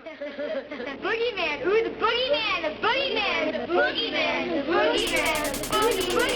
The boogeyman. Who's the boogeyman? The boogeyman. The boogeyman. The boogeyman. The boogeyman.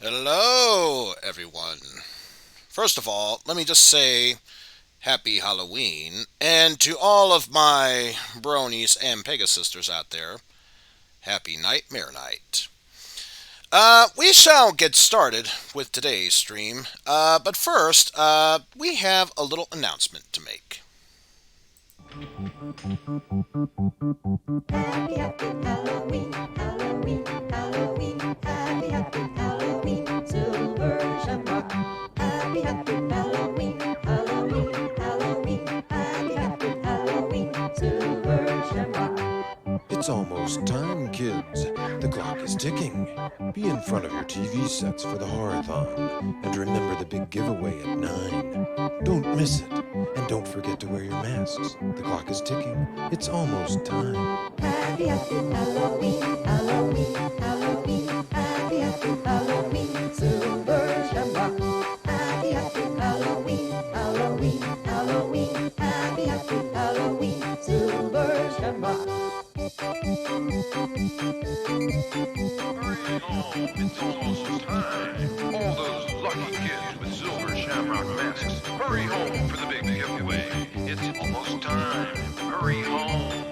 Hello, everyone. First of all, let me just say happy Halloween. And to all of my bronies and Pegasisters out there, happy Nightmare Night. We shall get started with today's stream. But first, we have a little announcement to make. Happy, happy Halloween, Halloween, Halloween. Happy, happy Halloween, Silver Shamrock. Happy, happy Halloween, Halloween, Halloween. Happy, happy Halloween, Silver Shamrock. It's almost time, kids. The clock is ticking. Be in front of your TV sets for the horathon. And remember the big giveaway at 9. Don't miss it. And don't forget to wear your masks. The clock is ticking. It's almost time. Happy, happy Halloween, Halloween, Halloween. Happy, happy Halloween, Silver Shamrock. Happy, happy Halloween, Halloween, Halloween. Happy, happy Halloween, Silver Shamrock. Hurry home, it's almost time. All those lucky kids with silver shamrock masks, hurry home for the big giveaway. It's almost time. Hurry home.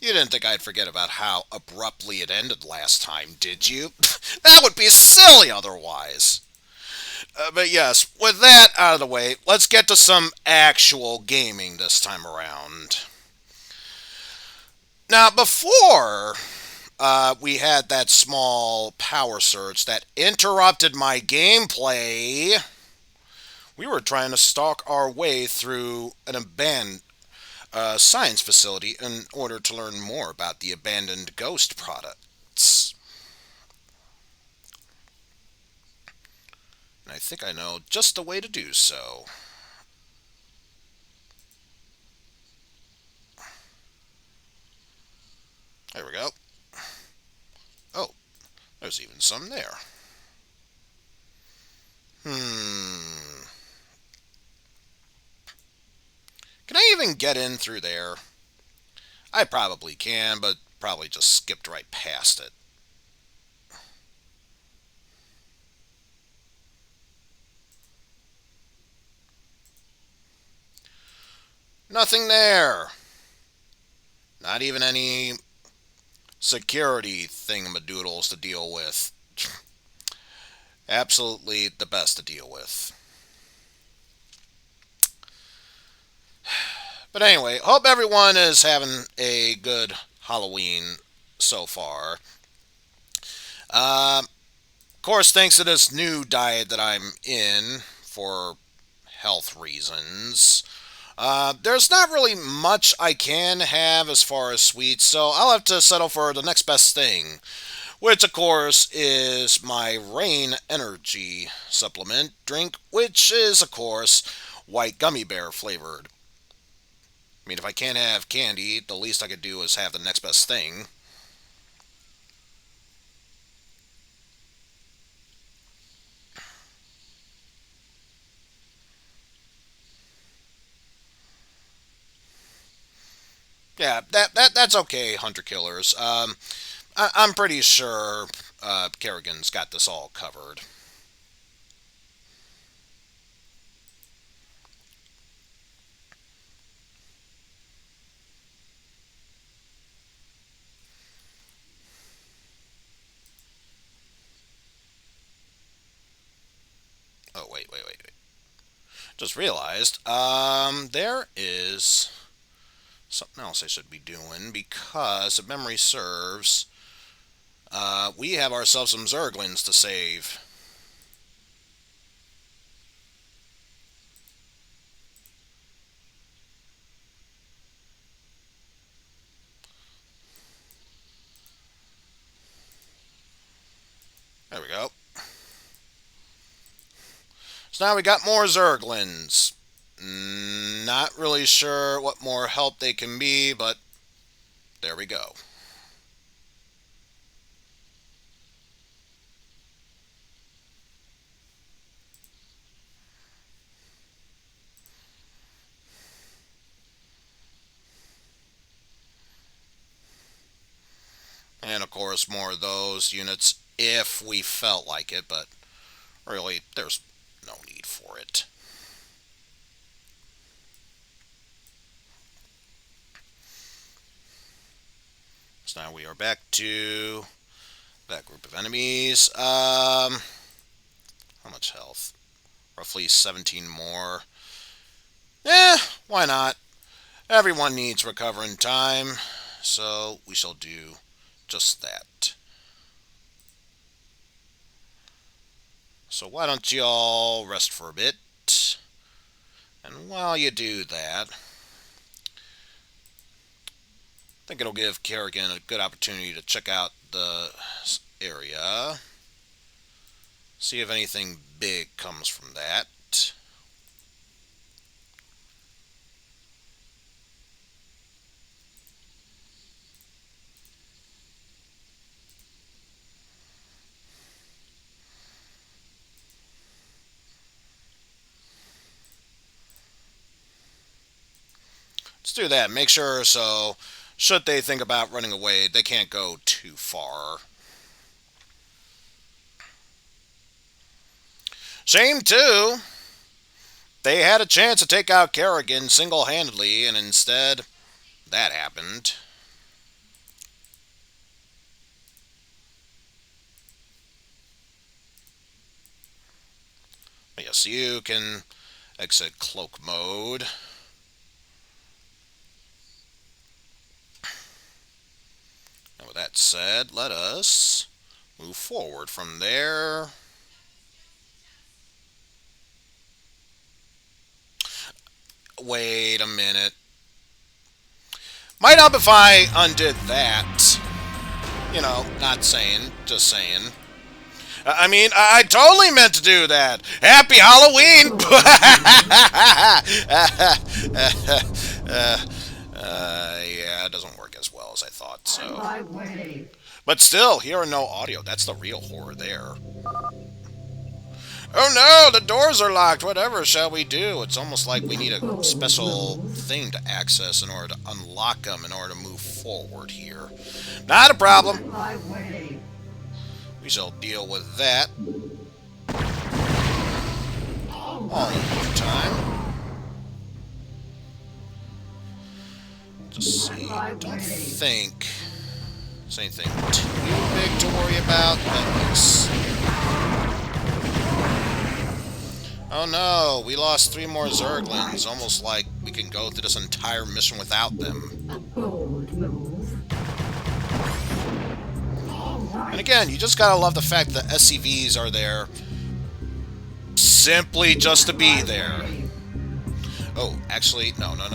You didn't think I'd forget about how abruptly it ended last time, did you? That would be silly otherwise. But yes, with that out of the way, let's get to some actual gaming this time around. Now, before we had that small power surge that interrupted my gameplay, we were trying to stalk our way through an abandoned science facility in order to learn more about the abandoned ghost products. And I think I know just the way to do so. There we go. Oh, there's even some there. Hmm. Can I even get in through there? I probably can, but probably just skipped right past it. Nothing there. Not even any security thingamadoodles to deal with. Absolutely the best to deal with. But anyway, hope everyone is having a good Halloween so far. Of course, thanks to this new diet that I'm in for health reasons, there's not really much I can have as far as sweets, so I'll have to settle for the next best thing, which of course is my Rain Energy supplement drink, which is of course white gummy bear flavored. I mean, if I can't have candy, the least I could do is have the next best thing. Yeah, that's okay, hunter killers. I'm pretty sure Kerrigan's got this all covered. Oh, wait. Just realized, there is something else I should be doing because, if memory serves, we have ourselves some Zerglings to save. There we go. So now we got more Zerglings. Not really sure what more help they can be, but there we go. And of course, more of those units if we felt like it, but really, there's no need for it. So now we are back to that group of enemies. How much health? Roughly 17 more. Why not? Everyone needs recovering time, so we shall do just that. So why don't you all rest for a bit? And while you do that, I think it'll give Kerrigan a good opportunity to check out the area. See if anything big comes from that. Let's do that. Make sure so, should they think about running away, they can't go too far. Shame, too. They had a chance to take out Kerrigan single-handedly, and instead, that happened. Yes, you can exit cloak mode. And with that said, let us move forward from there. Wait a minute. Might help if I undid that. You know, not saying, just saying. I mean, I totally meant to do that. Happy Halloween! Yeah, it doesn't work as well as I thought, so. But still, here are no audio. That's the real horror there. Oh no, the doors are locked. Whatever shall we do? It's almost like we need a special thing to access in order to unlock them in order to move forward here. Not a problem. We shall deal with that all in due time. Just see, don't think there's anything too big to worry about. Oh no, we lost 3 more Zerglings. Almost like we can go through this entire mission without them. And again, you just gotta love the fact that SCVs are there simply just to be there. Oh, actually, no. I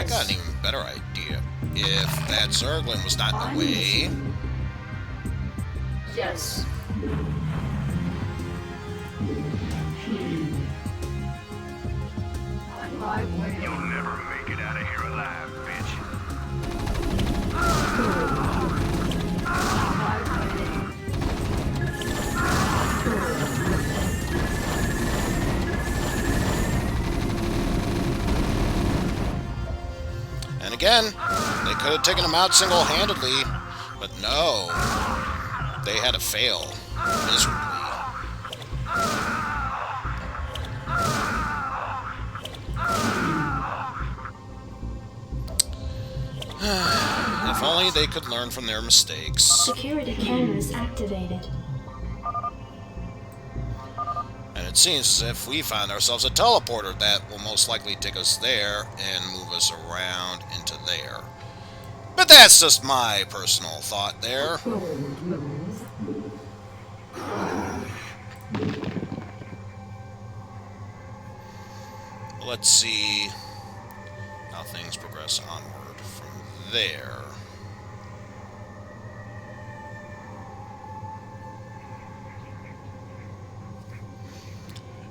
got an even better idea. If that Zergling was not in the way... Yes. You'll never make it out of here alive, bitch. again, they could have taken him out single-handedly, but no. They had to fail miserably. If only they could learn from their mistakes. Security cameras activated. And it seems as if we found ourselves a teleporter that will most likely take us there and move us around into there. But that's just my personal thought there. Let's see how things progress onward from there.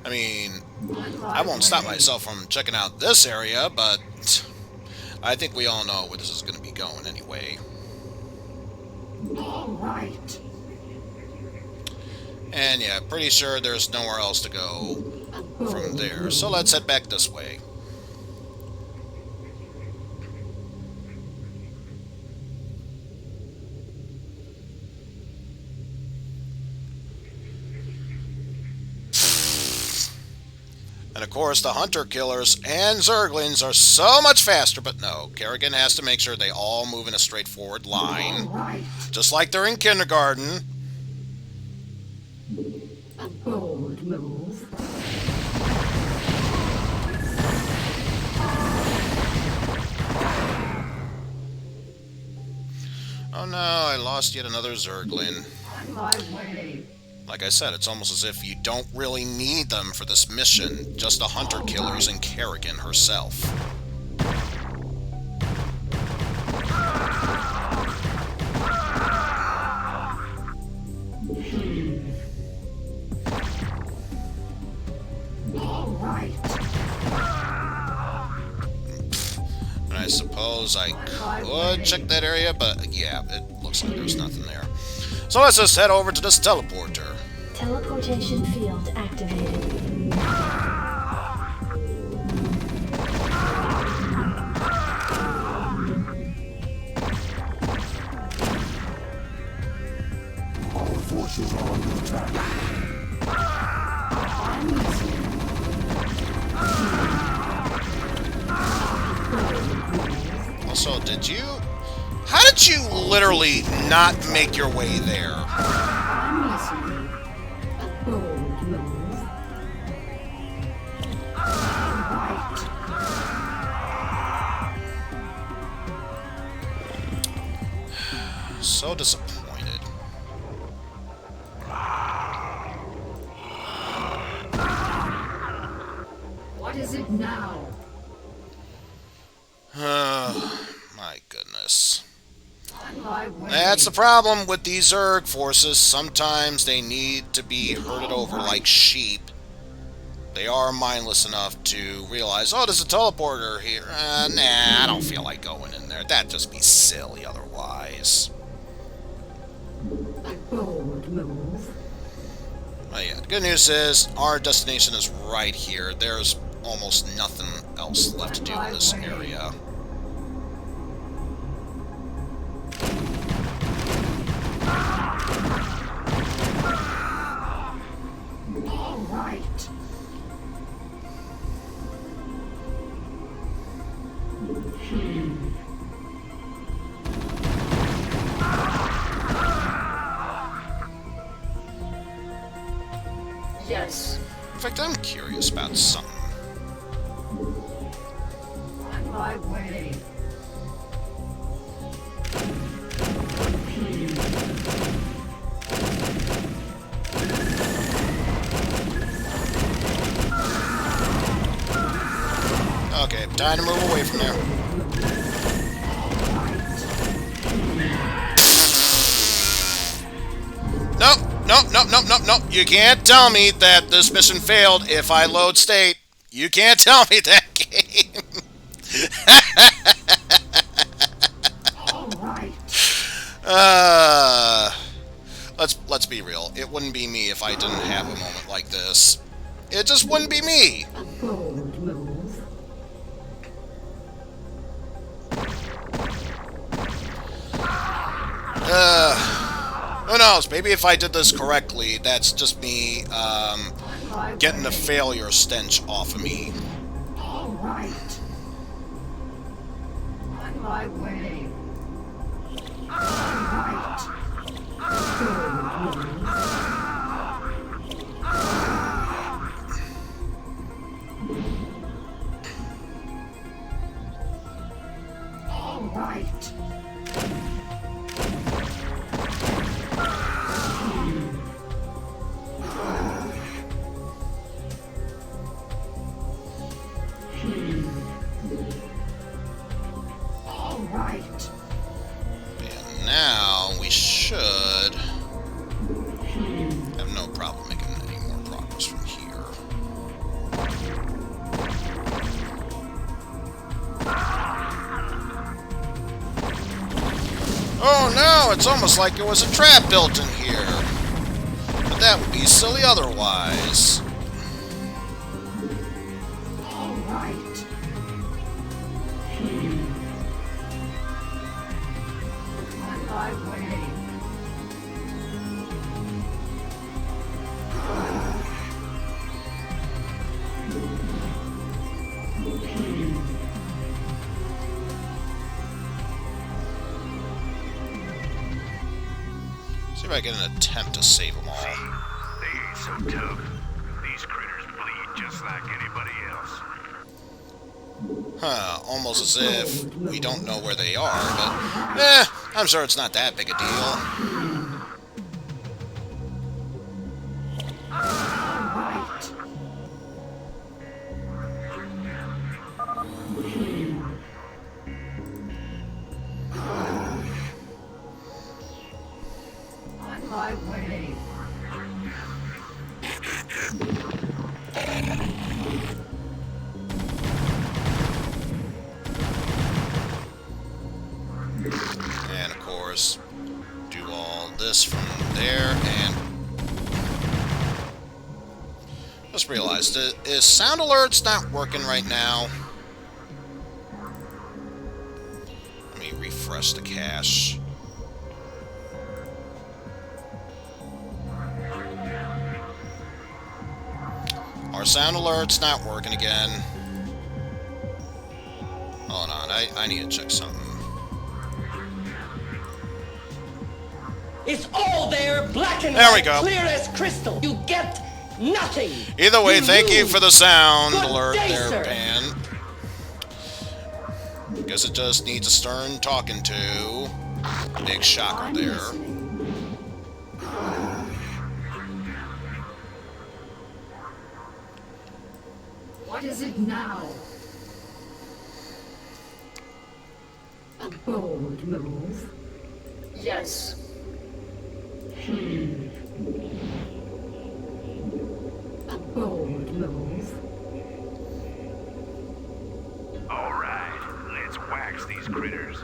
I mean, I won't stop myself from checking out this area, but I think we all know where this is going to be going anyway. All right. And yeah, pretty sure there's nowhere else to go from there. So let's head back this way. And of course, the hunter-killers and zerglings are so much faster, but no. Kerrigan has to make sure they all move in a straightforward line. Right. Just like they're in kindergarten. A bold move. Oh no, I lost yet another zerglin. On my way. Like I said, it's almost as if you don't really need them for this mission. Just the hunter-killers and Kerrigan herself. All right. And I suppose I could check that area, but yeah, it looks like there's nothing there. So let's just head over to this teleporter. Teleportation field activated. All forces are under attack. Also, did you... How did you literally not make your way there? I'm listening. A bold move. Right. So disappointed. What is it now? My goodness. On my way. That's the problem with these Zerg forces. Sometimes they need to be herded over like sheep. They are mindless enough to realize, oh, there's a teleporter here. Nah, I don't feel like going in there. That'd just be silly otherwise. A bold move. But yeah, the good news is our destination is right here. There's almost nothing else left to do in this area. All right. Yes. In fact, I'm curious about something. On my way. Okay, time to move away from there. Nope, nope, nope, nope, nope, nope. You can't tell me that this mission failed if I load state. You can't tell me that, game. All right. Let's be real. It wouldn't be me if I didn't have a moment like this. It just wouldn't be me. A bold move. Who knows? Maybe if I did this correctly, that's just me getting the failure stench off of me. All right. On my way. All right. Bold move. All right. All right. And now we should have no problem making any more progress from here. Oh no, it's almost like there was a trap built in here. But that would be silly otherwise. All right. On my way. See if I get an attempt to save them all. They ain't so tough. These critters bleed just like anybody else. Huh, almost as if we don't know where they are, but I'm sure it's not that big a deal. On my way. And of course, do all this from there, and just realized, is sound alerts not working right now? Let me refresh the cache. Our sound alerts not working again. Hold on, I need to check something. It's all there, black and There we white, go. clear as crystal. You get nothing. Either way, thank you lose. for the sound Good alert day, there, sir. Pan. Guess it just needs a stern talking to. Big shocker I'm there. listening. What is it now? A bold move. Yes. A bold move. All right, let's wax these critters.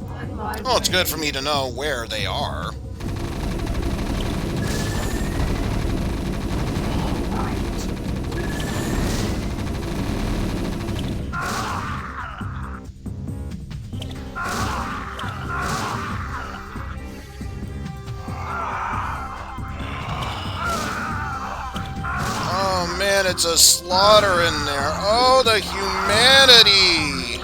On my Well, it's way. good for me to know where they are. All right. Oh man, it's a slaughter in there. Oh, the humanity!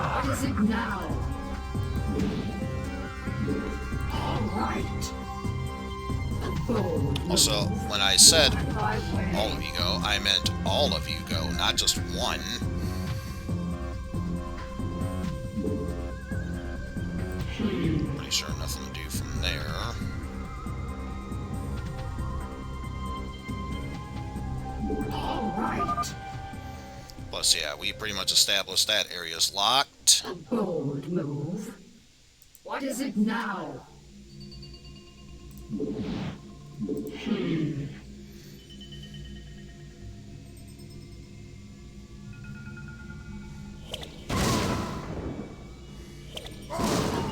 What is it now? All right. A bold move. Also, when I said On my way. all of you go, I meant all of you go, not just one. Pretty sure nothing to do from there. All right. Plus, yeah, we pretty much established that area's locked. A bold move. What is it now?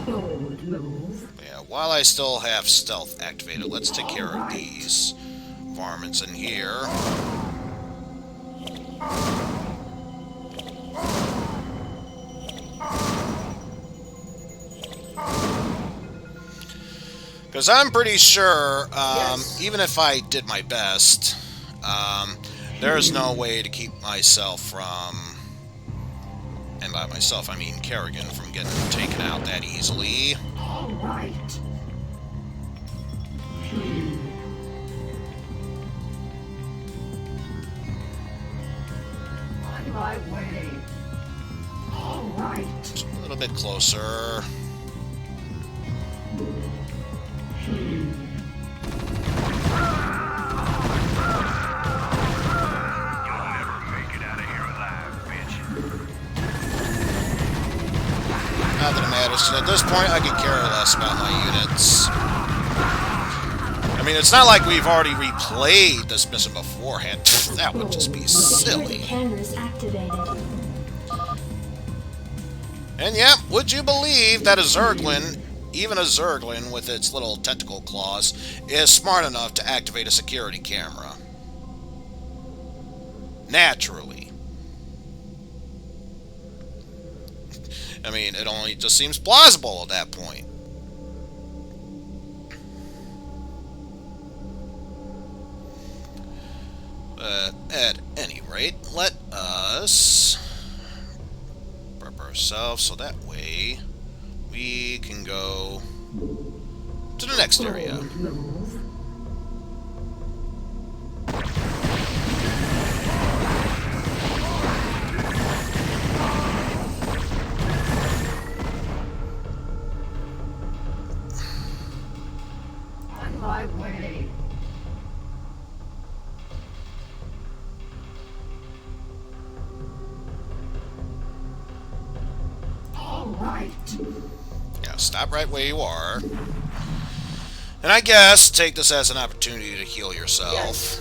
Bold move. Yeah, while I still have stealth activated, let's take care of these varmints in here. Because I'm pretty sure, even if I did my best, there's no way to keep myself from, and by myself I mean Kerrigan, from getting taken out that easily. All right. On my way. All right. Just a little bit closer. Not that it matters. At this point, I could care less about my units. I mean, it's not like we've already replayed this mission beforehand. That would just be silly. Cameras activated. And yeah, would you believe that a Zerglin, even a Zerglin with its little tentacle claws, is smart enough to activate a security camera? Naturally. I mean, it only just seems plausible at that point. At any rate, let us prep ourselves so that way we can go to the next area. Move. On my way. All right. Yeah, stop right where you are. And I guess take this as an opportunity to heal yourself.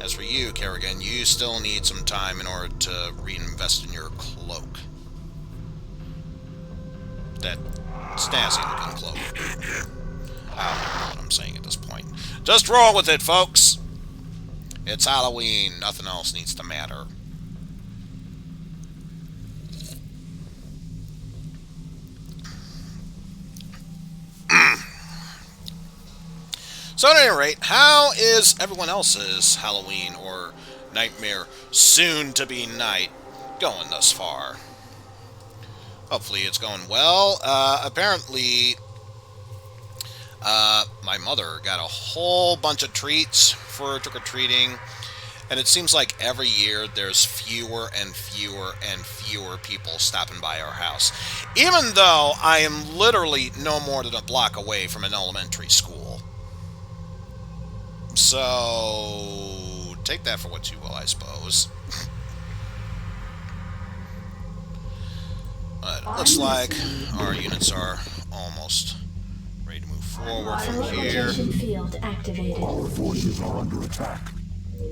As for you, Kerrigan, you still need some time in order to reinvest in your cloak. That snazzy-looking cloak. I don't know what I'm saying at this point. Just roll with it, folks! It's Halloween. Nothing else needs to matter. So at any rate, how is everyone else's Halloween or nightmare soon-to-be night going thus far? Hopefully it's going well. Apparently, my mother got a whole bunch of treats for trick-or-treating, and it seems like every year there's fewer and fewer and fewer people stopping by our house, even though I am literally no more than a block away from an elementary school. So, take that for what you will, I suppose. But it looks like our units are almost ready to move forward from here. Teleportation field activated. Our forces are under attack. And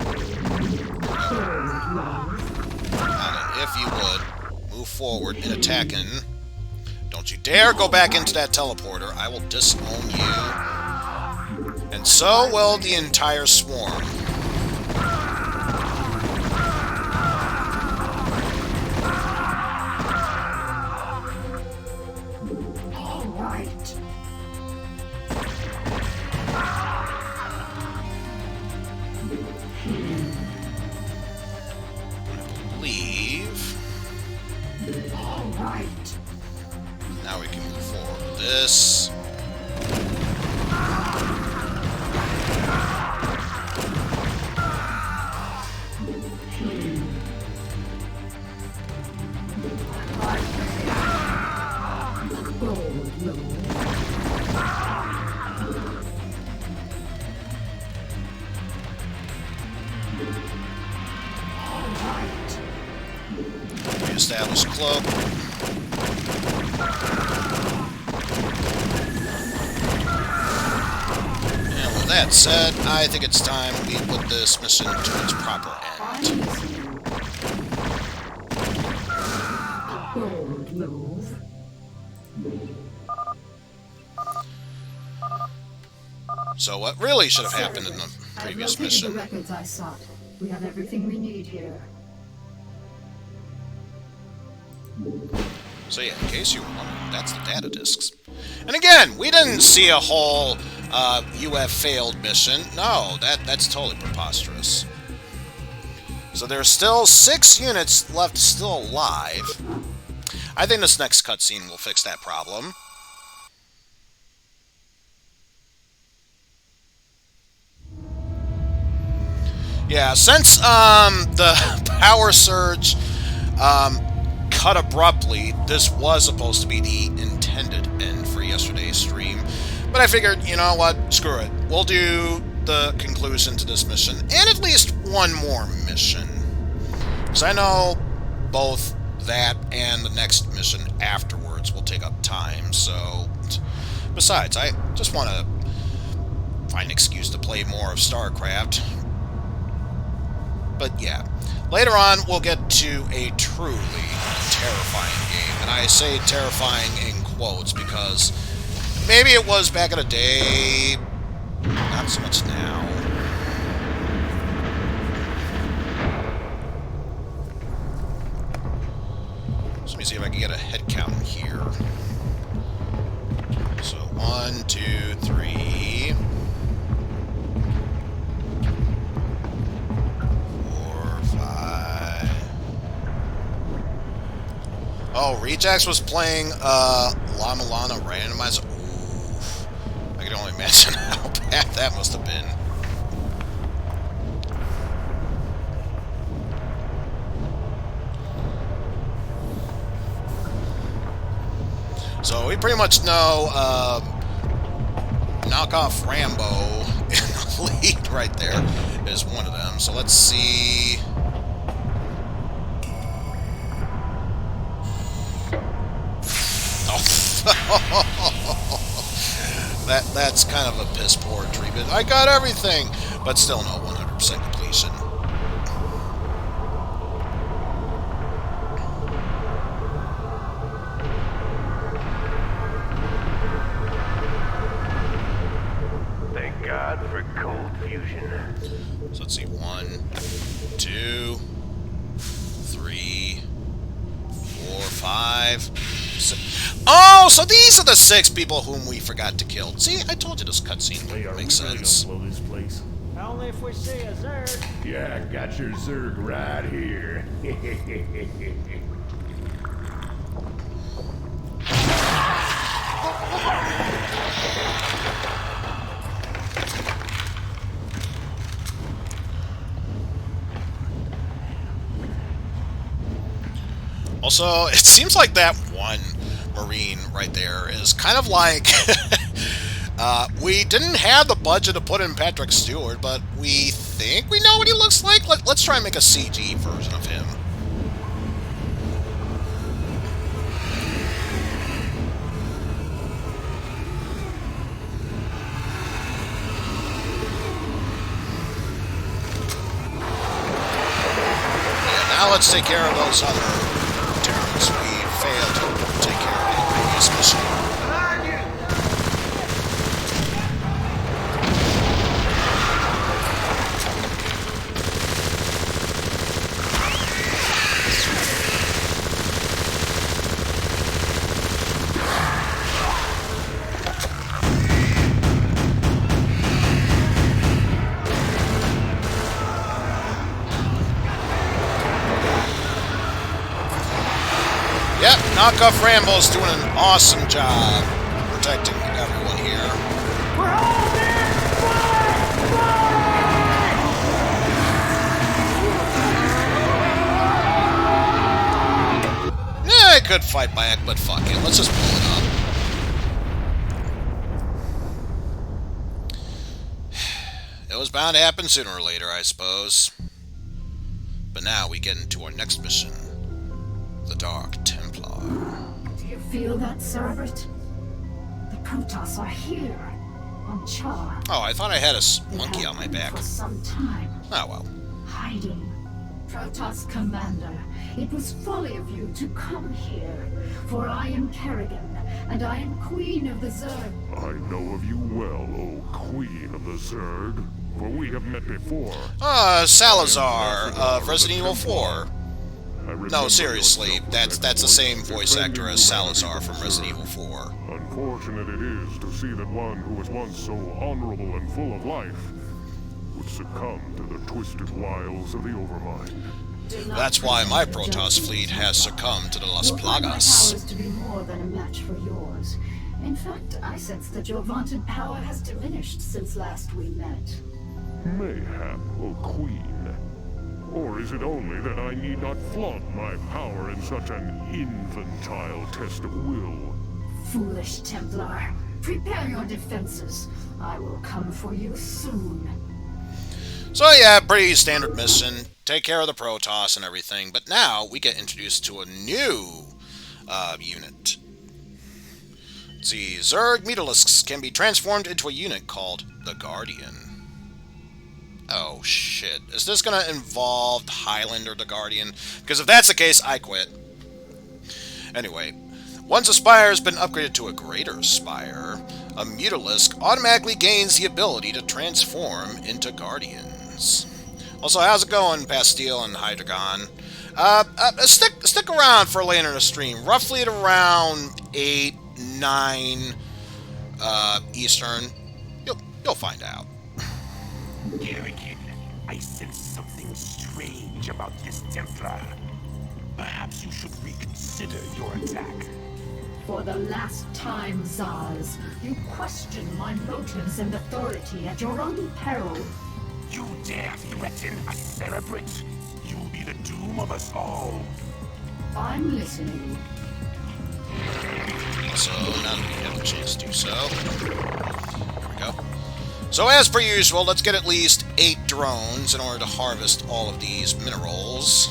if you would, move forward and attacking. Don't you dare go back into that teleporter. I will disown you. And so will the entire swarm. All right. I believe. All right. Now we can move forward with this. Reestablish cloak. And with that said, I think it's time we put this mission to its proper end. Bold move. So what really should have happened in the previous I've located mission? the records I sought. We have everything we need here. So yeah, in case you were wondering, that's the data discs. And again, we didn't see a whole you have failed mission. No, that's totally preposterous. So there's still 6 units left still alive. I think this next cutscene will fix that problem. Yeah, since the power surge cut abruptly, this was supposed to be the intended end for yesterday's stream. But I figured, you know what, screw it. We'll do the conclusion to this mission, and at least one more mission. Because I know both that and the next mission afterwards will take up time, so... Besides, I just want to find an excuse to play more of Starcraft. But yeah, later on we'll get to a truly terrifying game. And I say terrifying in quotes because maybe it was back in the day, not so much now. So let me see if I can get a head count here. So 1, 2, 3... 4, 5... Oh, Rejax was playing Lama Lana randomizer. Oof. I can only imagine how bad that must have been. So we pretty much know knockoff Rambo in the lead right there is one of them. So let's see. That's kind of a piss poor treatment. I got everything, but still no 100% completion. Thank God for cold fusion. So let's see, 1, 2, 3, 4, 5, 6. Oh, so these are the 6 people whom we forgot to kill. See, I told you this cutscene makes sense. Blow this place. Only if we see a Zerg. Yeah, got your Zerg right here. Also, it seems like that one Marine right there is kind of like... we didn't have the budget to put in Patrick Stewart, but we think we know what he looks like. Let's try and make a CG version of him. Yeah, now let's take care of those other terrorists we failed to take care of in the previous mission. Yep, knockoff Rambo's doing an awesome job protecting everyone here. Yeah, I could fight back, but fuck it. Let's just blow it up. It was bound to happen sooner or later, I suppose. But now we get into our next mission. The Dark Templar. Do you feel that, Cerberus? The Protoss are here, on Char. Oh, I thought I had a monkey on my back. For some time, Oh well. hiding. Protoss Commander, it was folly of you to come here, for I am Kerrigan, and I am Queen of the Zerg. I know of you well, O Queen of the Zerg, for we have met before. Salazar of Resident Evil 4. No, seriously, that's the same voice actor as Salazar from Resident Evil 4. Unfortunate it is to see that one who was once so honorable and full of life would succumb to the twisted wiles of the Overmind. That's why my Protoss fleet has succumbed to the Las You'll find my Plagas. powers to be more than a match for yours. In fact, I sense that your vaunted power has diminished since last we met. Mayhap, O Queen. Or is it only that I need not flaunt my power in such an infantile test of will? Foolish Templar, prepare your defenses. I will come for you soon. So yeah, pretty standard mission. Take care of the Protoss and everything. But now we get introduced to a new unit. Let's see, Zerg Mutalisks can be transformed into a unit called the Guardian. Oh shit. Is this gonna involve Highlander the Guardian? Because if that's the case, I quit. Anyway, once a Spire has been upgraded to a Greater Spire, a Mutalisk automatically gains the ability to transform into Guardians. Also, how's it going, Pastille and Hydreigon? Stick around for later in the stream. Roughly at around 8, 9 Eastern. You'll find out. Kerrigan, I sense something strange about this Templar. Perhaps you should reconsider your attack. For the last time, Zaz, you question my motives and authority at your own peril. You dare threaten a Cerebrate? You'll be the doom of us all. I'm listening. So, now that we have the chance to do so. There we go. So, as per usual, let's get at least 8 drones in order to harvest all of these minerals.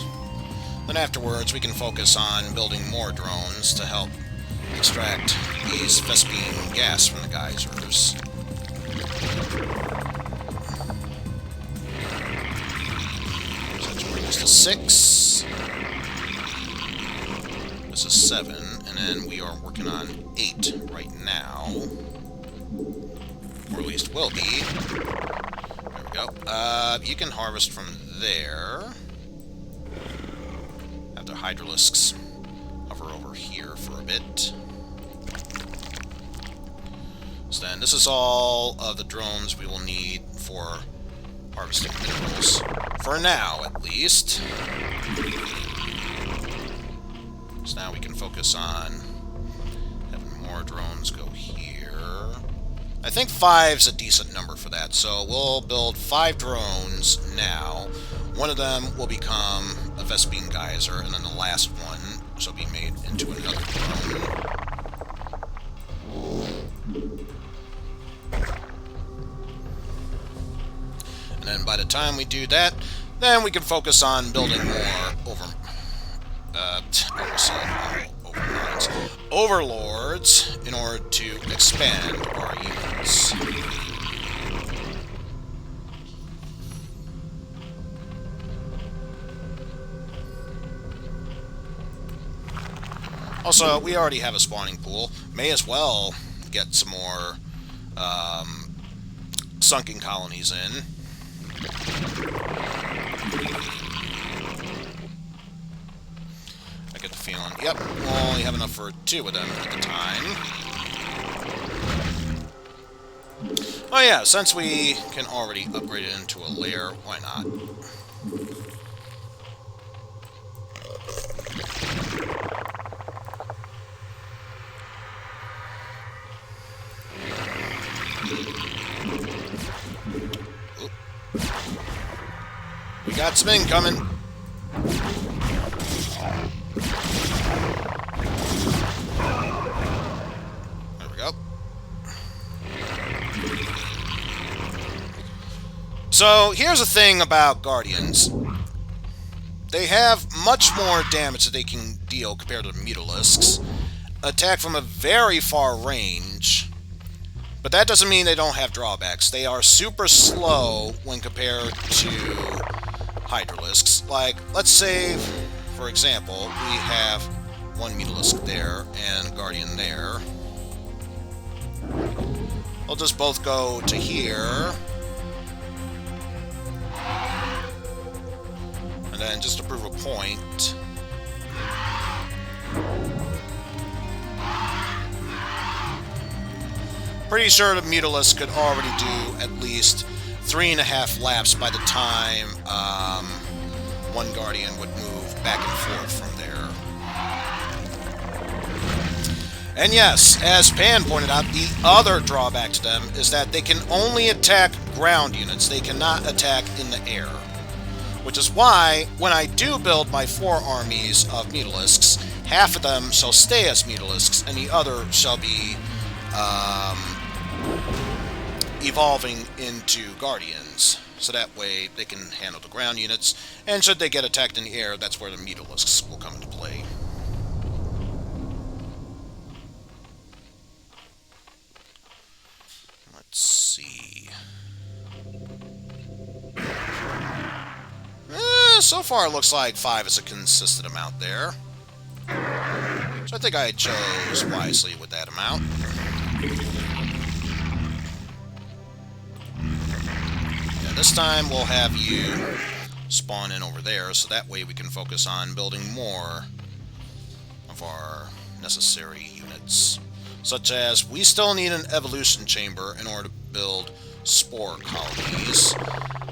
Then afterwards, we can focus on building more drones to help extract these Vespene gas from the geysers. So that brings us to 6. This is 7, and then we are working on 8 right now. Or at least will be. There we go. You can harvest from there. Have the Hydralisks hover over here for a bit. So then, this is all of the drones we will need for harvesting minerals. For now, at least. So now we can focus on having more drones go here. I think 5's a decent number for that, so we'll build 5 drones now. One of them will become a Vespene geyser, and then the last one shall be made into another drone. And then by the time we do that, then we can focus on building more overlords in order to expand our units. Also, we already have a spawning pool. May as well get some more sunken colonies in. I get the feeling, yep, we'll only have enough for 2 of them at the time. Oh yeah, since we can already upgrade it into a lair, why not? Oop. We got some incoming. There we go. So, here's the thing about Guardians. They have much more damage that they can deal compared to the Mutalisks. Attack from a very far range. But that doesn't mean they don't have drawbacks. They are super slow when compared to Hydralisks. Like, let's say, for example, we have one Mutalisk there and Guardian there. They'll just both go to here. And then, just to prove a point, pretty sure the Mutalisk could already do at least 3.5 laps by the time one Guardian would move back and forth from there. And yes, as Pan pointed out, the other drawback to them is that they can only attack ground units. They cannot attack in the air. Which is why, when I do build my 4 armies of Mutalisks, half of them shall stay as Mutalisks, and the other shall be evolving into Guardians. So that way they can handle the ground units, and should they get attacked in the air, that's where the Mutalisks will come into play. Let's see. So far it looks like 5 is a consistent amount there. So I think I chose wisely with that amount. Yeah, this time we'll have you spawn in over there, so that way we can focus on building more of our necessary units. Such as, we still need an evolution chamber in order to build spore colonies.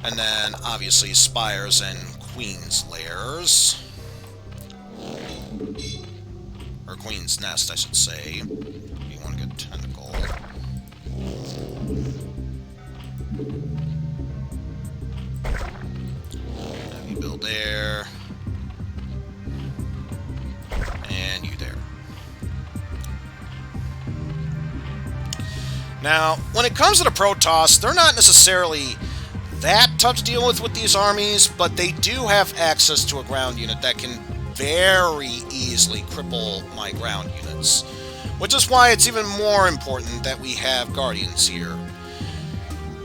And then, obviously, spires and queen's lairs. Or queen's nest, I should say. You want a good tentacle. Have you build there. And you there. Now, when it comes to the Protoss, they're not necessarily that tough to deal with these armies, but they do have access to a ground unit that can very easily cripple my ground units. Which is why it's even more important that we have Guardians here.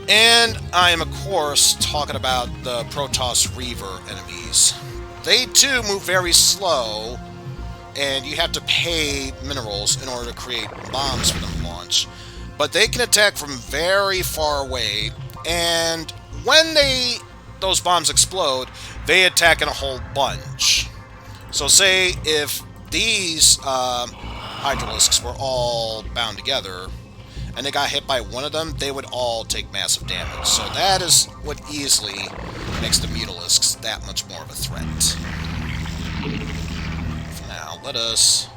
And I am, of course, talking about the Protoss Reaver enemies. They, too, move very slow, and you have to pay minerals in order to create bombs for them to launch. But they can attack from very far away, and when those bombs explode, they attack in a whole bunch. So say if these Hydralisks were all bound together, and they got hit by one of them, they would all take massive damage. So that is what easily makes the Mutalisks that much more of a threat. For now, let us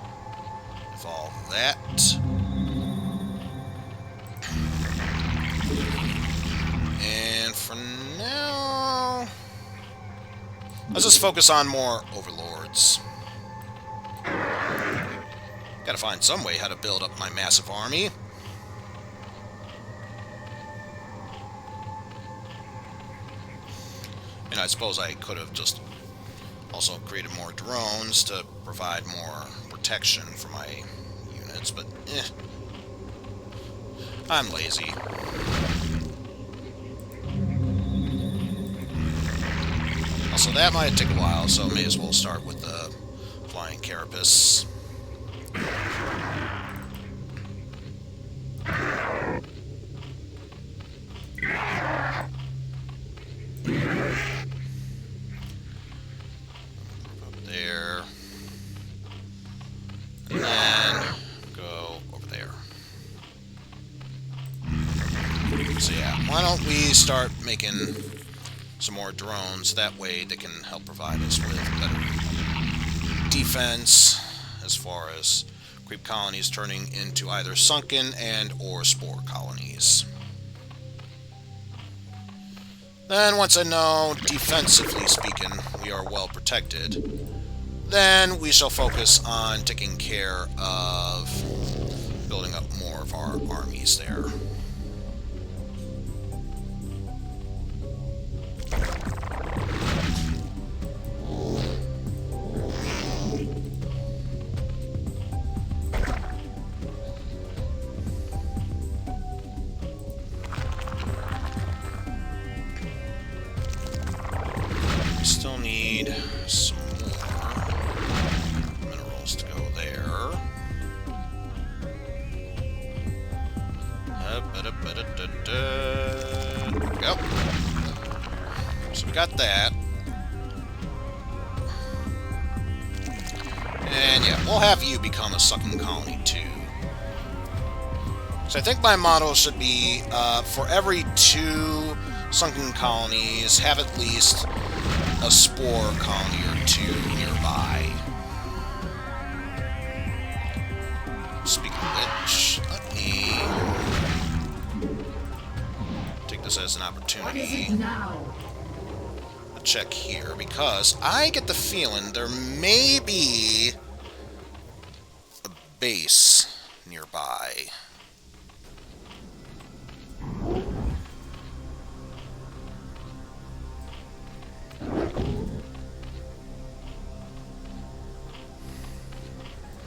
evolve that. And for now, let's just focus on more overlords. Gotta find some way how to build up my massive army. And I suppose I could have just also created more drones to provide more protection for my units, but I'm lazy. Also, that might take a while, so may as well start with the flying carapace. Up there. And then go over there. So yeah, why don't we start making some more drones? That way they can help provide us with better defense as far as creep colonies turning into either sunken and or spore colonies. Then once I know, defensively speaking, we are well protected, then we shall focus on taking care of building up more of our armies there. Still need some more minerals to go there. There we go. So we got that. And yeah, we'll have you become a sucking colony too. So I think my motto should be, for every 2 sunken colonies, have at least a spore colony or 2 nearby. Speaking of which, let me take this as an opportunity Now, to check here, because I get the feeling there may be a base nearby.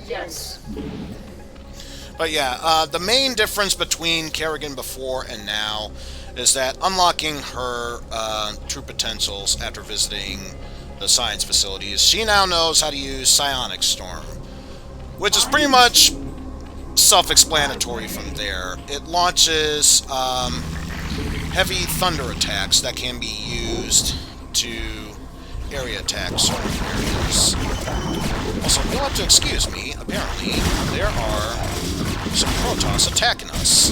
yes. But yeah, the main difference between Kerrigan before and now is that unlocking her true potentials after visiting the science facilities, she now knows how to use Psionic Storm, which is pretty much self-explanatory from there. It launches heavy thunder attacks that can be used to area attack certain areas. Also, you'll have to excuse me, apparently there are some Protoss attacking us.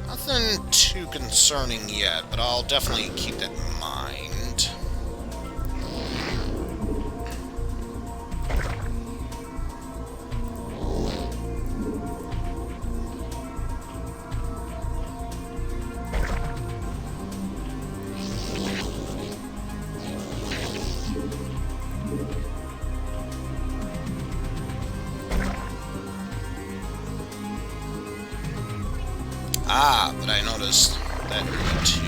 Nothing too concerning yet, but I'll definitely keep that in mind. Ah, but I noticed that area too.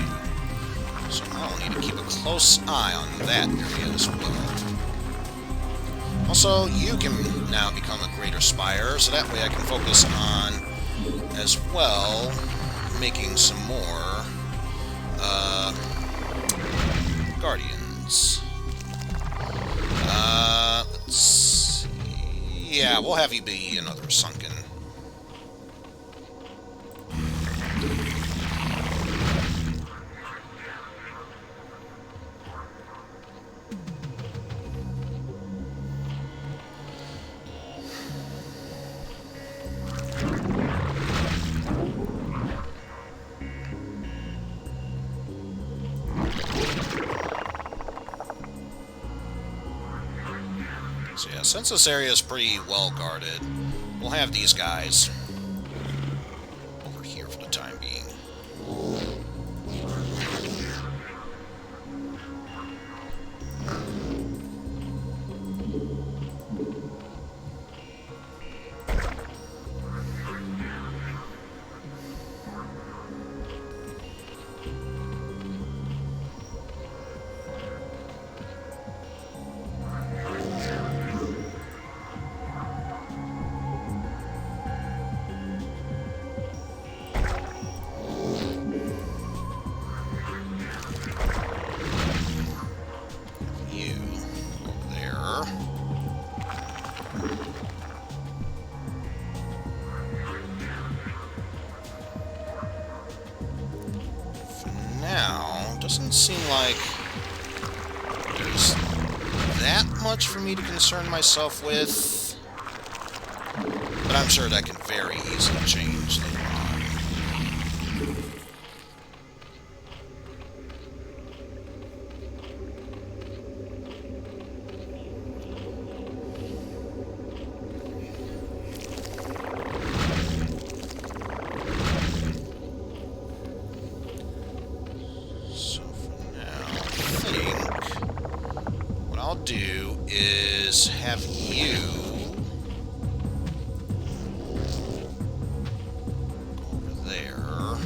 So I'll need to keep a close eye on that area as well. Also, you can now become a greater spire, so that way I can focus on, as well, making some more Guardians. Let's see. Yeah, we'll have you be another Sunken. So yeah, since this area is pretty well guarded, we'll have these guys over here for the time being. Doesn't seem like there's that much for me to concern myself with, but I'm sure that can very easily change later on. Do is have you go over there.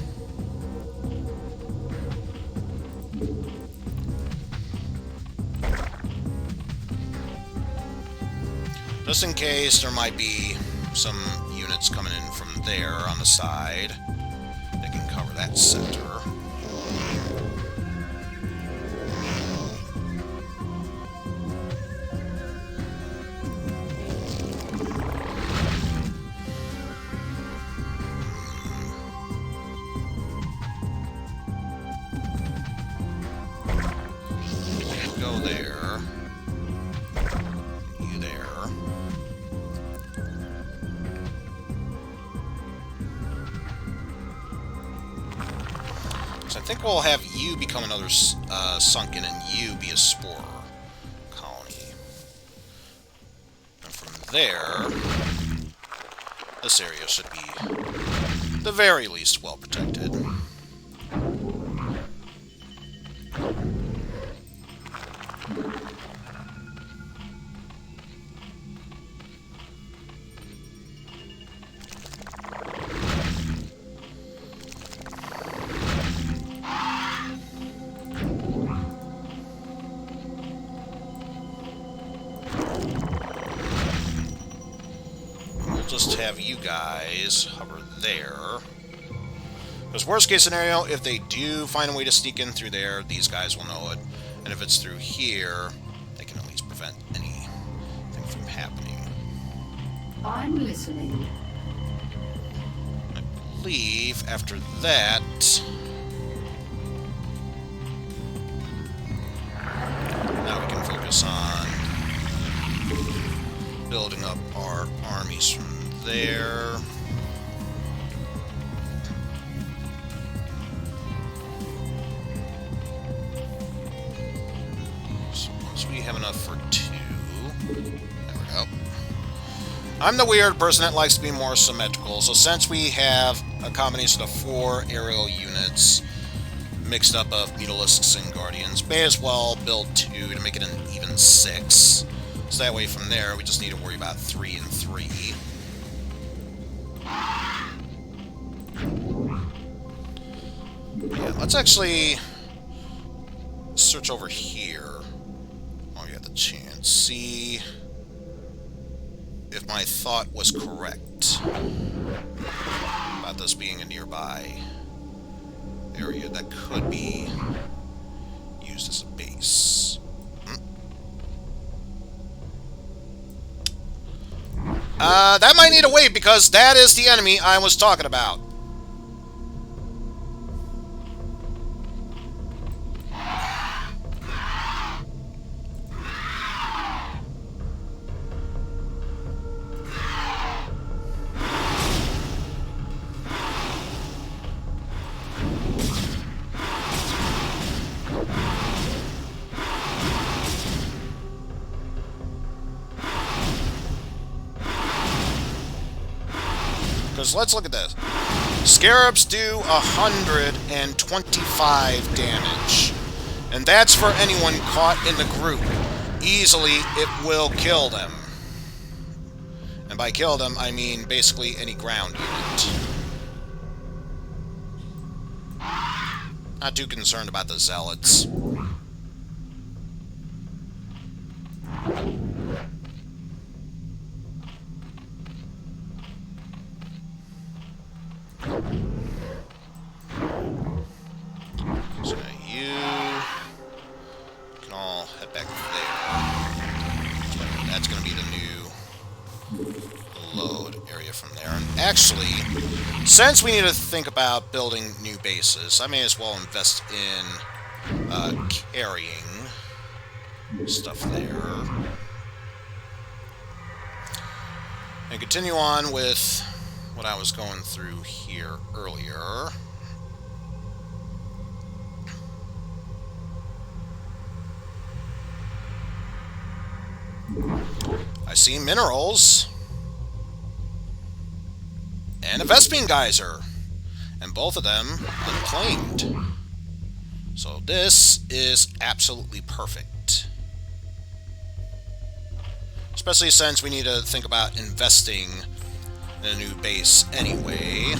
Just in case there might be some units coming in from there on the side that can cover that sector. go there. You there. So I think we'll have you become another sunken and you be a spore colony. And from there, this area should be, at the very least, well protected. Just have you guys hover there. Because worst case scenario, if they do find a way to sneak in through there, these guys will know it. And if it's through here, they can at least prevent anything from happening. I'm listening. I believe after that, now we can focus on building up our armies from there. So once we have enough for 2, there we go. I'm the weird person that likes to be more symmetrical, so since we have a combination of 4 aerial units mixed up of Mutalisks and Guardians, may as well build 2 to make it an even 6. So that way from there, we just need to worry about 3 and 3. Yeah, let's actually search over here while we got the chance. See if my thought was correct about this being a nearby area that could be used as a base. That might need to wait because that is the enemy I was talking about. Because let's look at this. Scarabs do 125 damage. And that's for anyone caught in the group. Easily, it will kill them. And by kill them, I mean basically any ground unit. Not too concerned about the zealots. So you can all head back there. That's going to be the new load area from there. And actually, since we need to think about building new bases, I may as well invest in carrying stuff there. And continue on with what I was going through here earlier. I see minerals and a Vespene geyser, and both of them unclaimed. So this is absolutely perfect. Especially since we need to think about investing in a new base anyway.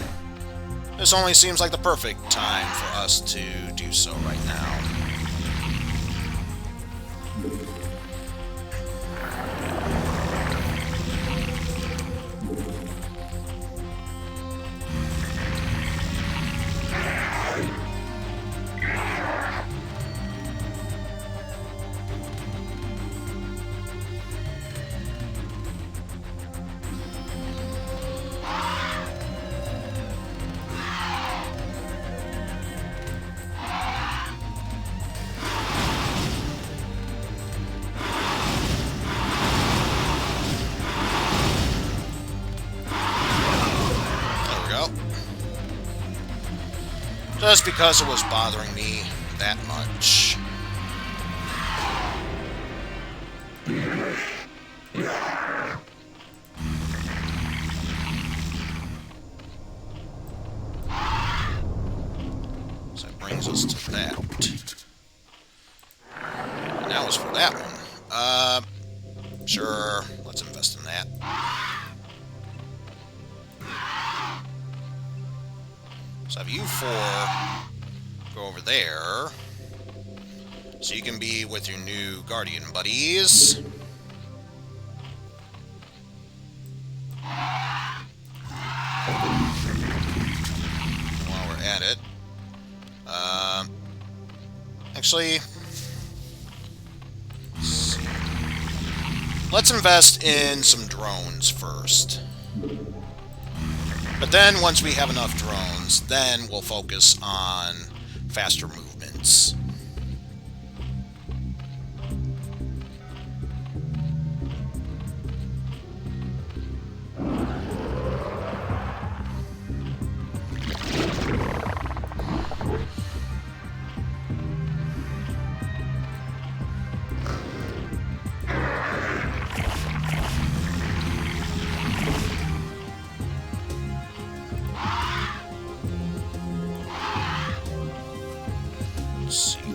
This only seems like the perfect time for us to do so right now. just because it was bothering me that much. So that brings us to that. And that was for that one. Sure, let's invest in that. So have you four go over there, so you can be with your new Guardian buddies. While we're at it, actually, let's invest in some drones first. But then, once we have enough drones, then we'll focus on faster movements.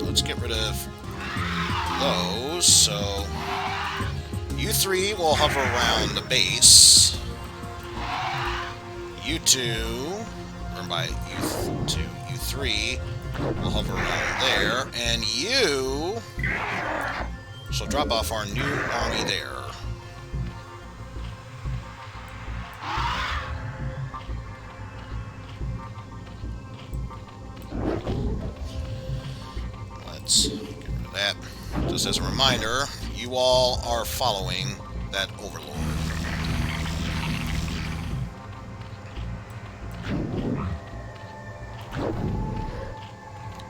Let's get rid of those, so you three will hover around the base. You two, or by you two, you three will hover around there, and you shall drop off our new army there. Let's get rid of that. Just as a reminder, you all are following that Overlord.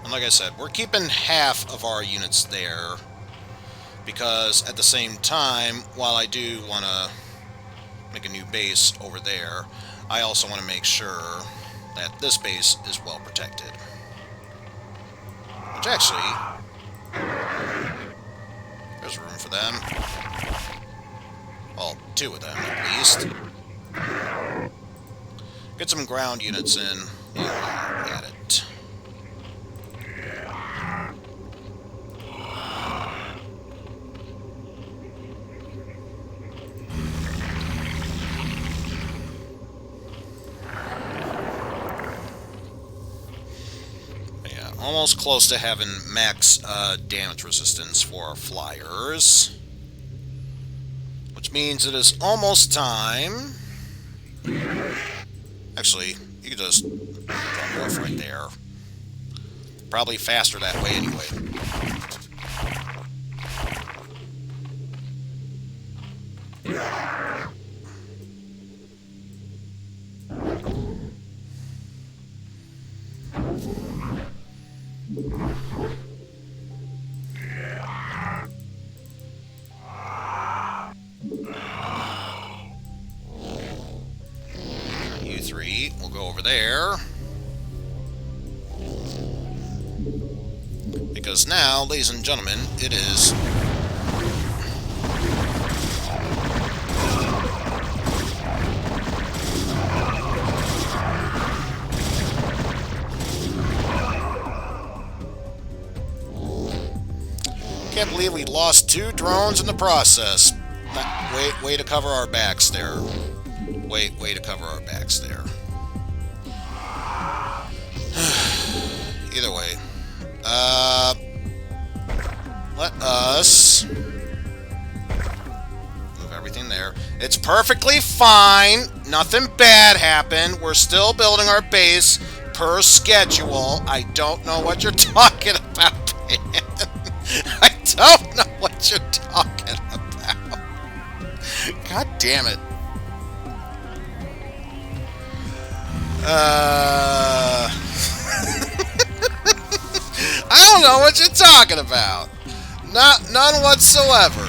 And like I said, we're keeping half of our units there, because at the same time, while I do want to make a new base over there, I also want to make sure that this base is well protected. Which actually, there's room for them. Well, two of them at least. Get some ground units in while we're at it. Almost close to having max damage resistance for our flyers. Which means it is almost time. Actually, you could just drop off right there. Probably faster that way anyway. You three will go over there. Because now, ladies and gentlemen, it is... Can't believe we lost 2 drones in the process. Way to cover our backs there. Way to cover our backs there. Either way. Let us move everything there. It's perfectly fine. Nothing bad happened. We're still building our base per schedule. I don't know what you're talking about, man. I don't know what you're talking about. God damn it. I don't know what you're talking about. None whatsoever.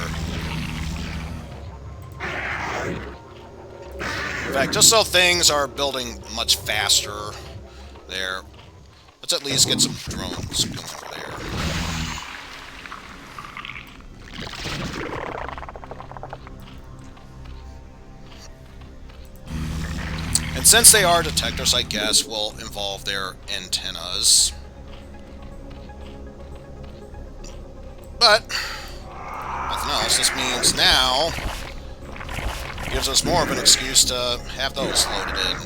In fact, just so things are building much faster there, let's at least get some drones going over there. And since they are detectors, I guess we'll involve their antennas. But nothing else. This means now gives us more of an excuse to have those loaded in.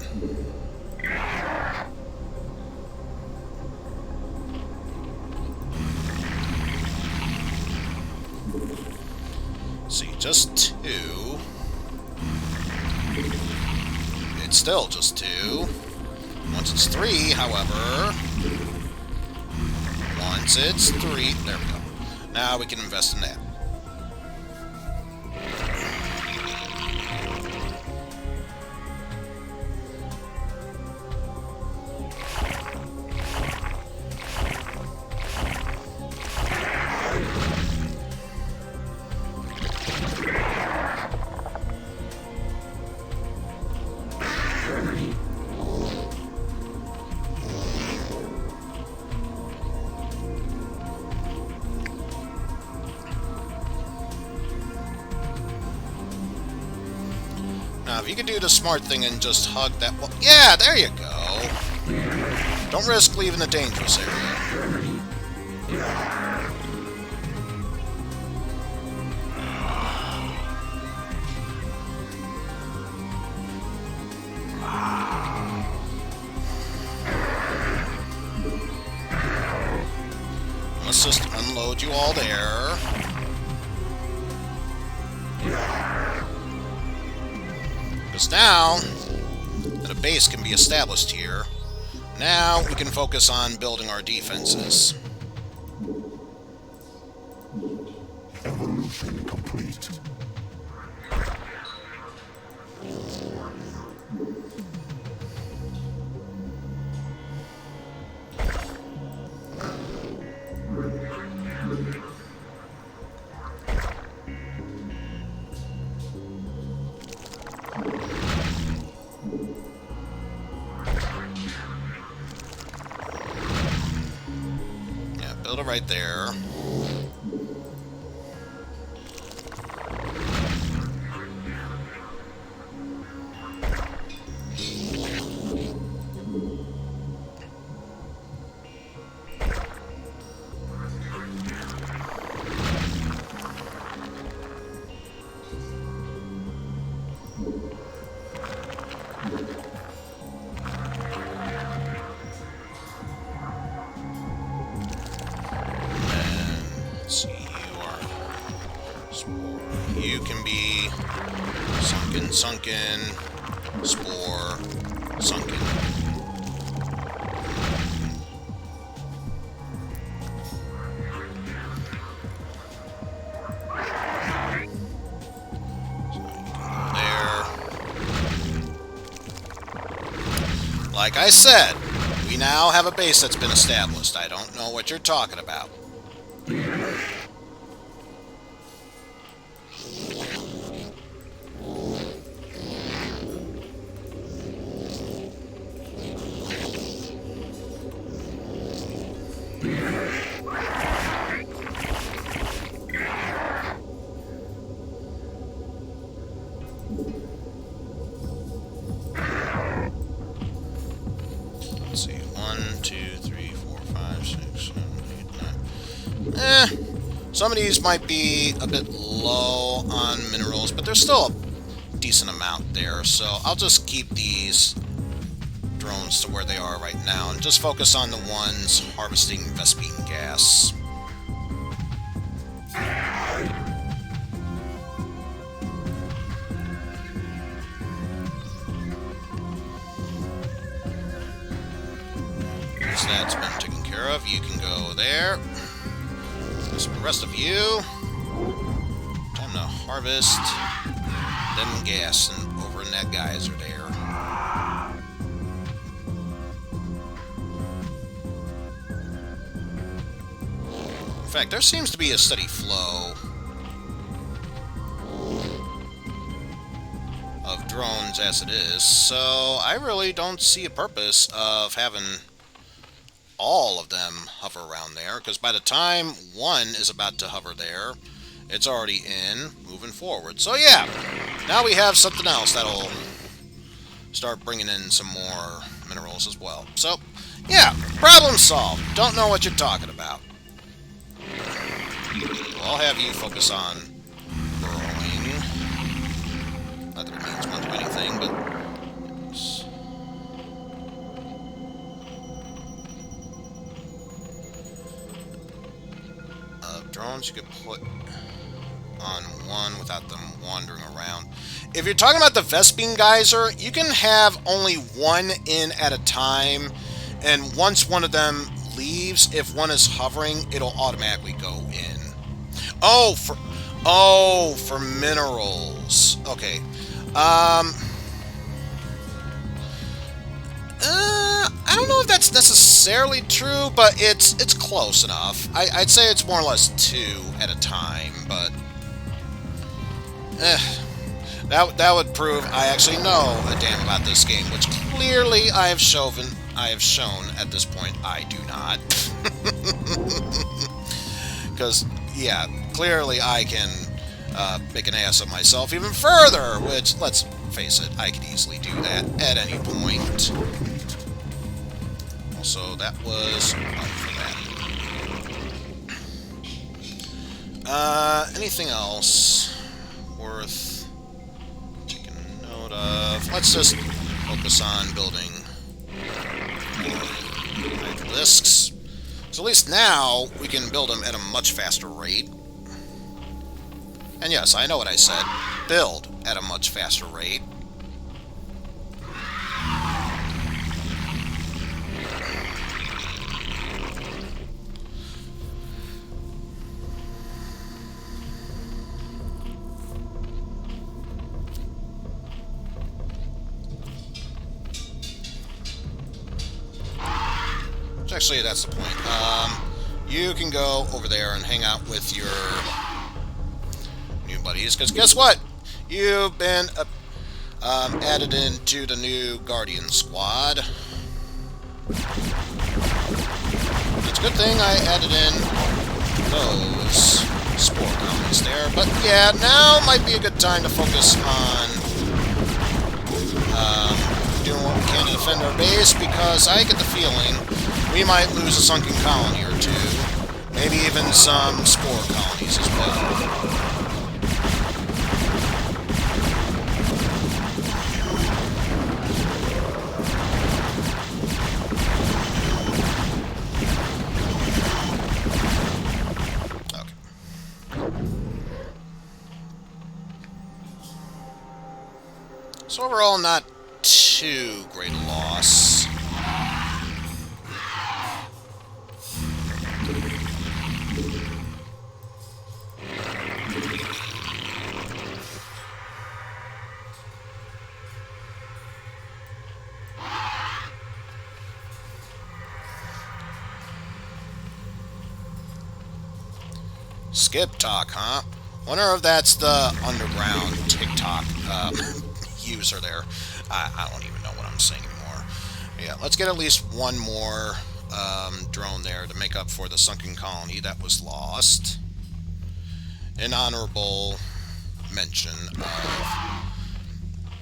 See, just 2. It's still just 2. Once it's 3, however, once it's 3, there we go. Now we can invest in that. Now, if you could do the smart thing and just hug that wall. Yeah, there you go. Don't risk leaving the dangerous area. Let's just unload you all there. Because now that a base can be established here, now we can focus on building our defenses. Evolution complete. Build it right there. You can be sunken, spore, sunken. There. Like I said, we now have a base that's been established. I don't know what you're talking about. Let's see, 1, 2, 3, 4, 5, 6, 7, 8, 9. Some of these might be a bit low on minerals, but there's still a decent amount there, so I'll just keep these drones to where they are right now and just focus on the ones harvesting Vespine gas. So that's been taken care of. You can go there. So the rest of you, time to harvest them gas and over in that geyser there. In fact, there seems to be a steady flow of drones as it is, so I really don't see a purpose of having all of them hover around there, because by the time one is about to hover there, it's already in, moving forward. So yeah, now we have something else that'll start bringing in some more minerals as well. So yeah, problem solved. Don't know what you're talking about. Well, I'll have you focus on burrowing. Not that it means much of anything, but drones you could put on one without them wandering around. If you're talking about the Vespene Geyser, you can have only one in at a time, and once one of them leaves, if one is hovering, it'll automatically go in. Oh, for minerals. Okay. I don't know if that's necessarily true, but it's close enough. I'd say it's more or less 2 at a time, but that would prove I actually know a damn about this game, which clearly I have shown at this point I do not. Because yeah, clearly I can make an ass of myself even further, which, let's face it, I could easily do that at any point. Also, that was for that. Anything else worth taking note of? Let's just focus on building more hydralisks. So at least now we can build them at a much faster rate. And yes, I know what I said. Build at a much faster rate. Actually, that's the point. You can go over there and hang out with your new buddies, because guess what? You've been added into the new Guardian Squad. It's a good thing I added in those spore colonies there, but yeah, now might be a good time to focus on doing what we can to defend our base, because I get the feeling we might lose a sunken colony or two. Maybe even some spore colonies as well. Okay. So overall, not too great a loss. Skip talk, huh? Wonder if that's the underground TikTok user there. I don't even know what I'm saying anymore. Yeah, let's get at least one more drone there to make up for the sunken colony that was lost. An honorable mention of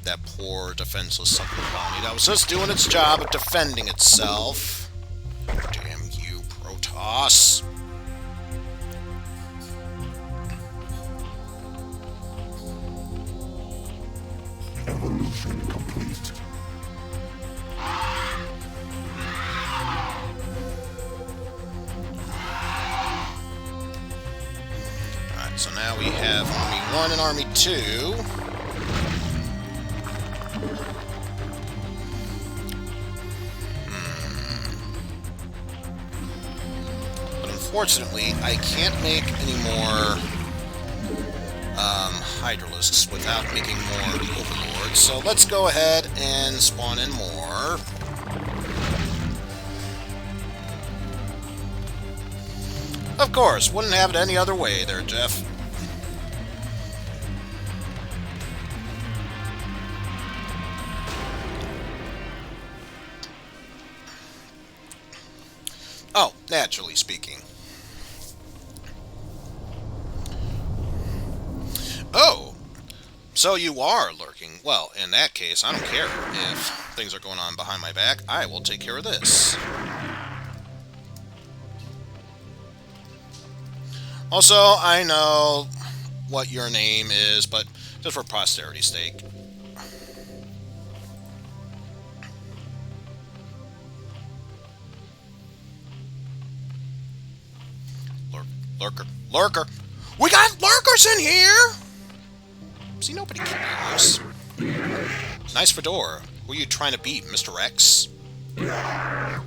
that poor defenseless sunken colony that was just doing its job of defending itself. Damn you, Protoss. Evolution complete. Alright, so now we have Army 1 and Army 2. But unfortunately, I can't make any more hydralisks without making more overlords. So let's go ahead and spawn in more. Of course, wouldn't have it any other way there, Jeff. Oh, naturally speaking. Oh, so you are lurking. Well, in that case, I don't care if things are going on behind my back. I will take care of this. Also, I know what your name is, but just for posterity's sake. Lurker. Lurker! We got lurkers in here! See, nobody cares. Nice fedora. Who are you trying to beat, Mr. X? Yes,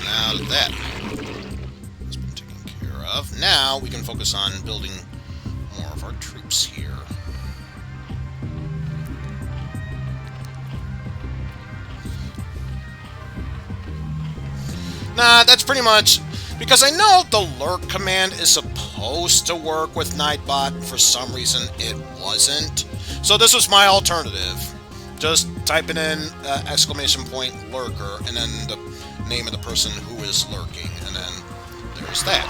now that has been taken care of. Now we can focus on building more of our troops here. Nah, that's pretty much... Because I know the lurk command is supposed to work with Nightbot. For some reason, it wasn't. So this was my alternative. Just typing in exclamation point lurker and then the name of the person who is lurking. And then there's that.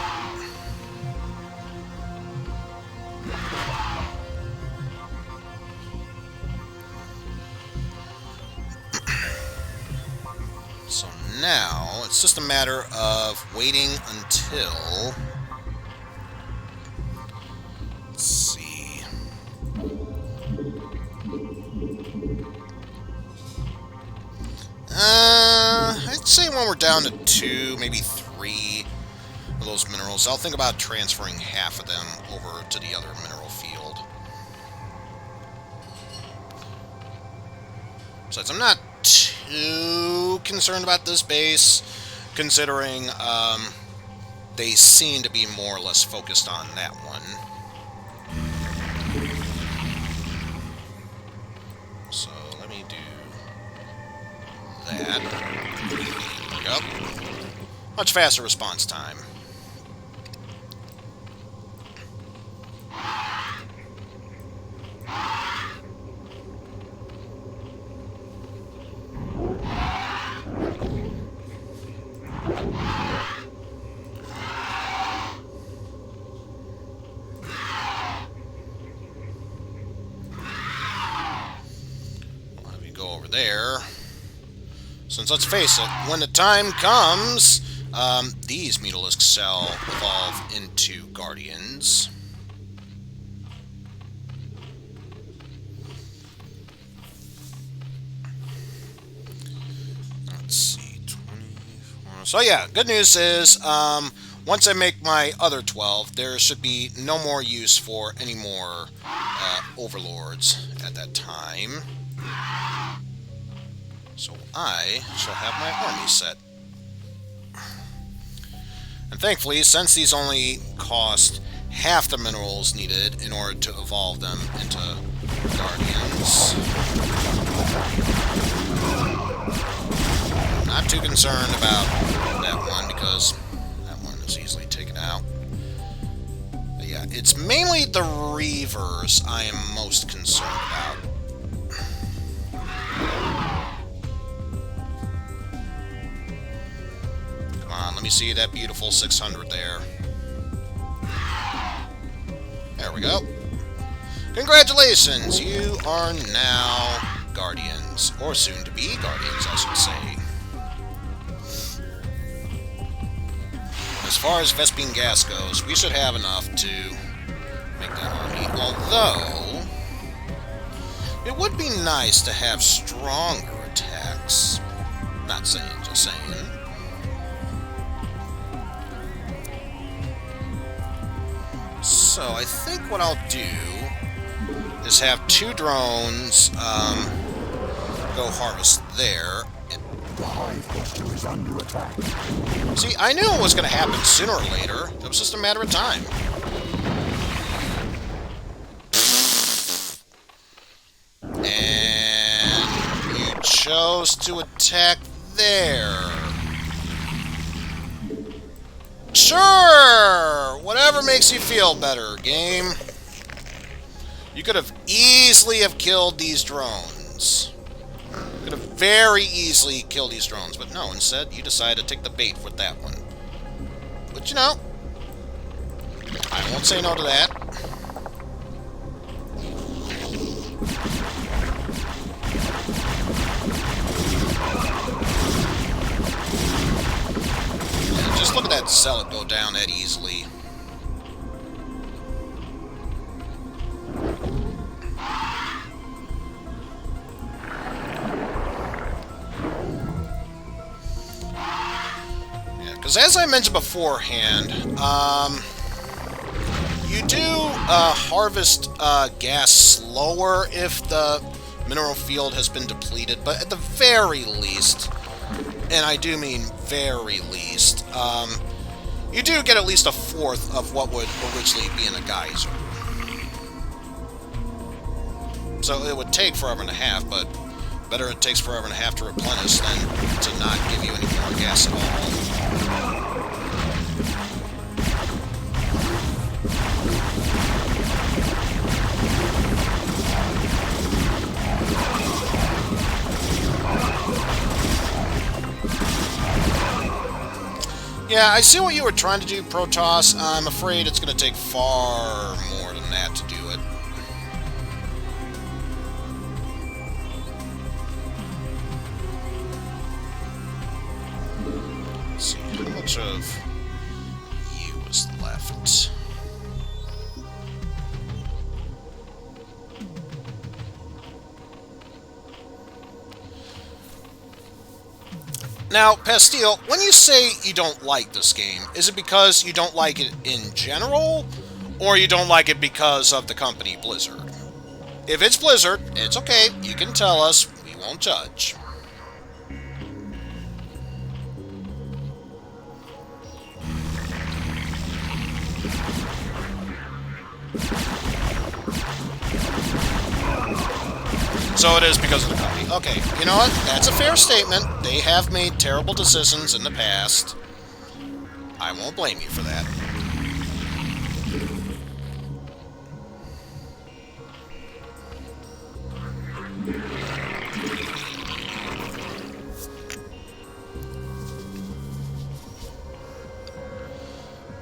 So now, it's just a matter of waiting until... Let's see... I'd say when we're down to 2, maybe 3 of those minerals, I'll think about transferring half of them over to the other mineral field. Besides, I'm not too concerned about this base, considering they seem to be more or less focused on that one. So let me do that. There we go. Much faster response time. There, since let's face it, when the time comes, these Mutalisks shall evolve into Guardians. Let's see, 24. So yeah, good news is, once I make my other 12, there should be no more use for any more overlords at that time. So I shall have my army set. And thankfully, since these only cost half the minerals needed in order to evolve them into Guardians, I'm not too concerned about that one because that one is easily taken out. But yeah, it's mainly the Reavers I am most concerned about. Let me see that beautiful 600 there. There we go. Congratulations! You are now Guardians. Or soon to be Guardians, I should say. As far as Vespine gas goes, we should have enough to make that army. Although, it would be nice to have stronger attacks. Not saying, just saying. So I think what I'll do is have 2 drones go harvest there. The Hive Cluster is under attack. See, I knew it was going to happen sooner or later. It was just a matter of time. And you chose to attack there. Sure! Whatever makes you feel better, game. You could have easily have killed these drones. You could have very easily killed these drones, but no, instead you decided to take the bait with that one. But you know, I won't say no to that. Yeah, just look at that zealot go down that easily. Because as I mentioned beforehand, you do harvest gas slower if the mineral field has been depleted, but at the very least, and I do mean very least, you do get at least a fourth of what would originally be in a geyser. So it would take forever and a half, but better it takes forever and a half to replenish than to not give you any more gas at all. Yeah, I see what you were trying to do, Protoss. I'm afraid it's going to take far more than that to do it. Let's see, how much of you is left? Now, Pastille, when you say you don't like this game, is it because you don't like it in general, or you don't like it because of the company Blizzard? If it's Blizzard, it's okay. You can tell us. We won't judge. So it is because of the company. Okay, you know what? That's a fair statement. They have made terrible decisions in the past. I won't blame you for that.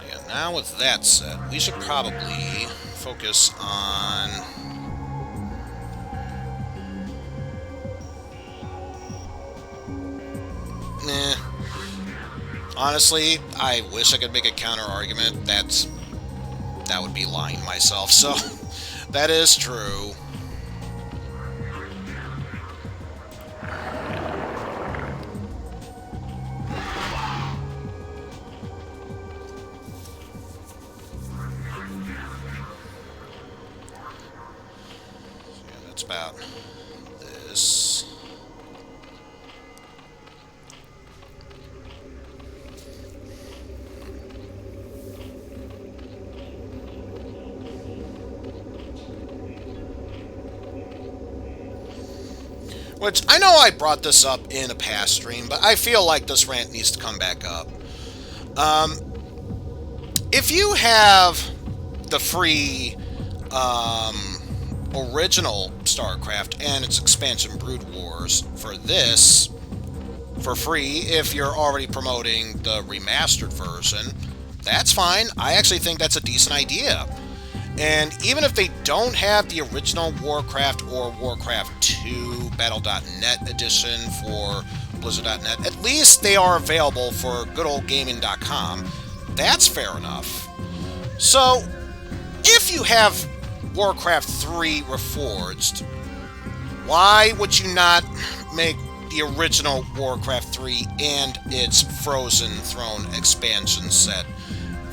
Yeah, now with that said, we should probably focus on... Nah. Honestly, I wish I could make a counter-argument. That would be lying myself, so that is true. Yeah, that's about this. Which, I know I brought this up in a past stream, but I feel like this rant needs to come back up. If you have the free original Starcraft and its expansion Brood Wars for this, for free, if you're already promoting the remastered version, that's fine. I actually think that's a decent idea. And even if they don't have the original Warcraft or Warcraft 2 Battle.net edition for Blizzard.net, at least they are available for goodoldgaming.com. That's fair enough. So, if you have Warcraft 3 Reforged, why would you not make the original Warcraft 3 and its Frozen Throne expansion set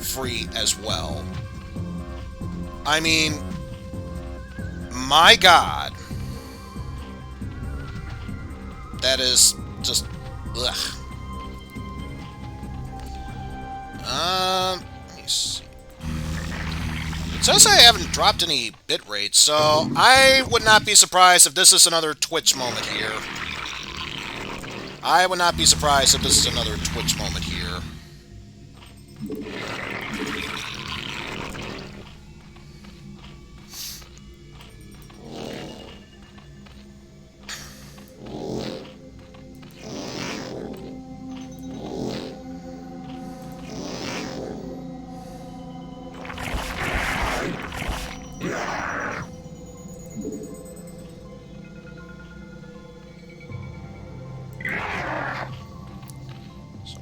free as well? I mean, my God. That is just, ugh. Let me see. It says I haven't dropped any bitrate, so I would not be surprised if this is another Twitch moment here. I would not be surprised if this is another Twitch moment here. So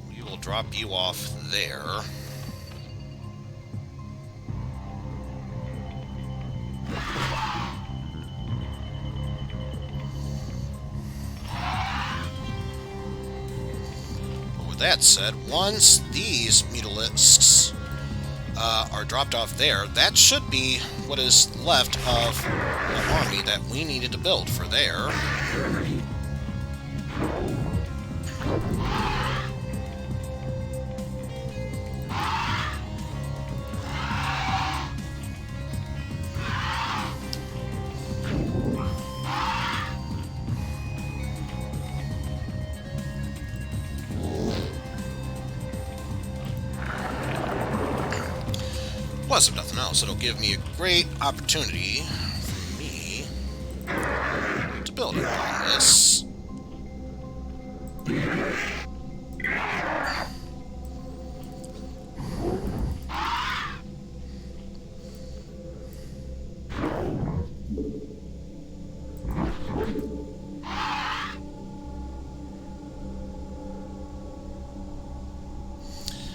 we will drop you off there. But with that said, once these mutalisks are dropped off there, that should be what is left of the army that we needed to build for there. Plus, if nothing else, it'll give me a great opportunity for me to build upon this.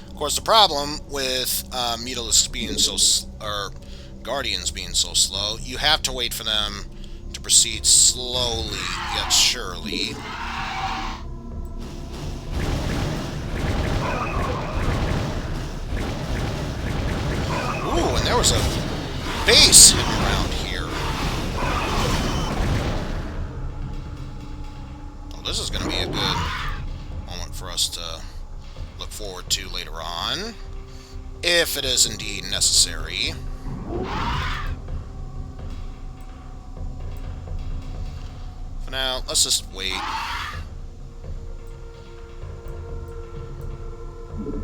Of course, the problem with mutalisks being or guardians being so slow, you have to wait for them to proceed slowly yet surely. Ooh, and there was a base hidden around here. Oh, this is going to be a good moment for us to look forward to later on, if it is indeed necessary. For now, let's just wait. Until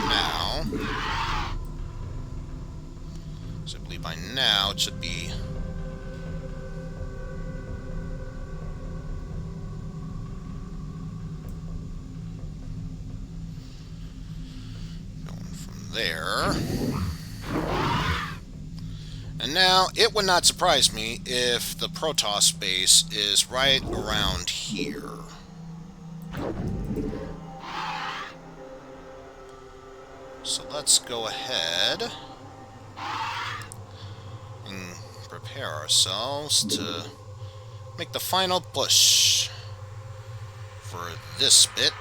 now. So I believe by now it should be there. And now, it would not surprise me if the Protoss base is right around here. So let's go ahead and prepare ourselves to make the final push for this bit.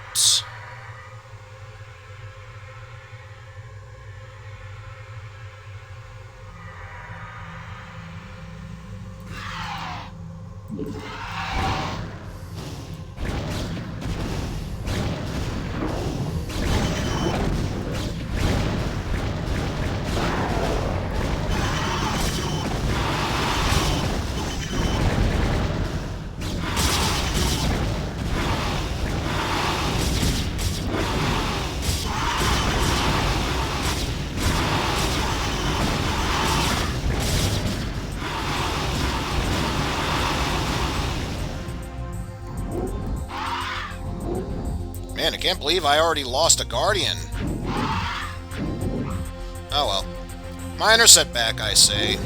Man, I can't believe I already lost a Guardian. Oh well. Minor setback, I say.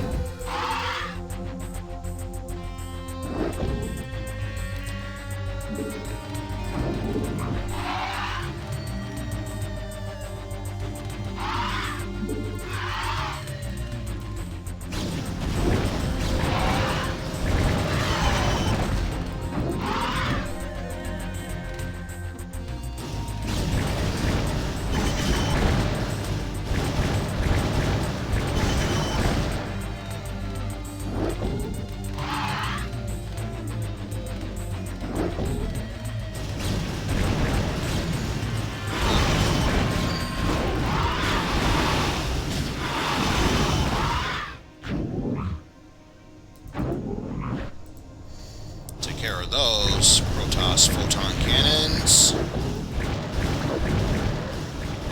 Those Protoss photon cannons.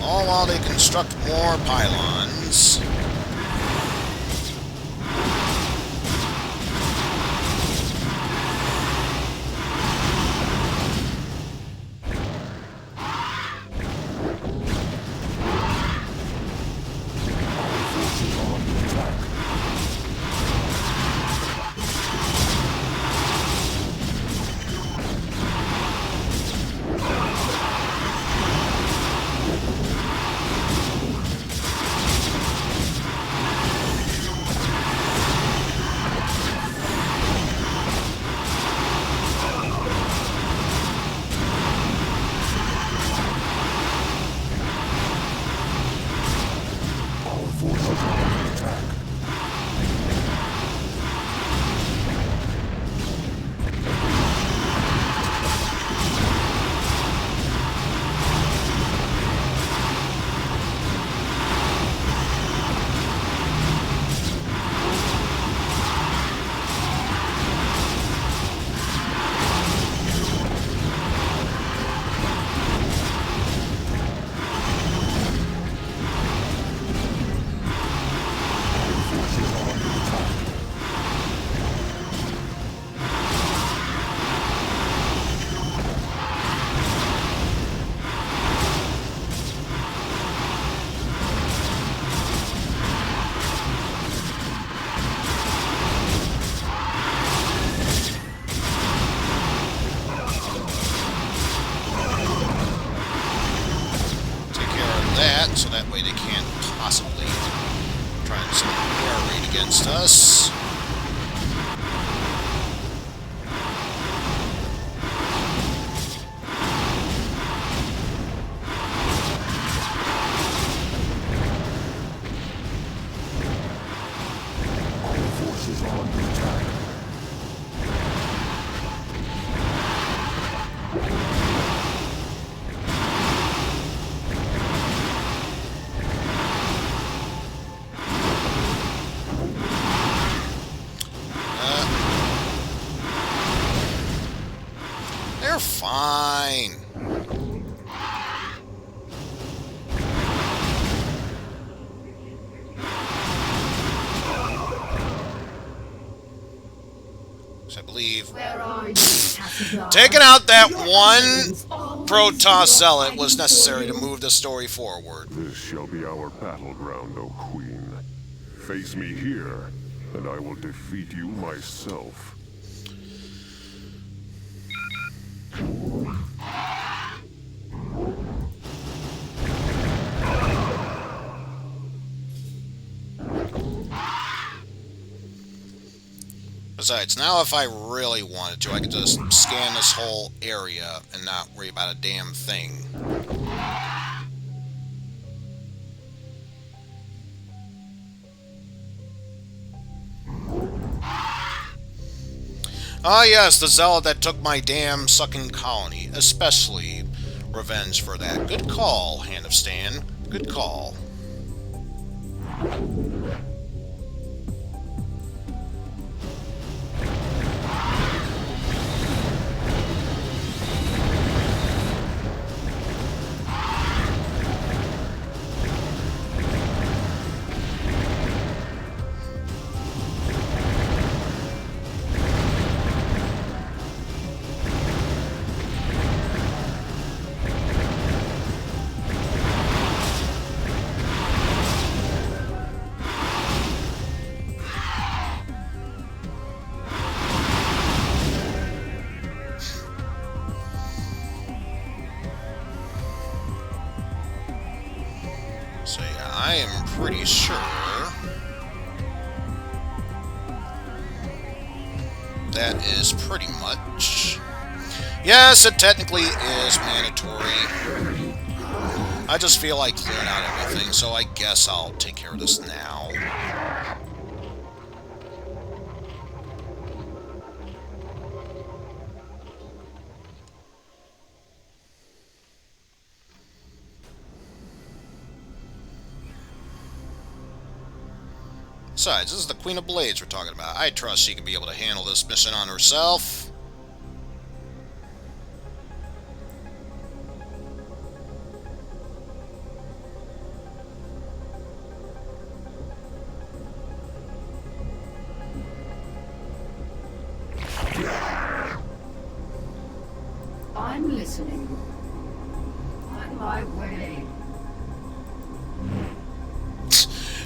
All while they construct more pylons. So that way they can't possibly try and send an air raid against us. All forces are under attack. They're fine. So I believe Where are you, Cassadar? taking out that Your one enemies always Protoss see zealot your was fighting necessary to story. move the story forward. This shall be our battleground, O Queen. Face me here, and I will defeat you myself. Besides, now if I really wanted to, I could just scan this whole area and not worry about a damn thing. Ah yes, the zealot that took my damn sucking colony. Especially revenge for that. Good call, Hand of Stan. Good call. So yeah, I am pretty sure that is pretty much... Yes, it technically is mandatory. I just feel like clearing out everything, so I guess I'll take care of this now. Besides, this is the Queen of Blades we're talking about. I trust she can be able to handle this mission on herself.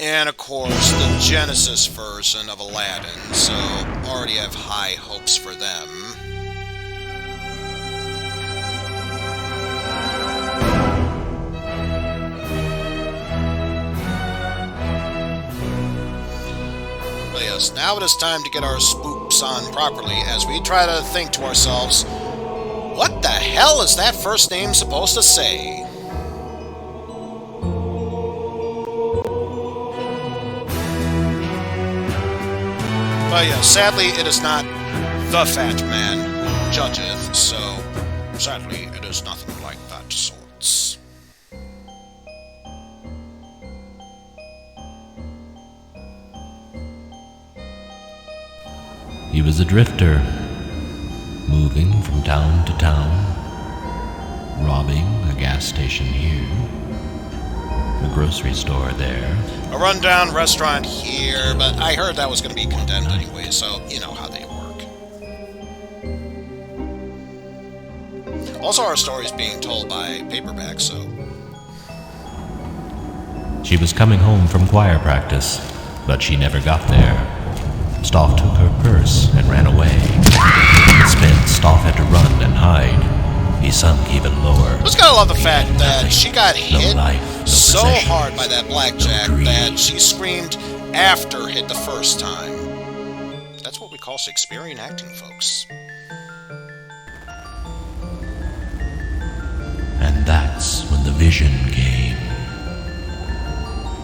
And of course, the Genesis version of Aladdin, so already have high hopes for them. But yes, now it is time to get our spooks on properly as we try to think to ourselves, what the hell is that first name supposed to say? But yeah, sadly, it is not the fat man who judgeth, so sadly, it is nothing like that sorts. He was a drifter, moving from town to town, robbing a gas station here, a grocery store there, a rundown restaurant here, but I heard that was going to be condemned anyway, so you know how they work. Also, our story is being told by paperback, so... She was coming home from choir practice, but she never got there. Stoff took her purse and ran away. Instead, Stoff had to run and hide. He sunk even lower. Just gotta love the fact that she got hit no so possession, hard by that blackjack that she screamed after hit the first time. That's what we call Shakespearean acting, folks. And that's when the vision came.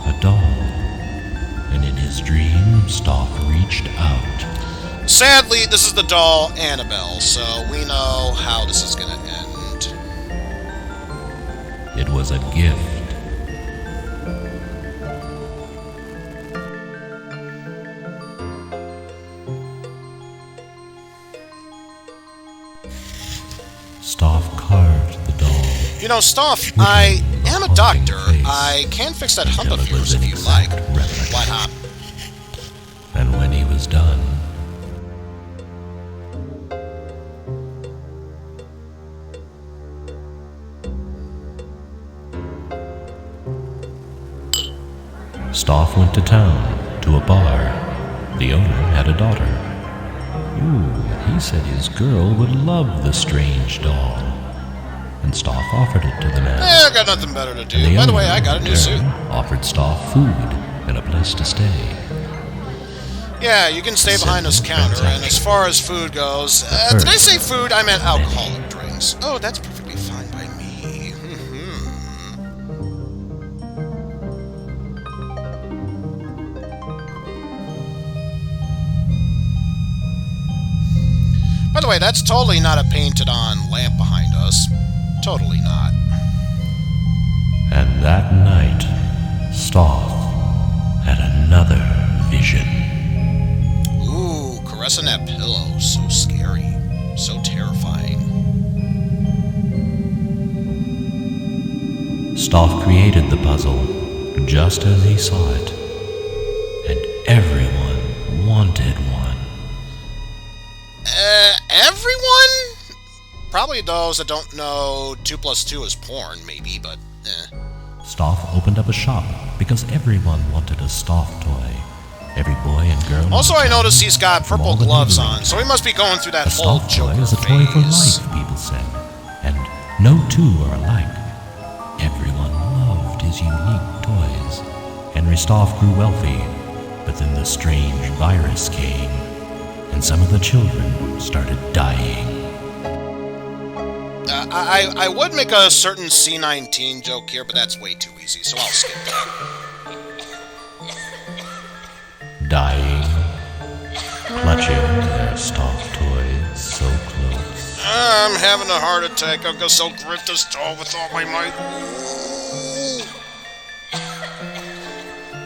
A doll. And in his dream, Stoff reached out. Sadly, this is the doll Annabelle, so we know how this is gonna end. It was a gift. Stoff carved the doll. You know, Stoff, I am a doctor. I can fix that hump of yours if you like. What hop? And when he was done, Stoff went to town, to a bar. The owner had a daughter. Ooh, he said his girl would love the strange doll. And Stoff offered it to the man. I got nothing better to do. By the way, I got a new suit. Offered Stoff food and a place to stay. Yeah, you can stay behind this counter, and as far as food goes... did I say food? I meant alcoholic drinks. Oh, that's perfectly fine by me. By the way, that's totally not a painted-on lamp behind us. Totally not. And that night, Stoff had another vision. Ooh, caressing that pillow. So scary. So terrifying. Stoff created the puzzle just as he saw it. And everyone wanted one. Everyone? Probably those that don't know 2 + 2 is porn, maybe, but Stoff opened up a shop because everyone wanted a Stoff toy. Every boy and girl. Also, I noticed he's got purple gloves on, so he must be going through that whole Stoff Joker toy is a phase. toy for life, people said. And no two are alike. Everyone loved his unique toys. Henry Stoff grew wealthy, but then the strange virus came, and some of the children started dying. I would make a certain C-19 joke here, but that's way too easy, so I'll skip that. Dying, clutching their Stoff toys so close. I'm having a heart attack. I'll go so grip this doll with all my might.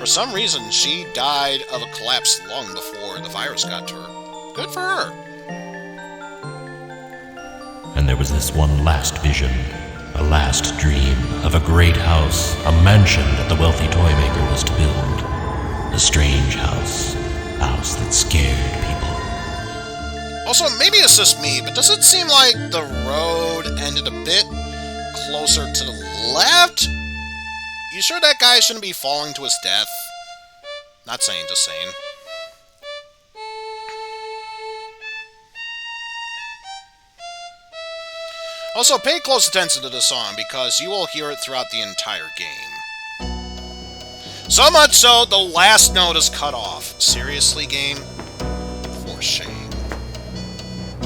For some reason, she died of a collapsed lung before the virus got to her. Good for her. And there was this one last vision, a last dream of a great house, a mansion that the wealthy toy maker was to build. A strange house, a house that scared people. Also, maybe it's just me, but does it seem like the road ended a bit closer to the left? You sure that guy shouldn't be falling to his death? Not saying, just saying. Also, pay close attention to this song, because you will hear it throughout the entire game. So much so, the last note is cut off. Seriously, game? For shame.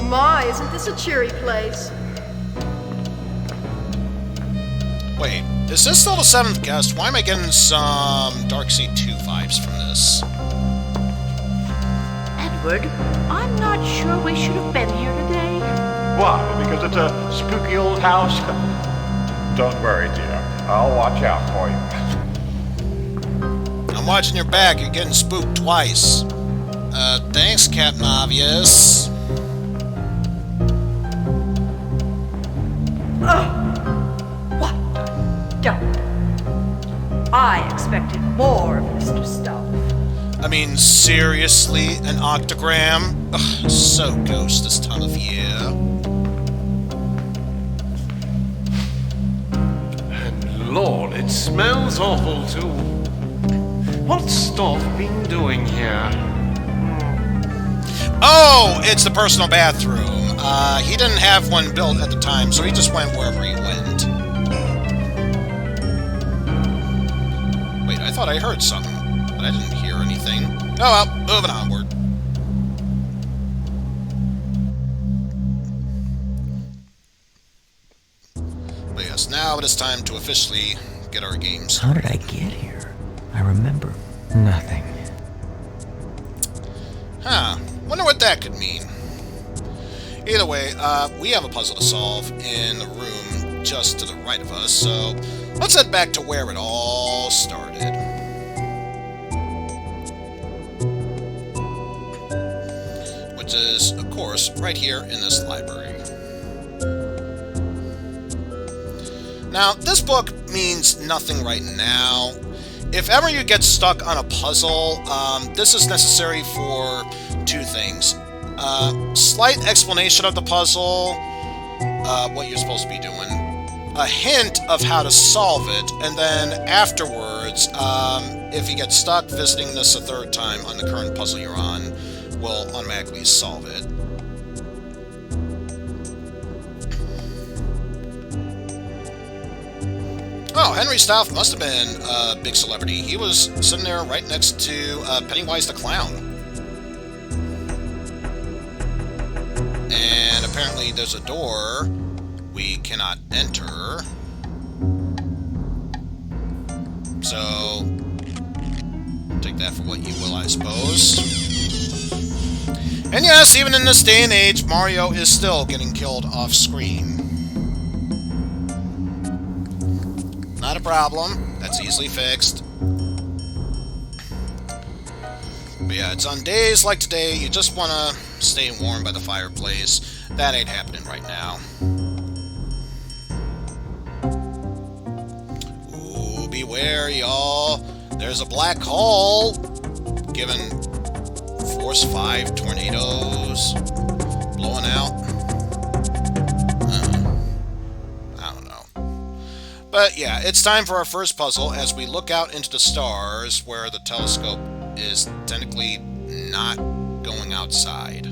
My, isn't this a cheery place? Wait, is this still the 7th guest? Why am I getting some Darkseid 2 vibes from this? Edward, I'm not sure we should have been here today. Why? Because it's a spooky old house? Don't worry, dear. I'll watch out for you. I'm watching your back. You're getting spooked twice. Thanks, Captain Obvious. What? Don't. I expected more of Mr. Stuff. I mean, seriously? An octogram? Ugh, so ghost this time of year. And Lord, it smells awful too. What's Stoff been doing here? Oh, it's the personal bathroom. He didn't have one built at the time, so he just went wherever he went. Wait, I thought I heard something, but I didn't hear anything. Oh well, moving onward. But yes, now it is time to officially get our games started. How did I get here? I remember nothing. Huh. Wonder what that could mean. Either way, we have a puzzle to solve in the room just to the right of us, so let's head back to where it all started. Which is, of course, right here in this library. Now, this book means nothing right now. If ever you get stuck on a puzzle, this is necessary for two things. Slight explanation of the puzzle, what you're supposed to be doing, a hint of how to solve it, and then afterwards, if you get stuck, visiting this a third time on the current puzzle you're on will automatically solve it. Oh, Henry Stouff must have been a big celebrity. He was sitting there right next to Pennywise the Clown. And apparently there's a door we cannot enter. So, take that for what you will, I suppose. And yes, even in this day and age, Mario is still getting killed off-screen. Not a problem. That's easily fixed. But yeah, it's on days like today, you just want to stay warm by the fireplace. That ain't happening right now. Ooh, beware, y'all. There's a black hole. Given Force 5 tornadoes blowing out. I don't know. But yeah, it's time for our first puzzle as we look out into the stars where the telescope is technically not going outside.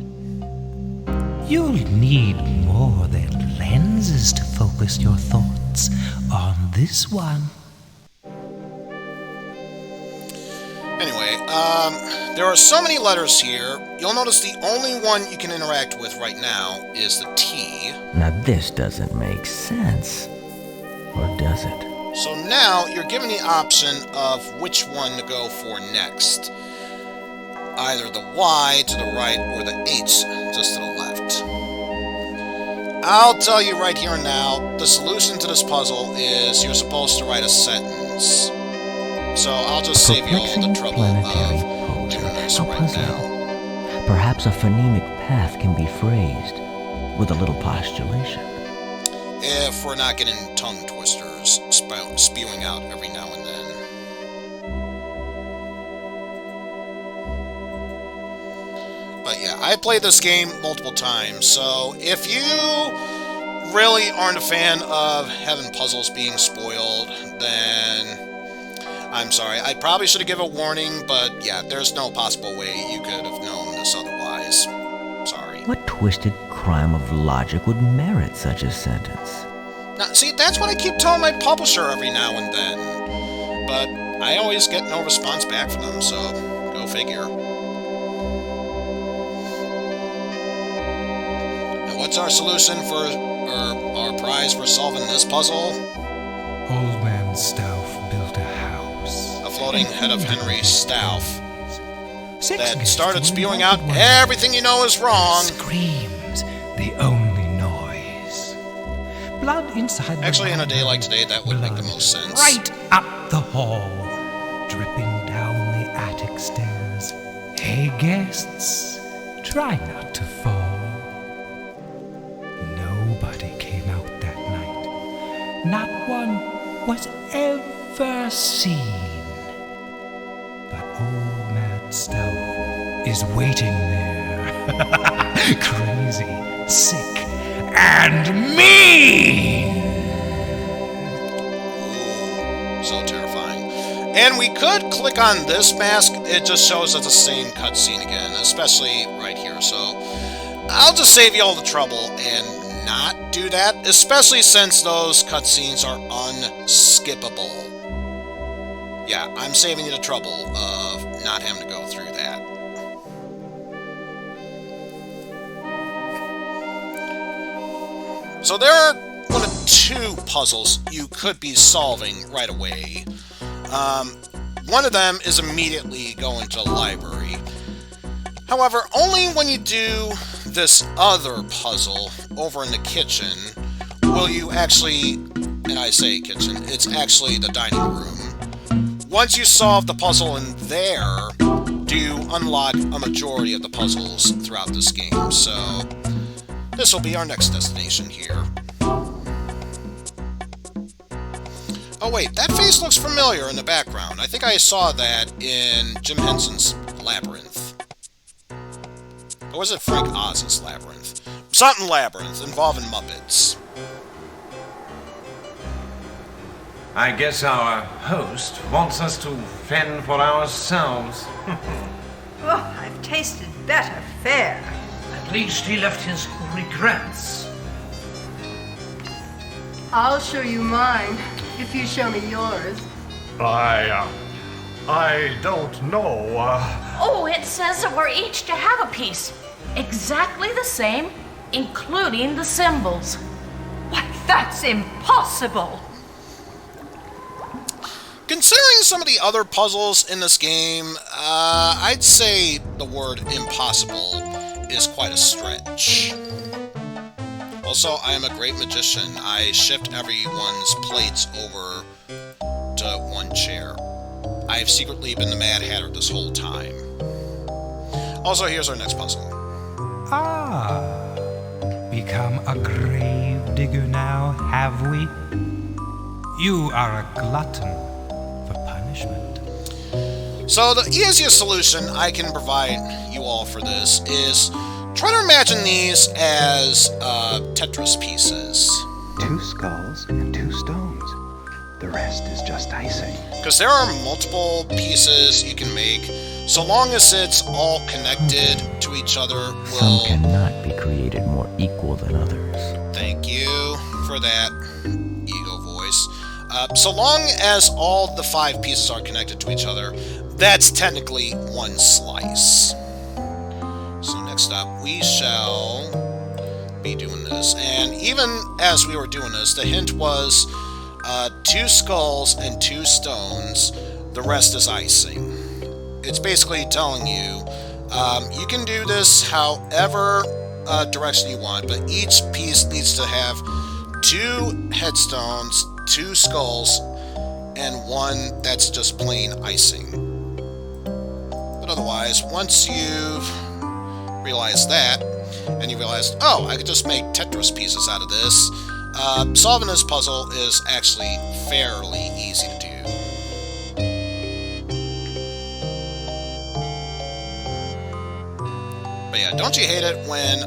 You'll need more than lenses to focus your thoughts on this one. Anyway, there are so many letters here, you'll notice the only one you can interact with right now is the T. Now this doesn't make sense. Or does it? So now you're given the option of which one to go for next. Either the Y to the right or the H just to the left. I'll tell you right here and now, the solution to this puzzle is you're supposed to write a sentence. So I'll just save you all the trouble of doing this right now. Perhaps a phonemic path can be phrased with a little postulation. If we're not getting tongue twisters spewing out every now and then. But yeah, I played this game multiple times, so if you really aren't a fan of having puzzles being spoiled, then I'm sorry. I probably should have given a warning, but yeah, there's no possible way you could have known this otherwise. Sorry. What twisted crime of logic would merit such a sentence? Now, see, that's what I keep telling my publisher every now and then. But I always get no response back from them, so go figure. And what's our solution for, or our prize for solving this puzzle? Old Man Stauff built a house. A floating head of Henry Stauff Six that guests started were spewing invited out one everything you know is wrong. Screams, the only noise. Blood inside the Actually, in a day like today, that would make the most sense. right up the hall, dripping down the attic stairs. Hey, guests, try not to fall. Nobody came out that night. Not one was ever seen. But old man Stauff is waiting there. Crazy, sick, and mean! So terrifying. And we could click on this mask. It just shows us the same cutscene again, especially right here. So I'll just save you all the trouble and not do that, especially since those cutscenes are unskippable. Yeah, I'm saving you the trouble of not having to go through that. So there are one of two puzzles you could be solving right away. One of them is immediately going to the library. However, only when you do this other puzzle over in the kitchen will you actually, and I say kitchen, it's actually the dining room. Once you solve the puzzle in there, do you unlock a majority of the puzzles throughout this game. So this will be our next destination here. Oh wait, that face looks familiar in the background. I think I saw that in Jim Henson's Labyrinth. Or was it Frank Oz's Labyrinth? Something Labyrinth, involving Muppets. I guess our host wants us to fend for ourselves. Oh, I've tasted better fare. At least he left his regrets. I'll show you mine if you show me yours. I don't know, Oh, it says that we're each to have a piece. Exactly the same, including the symbols. What? That's impossible! Considering some of the other puzzles in this game, I'd say the word impossible is quite a stretch. Also, I am a great magician. I shift everyone's plates over to one chair. I have secretly been the Mad Hatter this whole time. Also, here's our next puzzle. Ah, become a grave digger now, have we? You are a glutton for punishment. So the easiest solution I can provide you all for this is try to imagine these as Tetris pieces. 2 skulls and 2 stones. The rest is just icing. Because there are multiple pieces you can make, so long as it's all connected to each other. Some cannot be created more equal than others. Thank you for that ego voice. So long as all the 5 pieces are connected to each other, that's technically one slice. So next up, we shall be doing this. And even as we were doing this, the hint was 2 skulls and 2 stones. The rest is icing. It's basically telling you, you can do this however direction you want, but each piece needs to have 2 headstones, 2 skulls, and 1 that's just plain icing. But otherwise, once you've realized that, and you realize, oh, I could just make Tetris pieces out of this, solving this puzzle is actually fairly easy to do. But yeah, don't you hate it when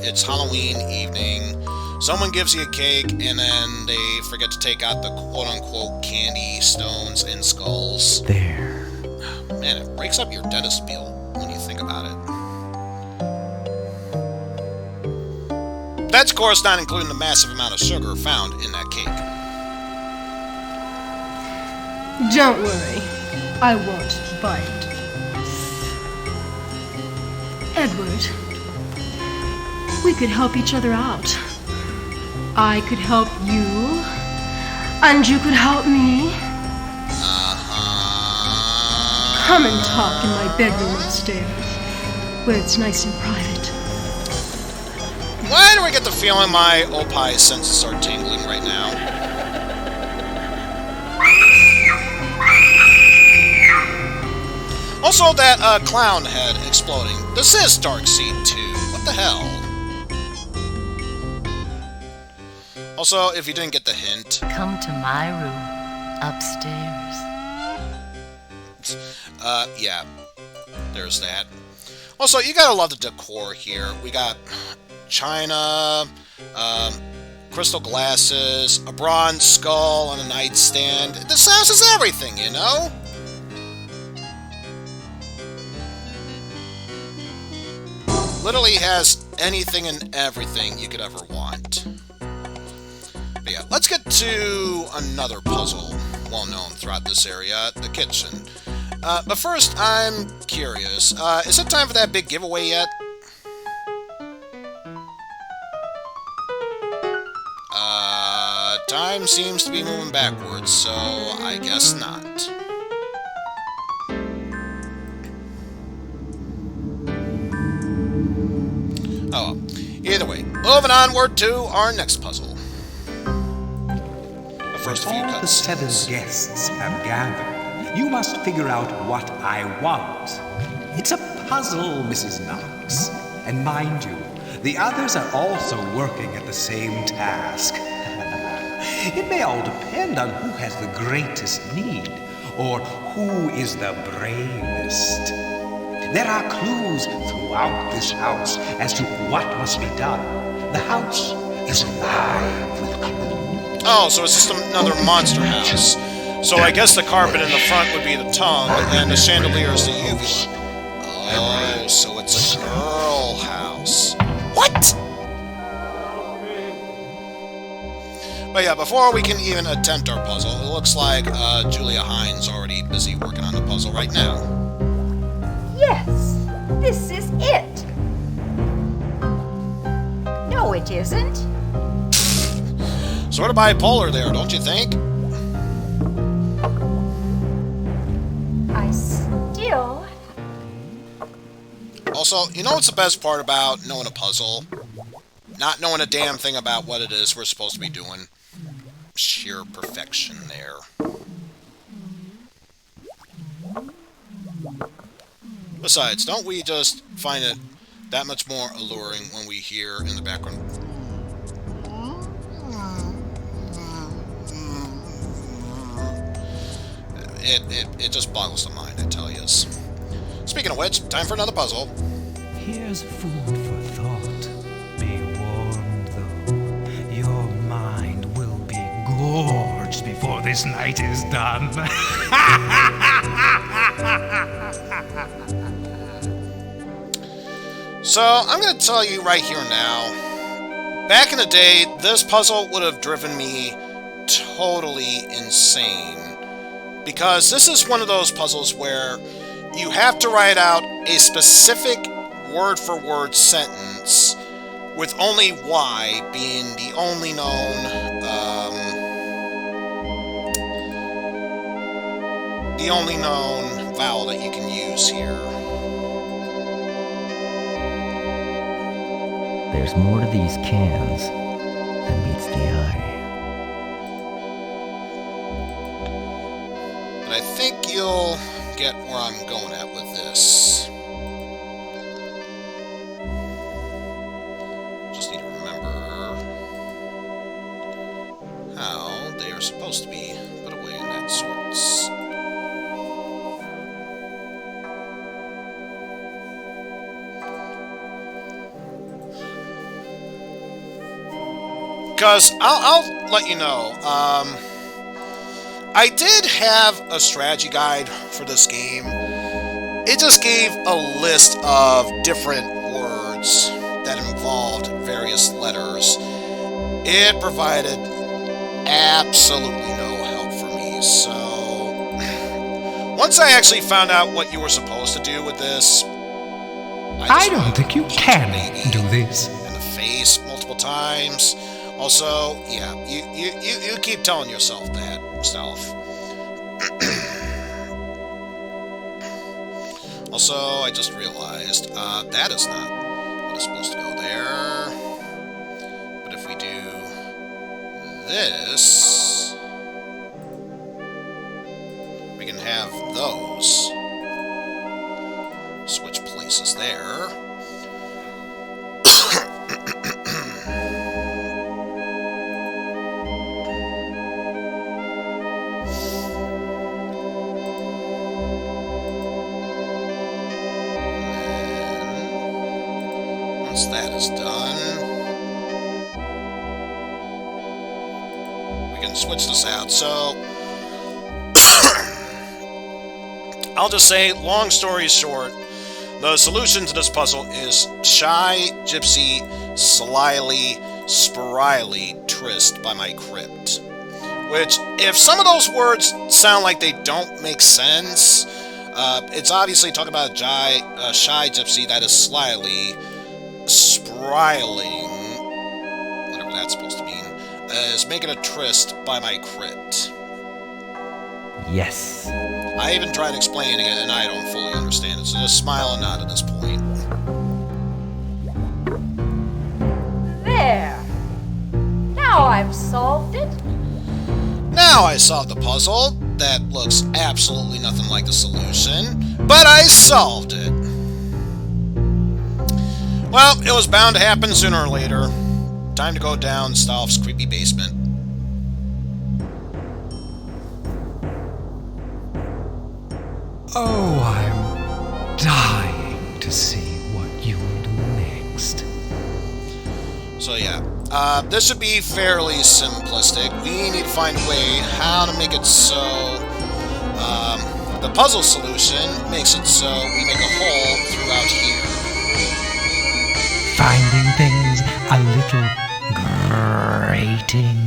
it's Halloween evening, Someone gives you a cake, and then they forget to take out the quote-unquote candy, stones, and skulls. There. Man, it breaks up your dentist bill when you think about it. That's, of course, not including the massive amount of sugar found in that cake. Don't worry. I won't bite. Edward, we could help each other out. I could help you, and you could help me. Come and talk in my bedroom upstairs, where it's nice and private. Why do I get the feeling my opie senses are tingling right now? Also, that clown head exploding. This is Darkseid 2. What the hell? Also, if you didn't get the hint... Come to my room, upstairs. Yeah. There's that. Also, you gotta love the decor here. We got china, crystal glasses, a bronze skull on a nightstand. This house is everything, you know? Literally has anything and everything you could ever want. But yeah, let's get to another puzzle well known throughout this area, the kitchen. But first, I'm curious, is it time for that big giveaway yet? Time seems to be moving backwards, so I guess not. Oh, either way, moving onward to our next puzzle. But first, a few All the 7 guests have gathered. You must figure out what I want. It's a puzzle, Mrs. Knox. And mind you, the others are also working at the same task. It may all depend on who has the greatest need, or who is the bravest. There are clues throughout this house as to what must be done. The house is alive with clues. Oh, so it's just another monster house. So I guess the carpet in the front would be the tongue, and the chandelier is the uvula. Oh, so it's a girl house. What? But yeah, before we can even attempt our puzzle, it looks like Julia Hines already busy working on the puzzle right now. Yes, this is it. No, it isn't. Sort of bipolar there, don't you think? I still... Also, you know what's the best part about knowing a puzzle? Not knowing a damn thing about what it is we're supposed to be doing. Sheer perfection there. Besides, don't we just find it that much more alluring when we hear in the background? It just boggles the mind, I tell you. Speaking of which, time for another puzzle. Here's food for thought. Be warned, though. Your mind will be gorged before this night is done. So, I'm going to tell you right here now, back in the day, this puzzle would have driven me totally insane. Because this is one of those puzzles where you have to write out a specific word-for-word sentence with only Y being the only known, vowel that you can use here. There's more to these cans than meets the eye. But I think you'll get where I'm going at with this. Just need to remember how they are supposed to be put away in that sorts. Because I'll let you know, I did have a strategy guide for this game. It just gave a list of different words that involved various letters. It provided absolutely no help for me, so once I actually found out what you were supposed to do with this, I don't think you can do this. In the face multiple times. Also, yeah, you keep telling yourself that stuff. Also, I just realized that is not what is supposed to go there. But if we do this, we can have those switch places there. Once that is done, we can switch this out. So, I'll just say, long story short, the solution to this puzzle is shy, gypsy, slyly, spryly tryst by my crypt. Which, if some of those words sound like they don't make sense, it's obviously talking about a shy gypsy that is slyly spryling, whatever that's supposed to mean, is making a tryst by my crypt. Yes. I even tried explaining it and I don't fully understand it, so just smile and nod at this point. There. Now I've solved it. Now I solved the puzzle. That looks absolutely nothing like the solution, but I solved it. Well, it was bound to happen sooner or later. Time to go down Stolf's creepy basement. Oh, I'm dying to see what you'll do next. So yeah, this should be fairly simplistic. We need to find a way how to make it so the puzzle solution makes it so we make a hole throughout here. Finding things a little grating.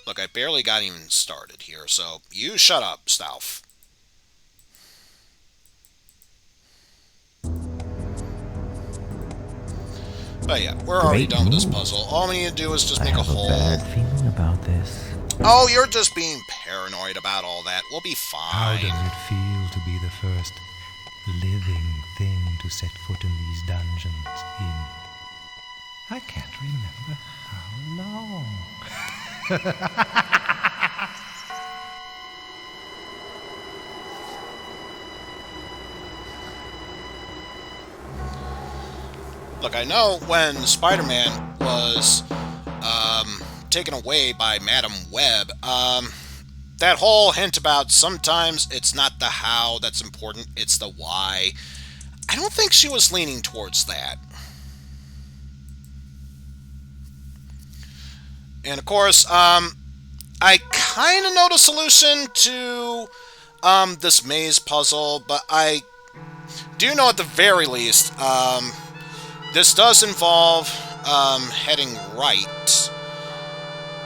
Look, I barely got even started here, so you shut up, Stolf. But yeah, we're already done with this puzzle. All we need to do is just make a hole. I have a bad feeling about this. Oh, you're just being paranoid about all that. We'll be fine. How does it feel to be the first living thing to set foot in these dungeons in... I can't remember how long. Look, I know when Spider-Man was taken away by Madam Web, that whole hint about sometimes it's not the how that's important, it's the why. I don't think she was leaning towards that. And of course, I kind of know the solution to this maze puzzle, but I do know at the very least, this does involve heading right,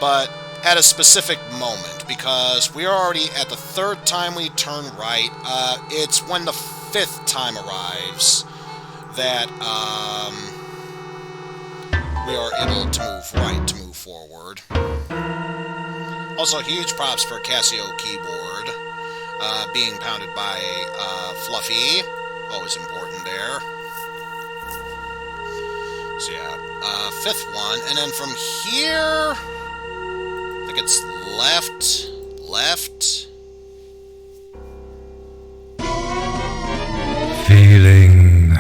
but at a specific moment, because we are already at the third time we turn right. It's when the fifth time arrives that we are able to move right, to move forward. Also, huge props for Casio keyboard being pounded by Fluffy. Always important there. So yeah, fifth one, and then from here, I think it's left. Feeling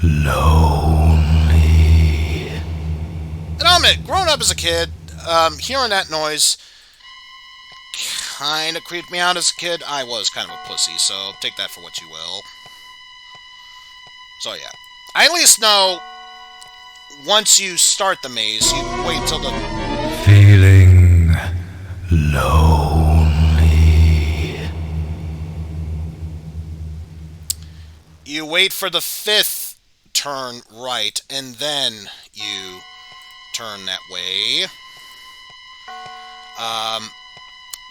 lonely. And I'll admit, growing up as a kid, hearing that noise kind of creeped me out as a kid. I was kind of a pussy, so take that for what you will. So yeah, I at least know once you start the maze, you wait till the... Feeling lonely. You wait for the 5th turn right, and then you turn that way.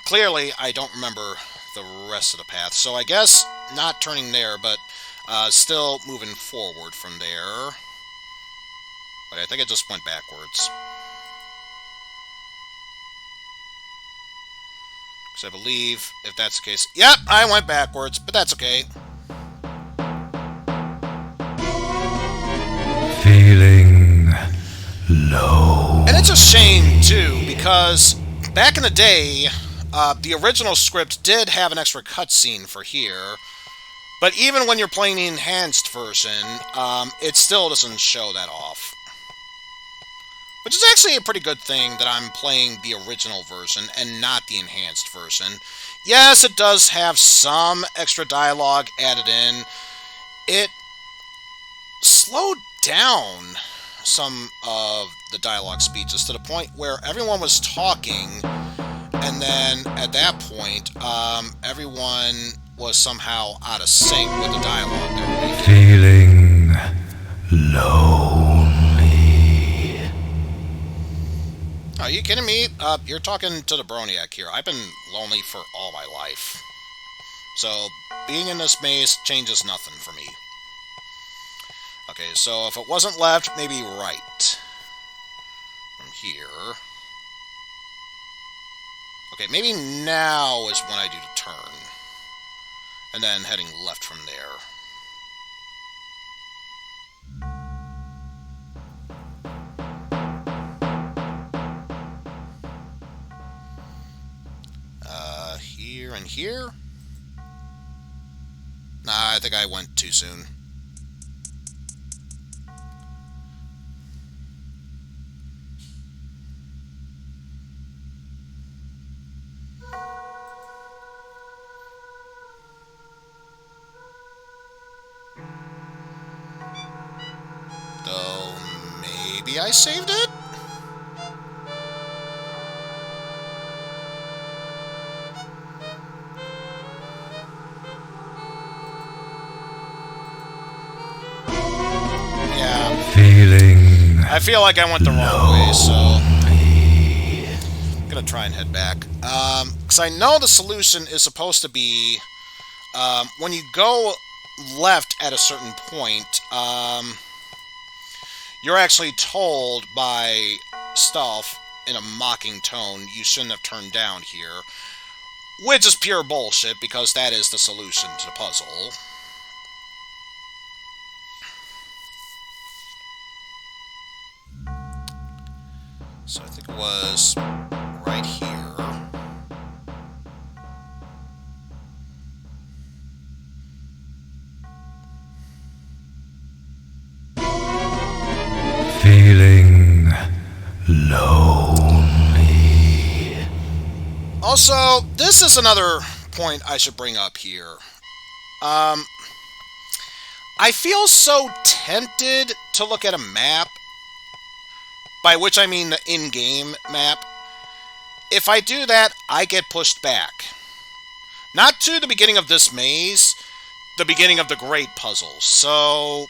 Clearly, I don't remember the rest of the path, so I guess not turning there, but still moving forward from there. But I think I just went backwards. Because I believe, if that's the case... Yep, I went backwards, but that's okay. Feeling low. And it's a shame, too, because back in the day, the original script did have an extra cutscene for here, but even when you're playing the enhanced version, it still doesn't show that off. Which is actually a pretty good thing that I'm playing the original version and not the enhanced version. Yes, it does have some extra dialogue added in. It slowed down some of the dialogue speeches to the point where everyone was talking, and then at that point, everyone was somehow out of sync with the dialogue they were making. Feeling lonely. Are you kidding me? You're talking to the Broniac here. I've been lonely for all my life. So, being in this maze changes nothing for me. Okay, so if it wasn't left, maybe right. From here. Okay, maybe now is when I do the turn. And then heading left from there. Here and here? Nah, I think I went too soon. Though, maybe I saved it? Feeling I feel like I went the wrong way, so I'm gonna try and head back. Because I know the solution is supposed to be when you go left at a certain point, you're actually told by stuff in a mocking tone you shouldn't have turned down here, which is pure bullshit because that is the solution to the puzzle. So I think it was right here. feeling lonely. Also, this is another point I should bring up here. I feel so tempted to look at a map, by which I mean the in-game map. If I do that, I get pushed back. Not to the beginning of this maze, the beginning of the Great Puzzle. So,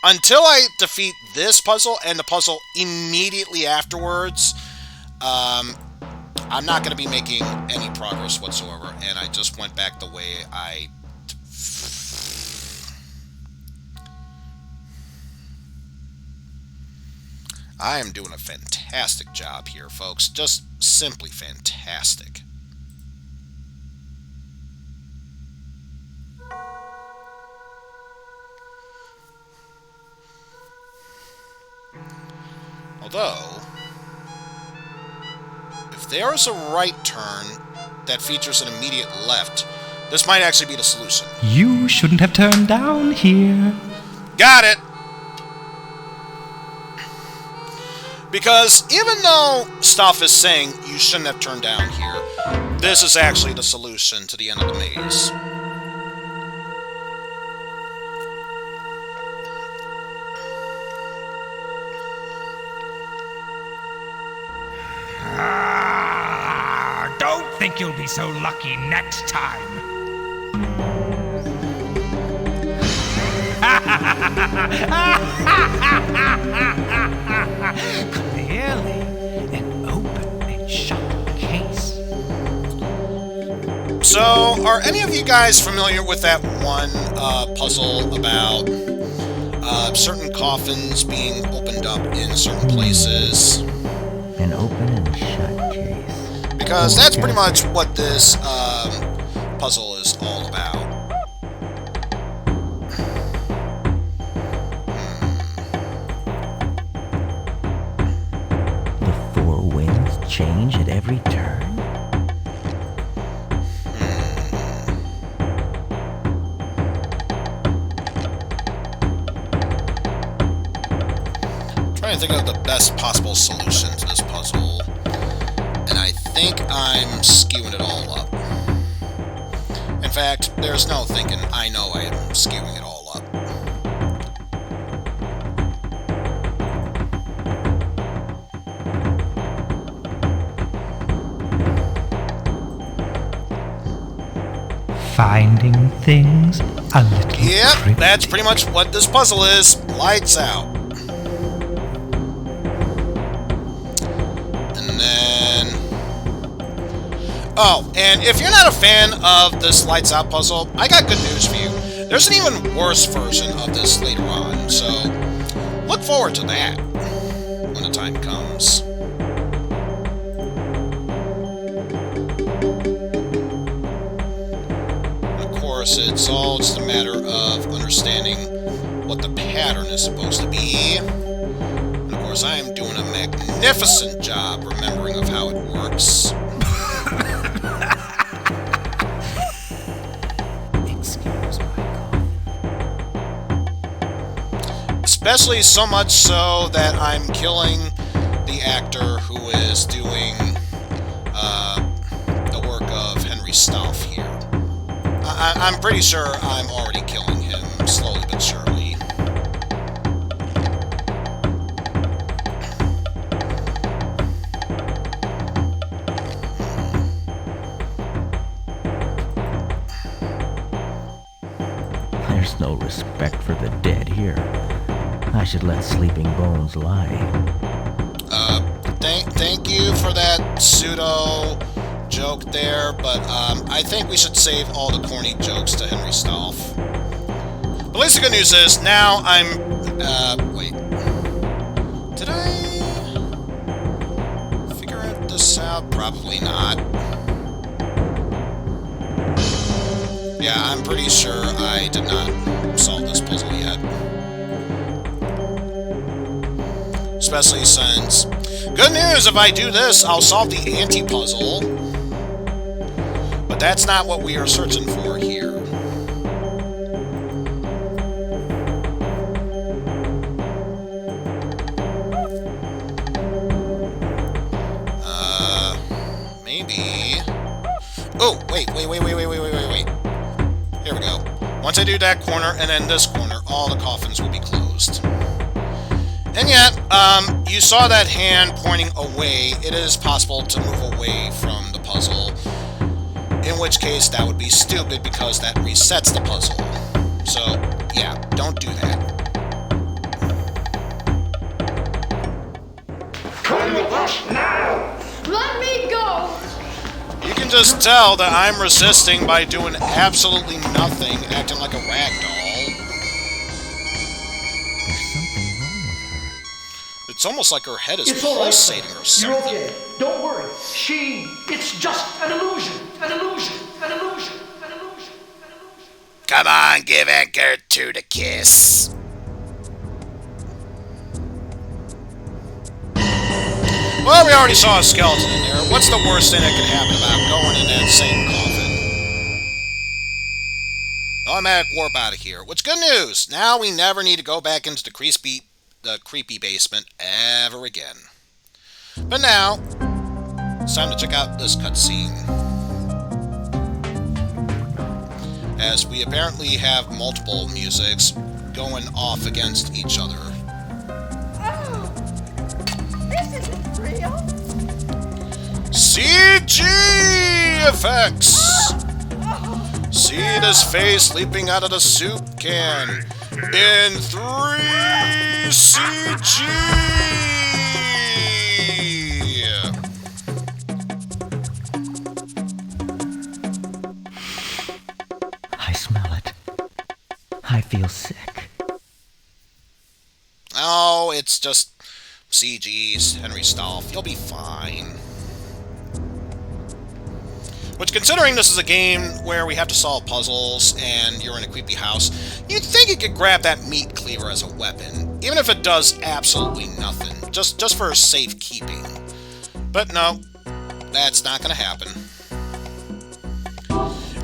until I defeat this puzzle and the puzzle immediately afterwards, I'm not going to be making any progress whatsoever, and I just went back the way I... I am doing a fantastic job here, folks. Just simply fantastic. Although, if there is a right turn that features an immediate left, this might actually be the solution. You shouldn't have turned down here. Got it! Because even though stuff is saying you shouldn't have turned down here, this is actually the solution to the end of the maze. Don't think you'll be so lucky next time. Clearly, an open and shut case. So, are any of you guys familiar with that one puzzle about certain coffins being opened up in certain places? An open and shut case. Because that's pretty much what this puzzle is all about. The four winds change at every turn. Trying to think of the best possible solution to this puzzle, and I think I'm skewing it all up. In fact, there's no thinking. I know I am skewing it all up. Finding things a little Yep, tricky. that's pretty much what this puzzle is. Lights out. And then... Oh, and if you're not a fan of this Lights Out puzzle, I got good news for you. There's an even worse version of this later on, so look forward to that when the time comes. Of course, it's all just a matter of understanding what the pattern is supposed to be. And of course, I am doing a magnificent job remembering of how it works. Excuse my cough. Especially so much so that I'm killing the actor who is doing the work of Henry Stauff here. I'm pretty sure I'm already killing him, slowly but surely. There's no respect for the dead here. I should let sleeping bones lie. Thank you for that pseudo joke there, but I think we should save all the corny jokes to Henry Stauff. But at least the good news is, now I'm... wait. Did I figure this out? Probably not. Yeah, I'm pretty sure I did not solve this puzzle yet. Especially since... Good news, if I do this, I'll solve the anti-puzzle. But that's not what we are searching for here. Maybe... Oh, wait. Here we go. Once I do that corner and then this corner, all the coffins will be closed. And yet, you saw that hand pointing away. It is possible to move away from the puzzle. In which case, that would be stupid because that resets the puzzle. So, yeah, don't do that. Come with us now! Let me go! You can just tell that I'm resisting by doing absolutely nothing, acting like a rag doll. It's almost like her head is pulsating or something. You're okay. Don't worry. It's just an illusion. An illusion. An illusion. An illusion. An illusion. Come on, give Aunt Gertrude a kiss. Well, we already saw a skeleton in there. What's the worst thing that could happen about going in that same coffin? Automatic warp out of here. Which, good news. Now we never need to go back into the creepy basement ever again. But now, it's time to check out this cutscene. As we apparently have multiple musics going off against each other. Oh, this isn't real. CG effects! See this face leaping out of the soup can in 3 CG! I smell it. I feel sick. Oh, it's just CG's, Henry Stolf. You'll be fine. Which, considering this is a game where we have to solve puzzles and you're in a creepy house, you'd think you could grab that meat cleaver as a weapon, even if it does absolutely nothing, just for safekeeping. But no, that's not going to happen.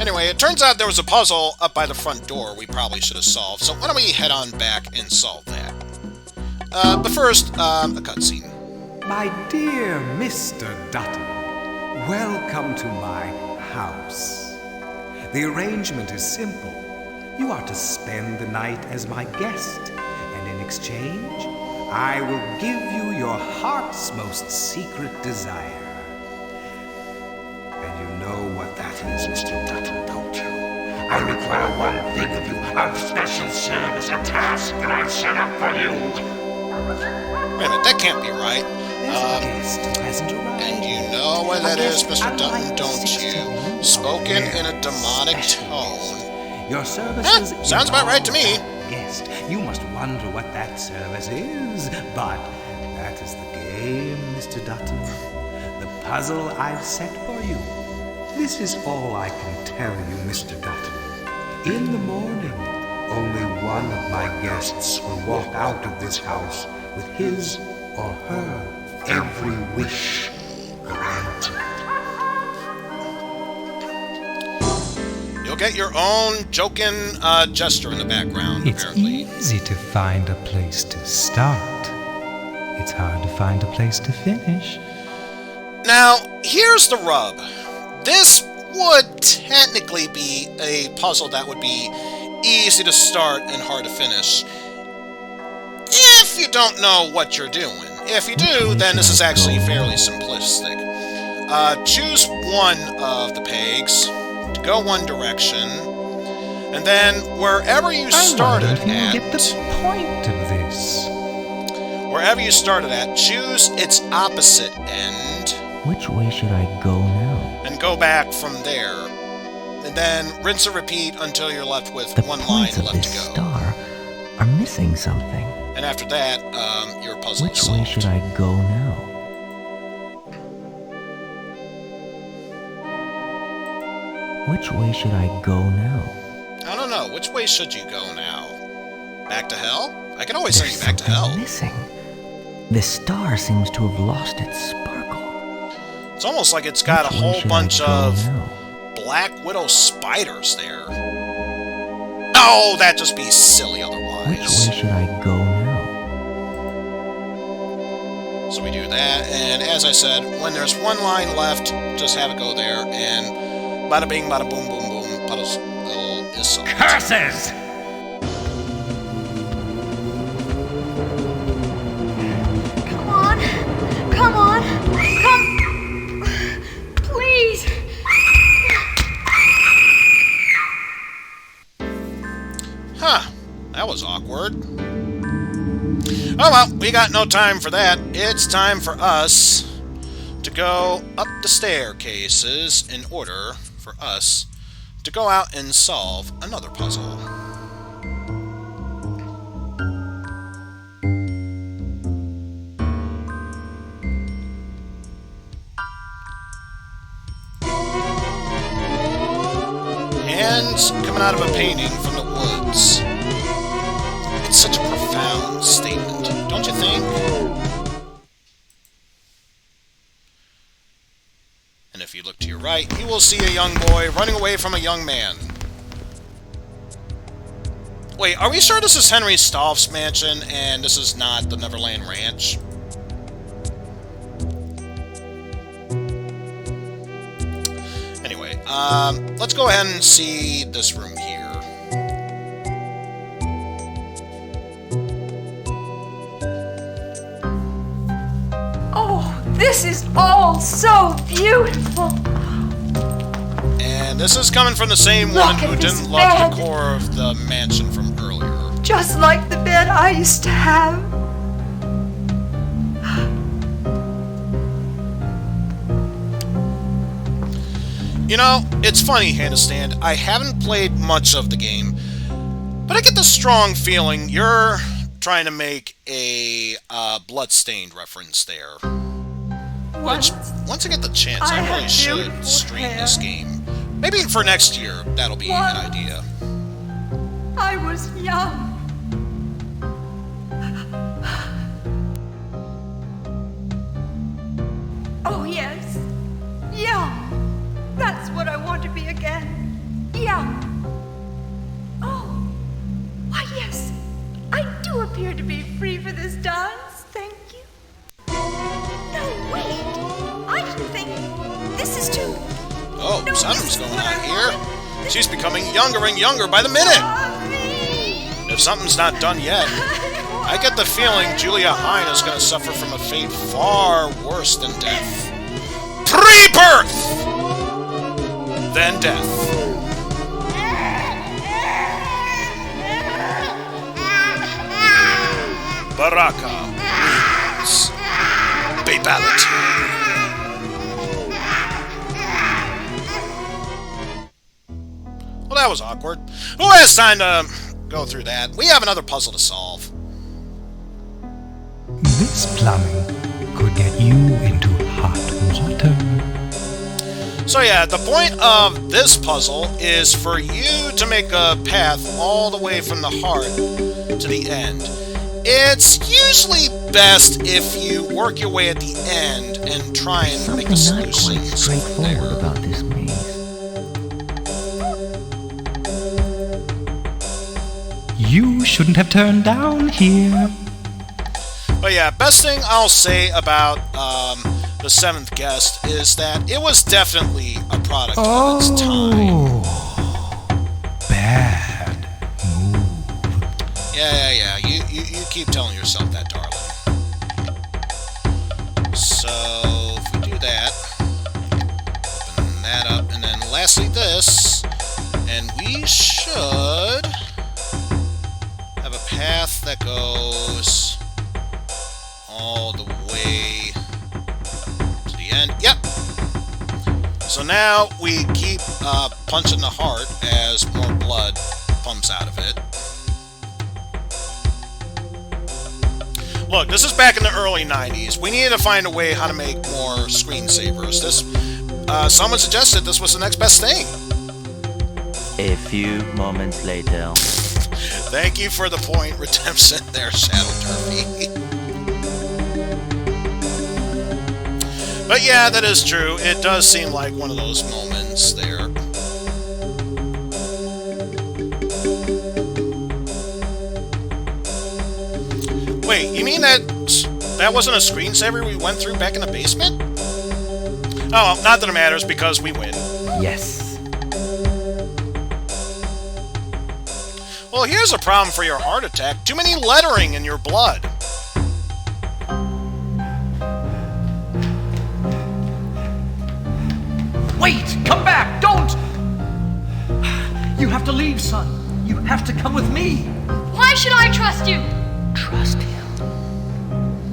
Anyway, it turns out there was a puzzle up by the front door we probably should have solved, so why don't we head on back and solve that. But first, a cutscene. My dear Mr. Dutton, welcome to my house. The arrangement is simple. You are to spend the night as my guest, and in exchange, I will give you your heart's most secret desire. And you know what that is, Mr. Dutton, don't you? I require one thing of you, a special service, a task that I've set up for you. Wait a minute, that can't be right. And you know what that is, Mr. Dutton, don't you? Spoken in a demonic tone. Your services sounds about right to me. Guest. You must wonder what that service is, but that is the game, Mr. Dutton. The puzzle I've set for you. This is all I can tell you, Mr. Dutton. In the morning, only one of my guests will walk out of this house with his or her every wish granted. You'll get your own joking gesture in the background, apparently. It's easy to find a place to start. It's hard to find a place to finish. Now, here's the rub. This would technically be a puzzle that would be easy to start and hard to finish, if you don't know what you're doing. If you do, then this is actually fairly simplistic. Choose one of the pegs to go one direction, and then wherever you started at... get the point of this. Wherever you started at, choose its opposite end. Which way should I go now? And go back from there. And then rinse and repeat until you're left with The one line points of left this to go. star are missing something. And after that, your puzzle is Which way solved. should I go now? Which way should I go now? I don't know. Which way should you go now? Back to hell? I can always send you back to hell. Missing. This star seems to have lost its sparkle. It's almost like it's got a whole bunch of Black Widow spiders there. Oh, that'd just be silly otherwise. Which way should I go now? So we do that, and as I said, when there's one line left, just have it go there, and bada bing, bada boom, boom, boom, puddles is solved. Curses! Come on. Come on. Come. Please. Huh. That was awkward. Oh well, we got no time for that. It's time for us to go up the staircases in order for us to go out and solve another puzzle. Hands coming out of a painting from the woods. It's such a profound statement, don't you think? And if you look to your right, you will see a young boy running away from a young man. Wait, are we sure this is Henry Stolf's mansion and this is not the Neverland Ranch? Anyway, let's go ahead and see this room here. This is all so beautiful. And this is coming from the same woman who didn't love the core of the mansion from earlier. Just like the bed I used to have. You know, it's funny, Handstand. I haven't played much of the game, but I get the strong feeling you're trying to make a Bloodstained reference there. Which, once I get the chance, I really should stream this game. Maybe for next year, that'll be an idea. I was young. Oh, yes. Young. That's what I want to be again. Young. Oh. Why, yes. I do appear to be free for this dance. Thank you. No, wait. I didn't think... This is too... Oh, something's going on here. She's becoming younger and younger by the minute. If something's not done yet, I get the feeling Julia Hine is going to suffer from a fate far worse than death. Pre-birth! Then death. Baraka wins. Babality. Well, that was awkward. Who has time to go through that? We have another puzzle to solve. This plumbing could get you into hot water. So yeah, the point of this puzzle is for you to make a path all the way from the heart to the end. It's usually best if you work your way at the end and try and make a solution. Something not quite straightforward about this maze. You shouldn't have turned down here. But yeah, best thing I'll say about the seventh guest is that it was definitely a product of its time. Bad move. Yeah. You keep telling yourself that, darling. So if we do that, open that up, and then lastly this, and we should have a path that goes all the way to the end. Yep. So now we keep punching the heart as more blood pumps out of it. Look, this is back in the early 90s. We needed to find a way how to make more screensavers. Someone suggested this was the next best thing. A few moments later. Thank you for the point redemption there, Shadow Turfy. But yeah, that is true. It does seem like one of those moments there. Wait, you mean that wasn't a screensaver we went through back in the basement? Oh, well, not that it matters because we win. Yes. Well, here's a problem for your heart attack. Too many lettering in your blood. Wait! Come back! Don't! You have to leave, son. You have to come with me. Why should I trust you? Trust him.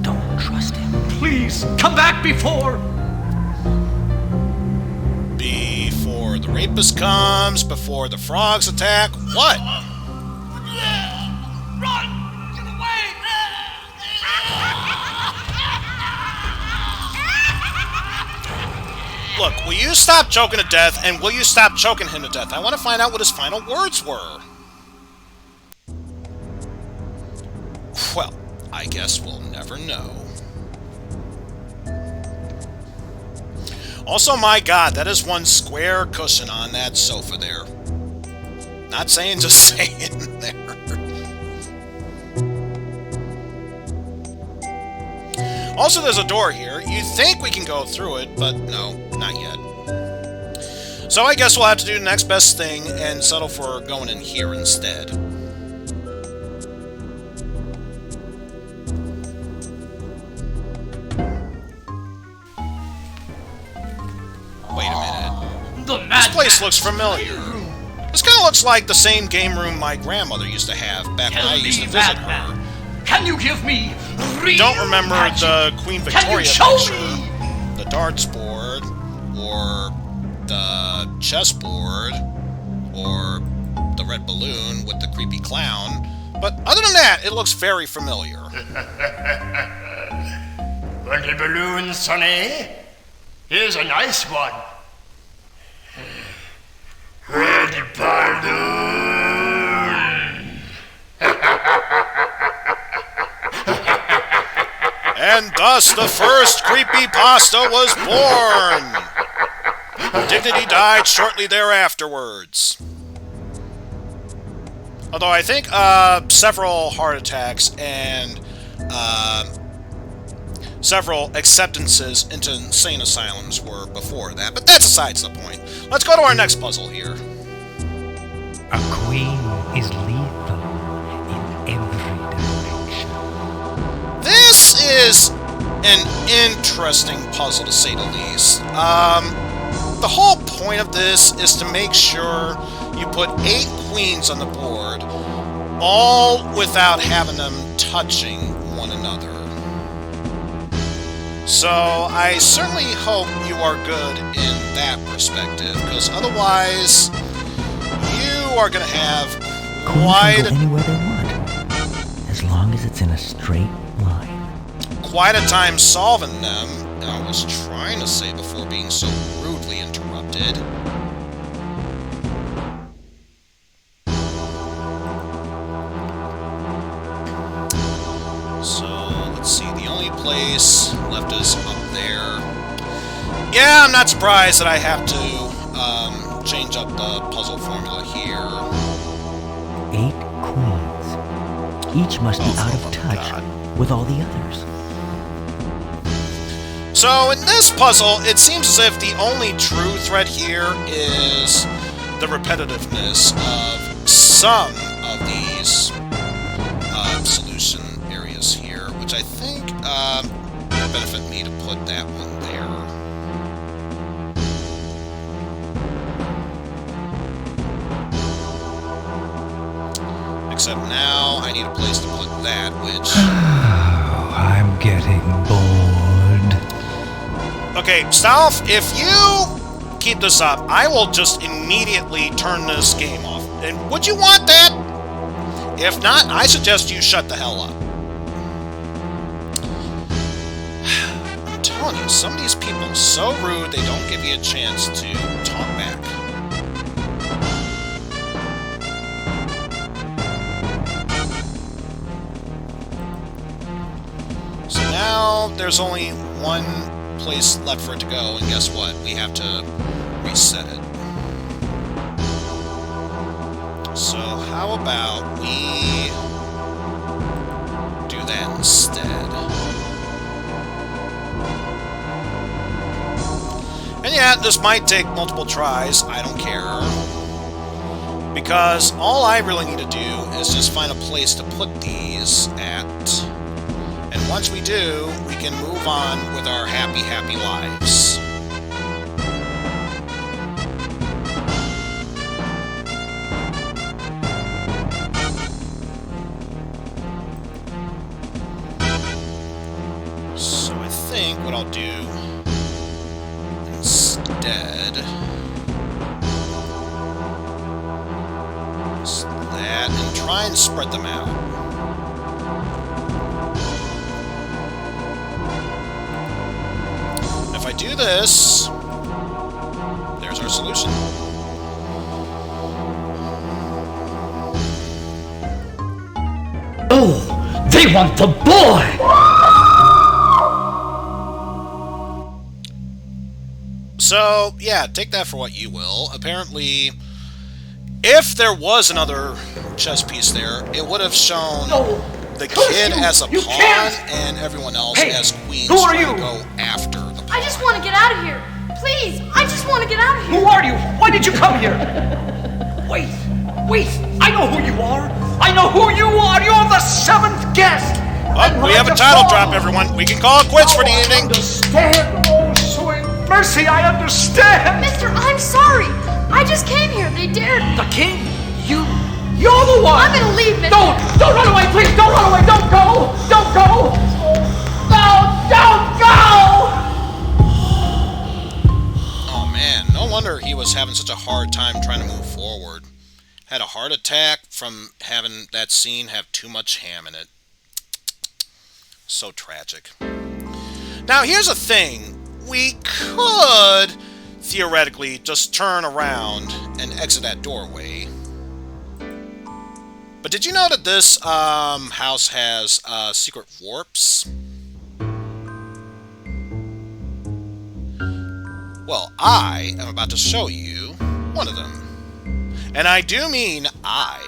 Don't trust him. Please, come back before... Before the rapist comes, before the frogs attack, what? Run! Get away! Look, will you stop choking to death, and will you stop choking him to death? I want to find out what his final words were. Well, I guess we'll never know. Also, my god, that is one square cushion on that sofa there. Not saying, just saying there. Also, there's a door here. You think we can go through it, but no, not yet. So I guess we'll have to do the next best thing and settle for going in here instead. Wait a minute. This place looks familiar. This kind of looks like the same game room my grandmother used to have back when I used to visit her. Can you give me Don't remember magic? the Queen Victoria picture, the darts board, or the chessboard, or the red balloon with the creepy clown. But other than that, it looks very familiar. Want a balloon, Sonny? Here's a nice one. Red balloon. And thus the first creepypasta was born! Dignity died shortly thereafterwards. Although I think several heart attacks and several acceptances into insane asylums were before that, but that's besides the point. Let's go to our next puzzle here. A queen is lethal in every direction. This is an interesting puzzle, to say the least. The whole point of this is to make sure you put 8 queens on the board, all without having them touching one another. So I certainly hope you are good in that perspective, because otherwise you are going to have Queens can go anywhere they want, as long as it's in a straight line. Quite a time solving them, I was trying to say before being so rudely interrupted. So, let's see, the only place left is up there. Yeah, I'm not surprised that I have to change up the puzzle formula here. 8 queens. Each must be out of touch with all the others. So, in this puzzle, it seems as if the only true threat here is the repetitiveness of some of these solution areas here, which I think would benefit me to put that one there. Except now I need a place to put that, which... Oh, I'm getting bored. Okay, Stalf, if you keep this up, I will just immediately turn this game off. And would you want that? If not, I suggest you shut the hell up. I'm telling you, some of these people are so rude they don't give you a chance to talk back. So now there's only one place left for it to go, and guess what? We have to reset it. So how about we do that instead? And yeah, this might take multiple tries, I don't care. Because all I really need to do is just find a place to put these at. And once we do, we can move on with our happy, happy lives. So I think what I'll do instead is that and try and spread them out. If I do this, there's our solution. Oh, they want the boy! So, yeah, take that for what you will. Apparently, if there was another chess piece there, it would have shown the kid as a pawn and everyone else as queens who are to you? go after the pawn. I just want to get out of here. Please, I just want to get out of here. Who are you? Why did you come here? Wait, I know who you are. I know who you are. You're the 7th guest. Oh, we have a title drop, everyone. We can call it quits for the evening. Understand, oh, so immersive. Mercy, I understand! Mister, I'm sorry. I just came here. They dared me. The king? You're the one! I'm gonna leave, Mister. Don't run away, please! Don't run away! Don't go! Don't go! No, don't go! Oh man, no wonder he was having such a hard time trying to move forward. Had a heart attack from having that scene have too much ham in it. So tragic. Now here's the thing. We could theoretically just turn around and exit that doorway. But did you know that this house has secret warps? Well, I am about to show you one of them. And I do mean I.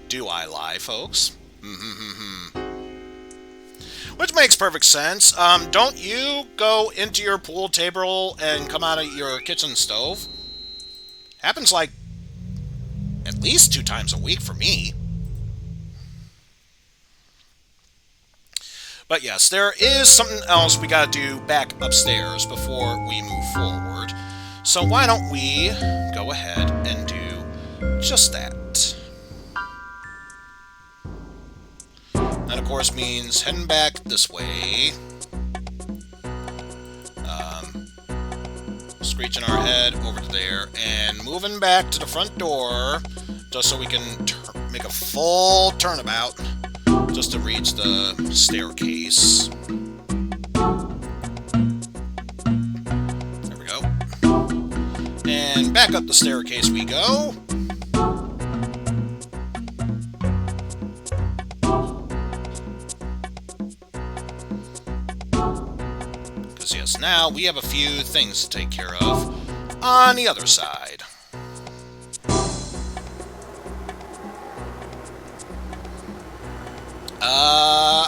Do I lie, folks? Which makes perfect sense. Don't you go into your pool table and come out of your kitchen stove? Happens like at least 2 times a week for me. But yes, there is something else we gotta do back upstairs before we move forward. So why don't we go ahead and do just that. That, of course, means heading back this way. Screeching our head over to there and moving back to the front door just so we can make a full turnabout just to reach the staircase. There we go. And back up the staircase we go. Because yes, now we have a few things to take care of on the other side.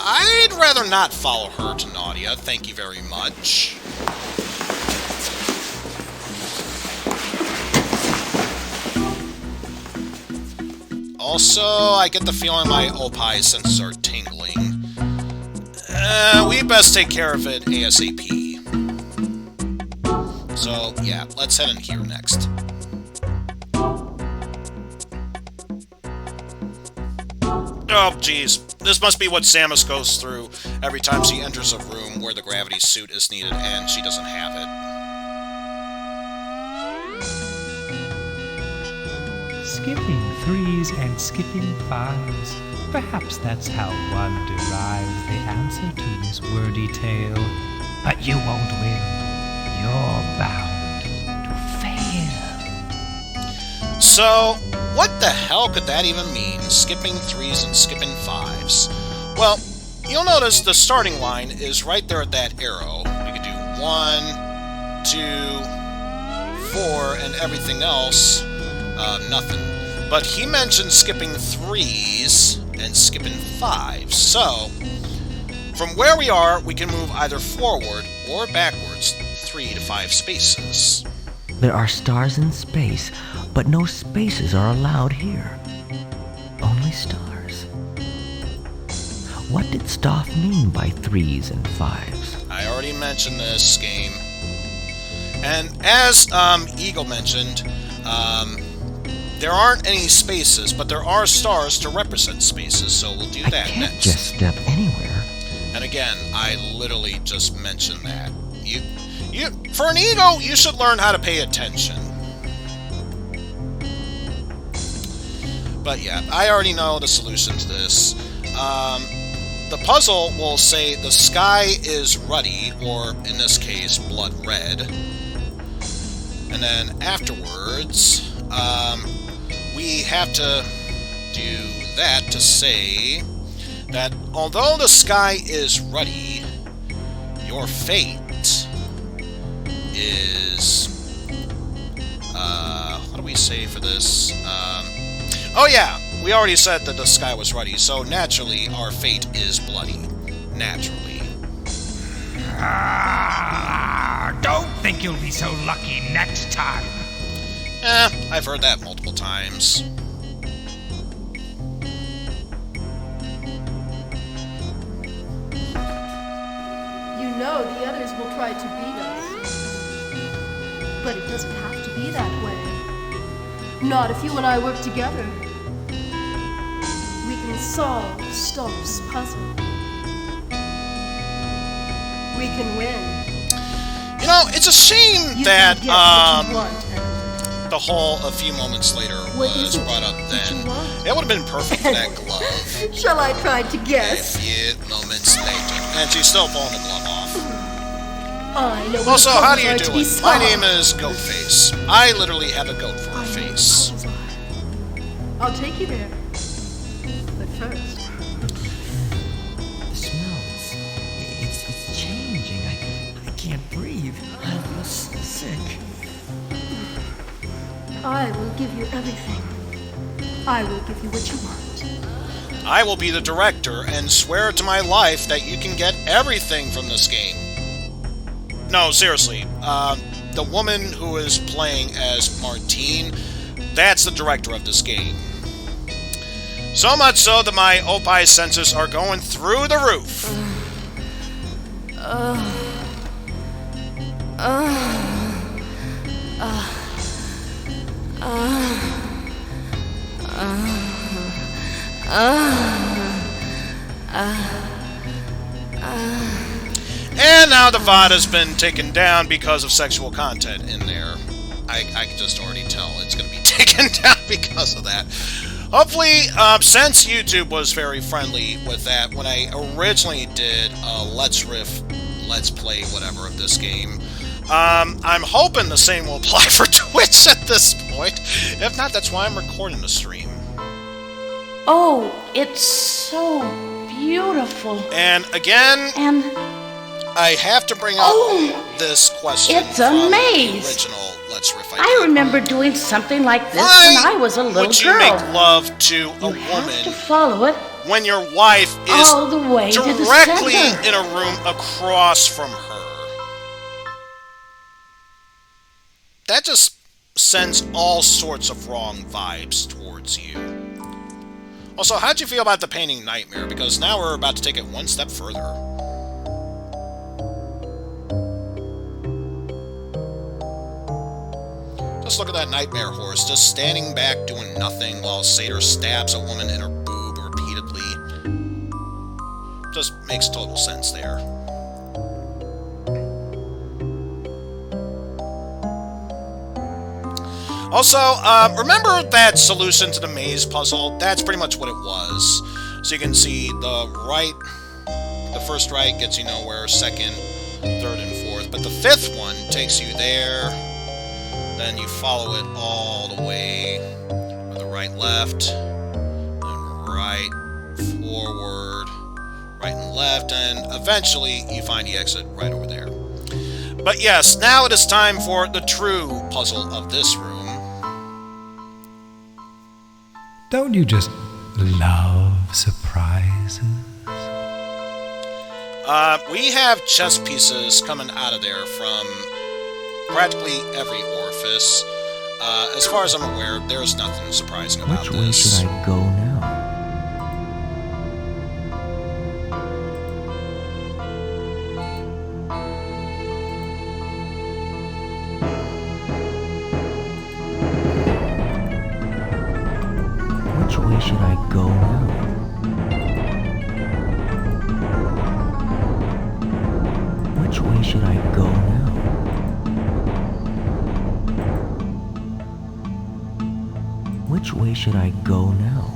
I'd rather not follow her to Nadia, thank you very much. Also, I get the feeling my Opie senses are tingling. We best take care of it ASAP. So, yeah, let's head in here next. Oh, jeez. This must be what Samus goes through every time she enters a room where the gravity suit is needed and she doesn't have it. Skipping 3s and skipping 5s. Perhaps that's how one derives the answer to this wordy tale. But you won't win. You're bound to fail. So, what the hell could that even mean? Skipping 3s and skipping 5s. Well, you'll notice the starting line is right there at that arrow. We could do 1, 2, 4, and everything else, nothing. But he mentioned skipping 3s and skipping 5s. So, from where we are, we can move either forward or backwards 3 to 5 spaces. There are stars in space, but no spaces are allowed here. Only stars. What did Stoff mean by 3s and 5s? I already mentioned this game. And as Eagle mentioned, there aren't any spaces, but there are stars to represent spaces, so we'll do that next. Just step anywhere. And again, I literally just mentioned that. For an ego, you should learn how to pay attention. But yeah, I already know the solution to this. The puzzle will say the sky is ruddy, or in this case, blood red. And then afterwards, we have to do that to say that although the sky is ruddy, your fate is, what do we say for this? Oh yeah, we already said that the sky was ruddy, so naturally our fate is bloody. Naturally. Don't think you'll be so lucky next time. I've heard that multiple times. You know the others will try to beat us. But it doesn't have to be that way. Not if you and I work together. We can solve Stomp's puzzle. We can win. You know, it's a shame You that can get what you want. the whole a few moments later was brought up then. It would have been perfect for that glove. Shall I try to guess? A few moments later. And she's still pulling the glove off. I know. Also, how do you are do to be it? My solved. name is Goatface. I literally have a goat for a face. I'll take you there. But first, The smells. It's changing. I can't breathe. I feel sick. I will give you everything. I will give you what you want. I will be the director and swear to my life that you can get everything from this game. No, seriously. The woman who is playing as Martine, that's the director of this game. So much so that my opie senses are going through the roof. And now the VOD has been taken down because of sexual content in there. I can just already tell it's going to be taken down because of that. Hopefully, since YouTube was very friendly with that, when I originally did a Let's Play, whatever, of this game, I'm hoping the same will apply for Twitch at this point. If not, that's why I'm recording the stream. Oh, it's so beautiful. And again, And I have to bring up this question it's from a the maze. original Let's Riff I remember doing something like this Why when I was a little would you girl. make love to a woman To follow it when your wife is all the way to the directly center. in a room across from her? That just sends all sorts of wrong vibes towards you. Also, how'd you feel about the painting Nightmare? Because now we're about to take it one step further. Just look at that Nightmare horse, just standing back doing nothing while Satyr stabs a woman in her boob repeatedly. Just makes total sense there. Also, remember that solution to the maze puzzle? That's pretty much what it was. So you can see the first right gets you nowhere, second, third, and fourth. But the fifth one takes you there. Then you follow it all the way with the right, left, and right, forward, right and left, and eventually you find the exit right over there. But yes, now it is time for the true puzzle of this room. Don't you just love surprises? We have chess pieces coming out of there from practically every orifice. As far as I'm aware, there's nothing surprising about Which this. way should I go now? Which way should I go now? Which way should I go now? Which way should I go now?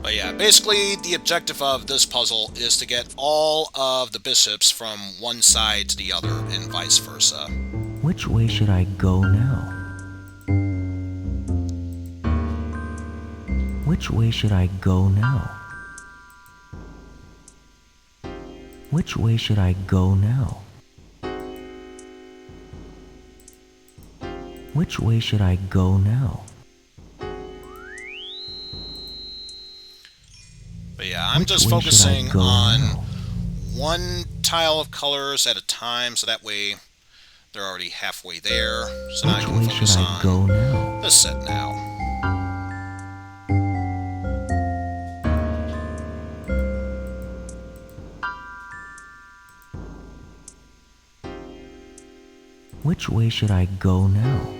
But yeah, basically the objective of this puzzle is to get all of the bishops from one side to the other and vice versa. Which way should I go now? Which way should I go now? Which way should I go now? Which way should I go now? But yeah, I'm Which just way should I focusing go on now? one tile of colors at a time, so that way they're already halfway there. So now I can focus on this set now. Which way should I go now?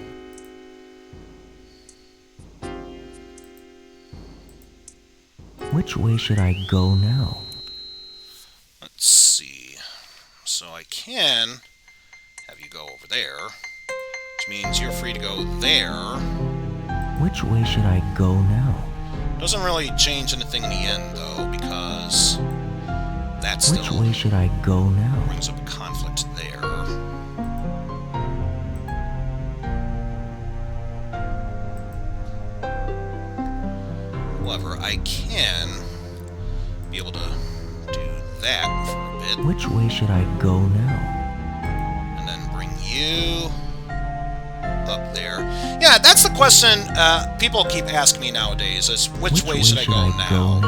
Which way should I go now? Let's see. So I can have you go over there, which means you're free to go there. Which way should I go now? Doesn't really change anything in the end, though, because that still Which way should I go now? brings up a conflict there. However, I can be able to do that for a bit. Which way should I go now? And then bring you up there. Yeah, that's the question people keep asking me nowadays, is which way should I go now?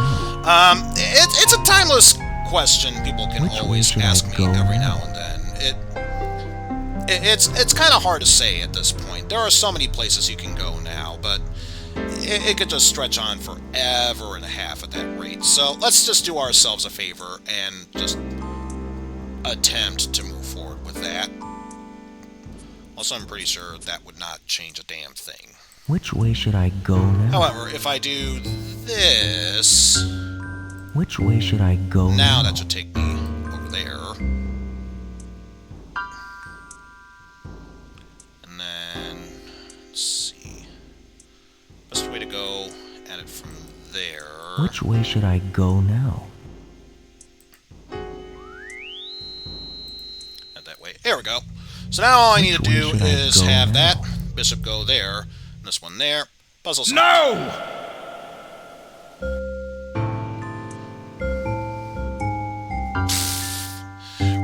It's a timeless question people can always ask me every now and then. It's kind of hard to say at this point. There are so many places you can go now, but it could just stretch on forever and a half at that rate. So let's just do ourselves a favor and just attempt to move forward with that. Also, I'm pretty sure that would not change a damn thing. Which way should I go now? However, if I do this... Which way should I go now? That should take me over there. And then... Let's see... Best way to go at it from there... Which way should I go now? Not that way. There we go. So now all I need to do is have that bishop go there, and this one there. Puzzle solved. No!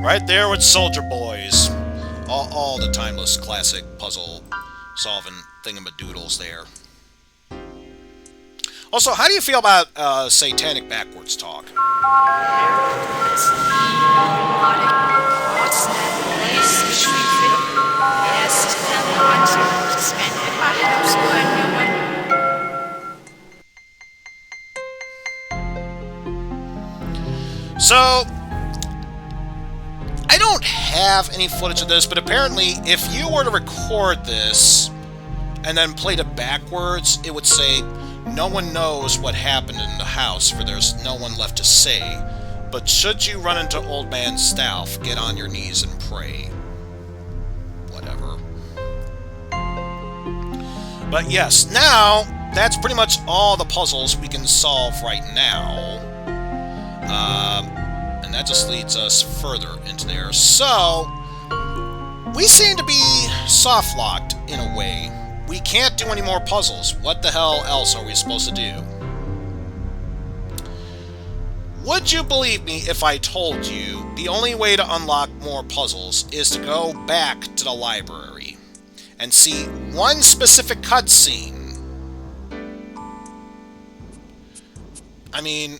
Right there with Soldier Boys. All the timeless classic puzzle solving thingamadoodles there. Also, how do you feel about satanic backwards talk? So, I don't have any footage of this, but apparently if you were to record this and then played it backwards, it would say, "No one knows what happened in the house, for there's no one left to say. But should you run into Old Man Stauff, get on your knees and pray." Whatever. But yes, now, that's pretty much all the puzzles we can solve right now. And that just leads us further into there. So, we seem to be soft-locked in a way. We can't do any more puzzles. What the hell else are we supposed to do? Would you believe me if I told you the only way to unlock more puzzles is to go back to the library and see one specific cutscene? I mean,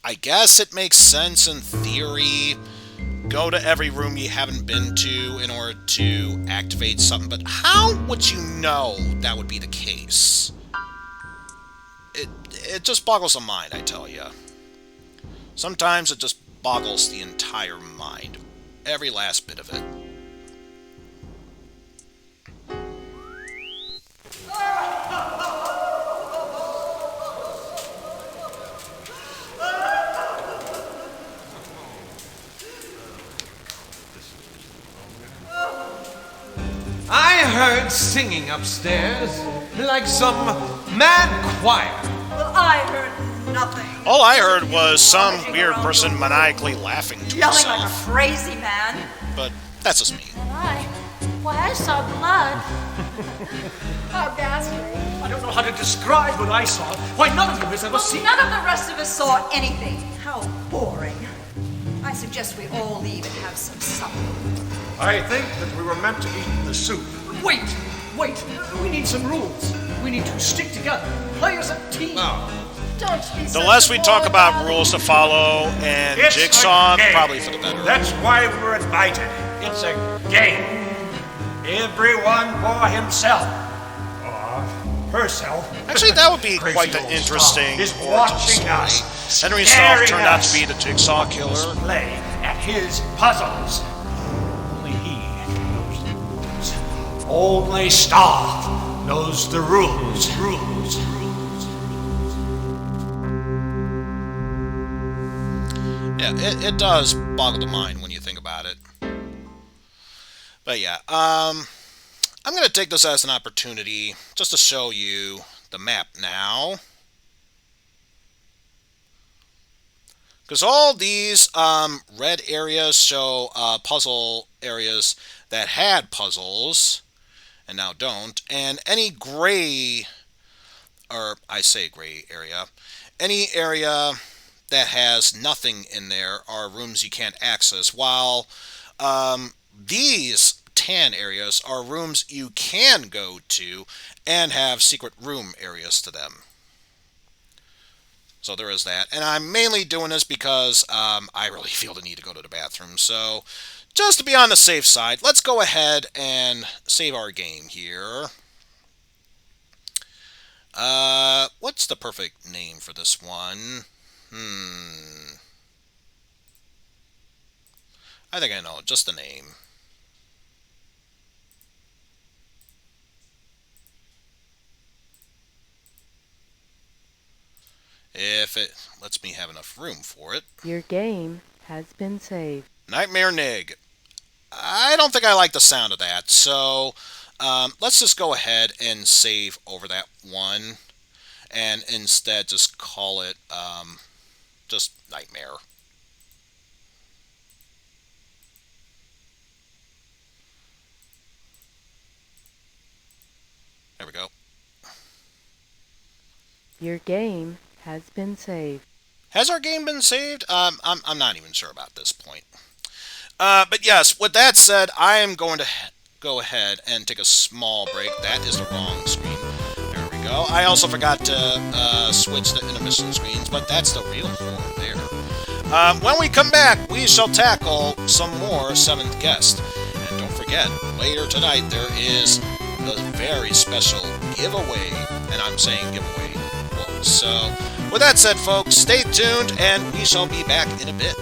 I guess it makes sense in theory. Go to every room you haven't been to in order to activate something, but how would you know that would be the case? It just boggles the mind, I tell you. Sometimes it just boggles the entire mind. Every last bit of it. I heard singing upstairs, like some mad choir. Well, I heard nothing. All I heard was some weird person maniacally laughing to Yelling himself. like a crazy man. But that's just me. Why, I saw blood. How ghastly. I don't know how to describe what I saw. Why, none of you has ever seen... None of the rest of us saw anything. How boring. I suggest we all leave and have some supper. I think that we were meant to eat the soup. Wait! We need some rules. We need to stick together. Play as a team. No. The less we talk about rules to follow and It's Jigsaw, a game. probably for the better. That's why we're invited. It's a game. Everyone for himself. Or herself. Actually, that would be quite an interesting origin story. Henry Staff turned out to be the Jigsaw killer. Play at his puzzles. Only he knows the rules. Only Staff knows the rules. Yeah, it does boggle the mind when you think about it. But yeah, I'm going to take this as an opportunity just to show you the map now. Because all these red areas show puzzle areas that had puzzles and now don't. And any gray, or I say gray area, any area that has nothing in there are rooms you can't access, while these tan areas are rooms you can go to and have secret room areas to them. So there is that. And I'm mainly doing this because I really feel the need to go to the bathroom. So just to be on the safe side, let's go ahead and save our game here. What's the perfect name for this one? I think I know, just the name. If it lets me have enough room for it. Your game has been saved. Nightmare Nig. I don't think I like the sound of that, so let's just go ahead and save over that one, and instead just call it just Nightmare. There we go. Your game has been saved. Has our game been saved? I'm not even sure about this point. But yes, with that said, I am going to go ahead and take a small break. That is the wrong screen. There we go. I also forgot to switch the intermission screens, but that's the real form there. When we come back, we shall tackle some more 7th Guest. And don't forget, later tonight there is the very special giveaway. And I'm saying giveaway. So, with that said, folks, stay tuned, and we shall be back in a bit.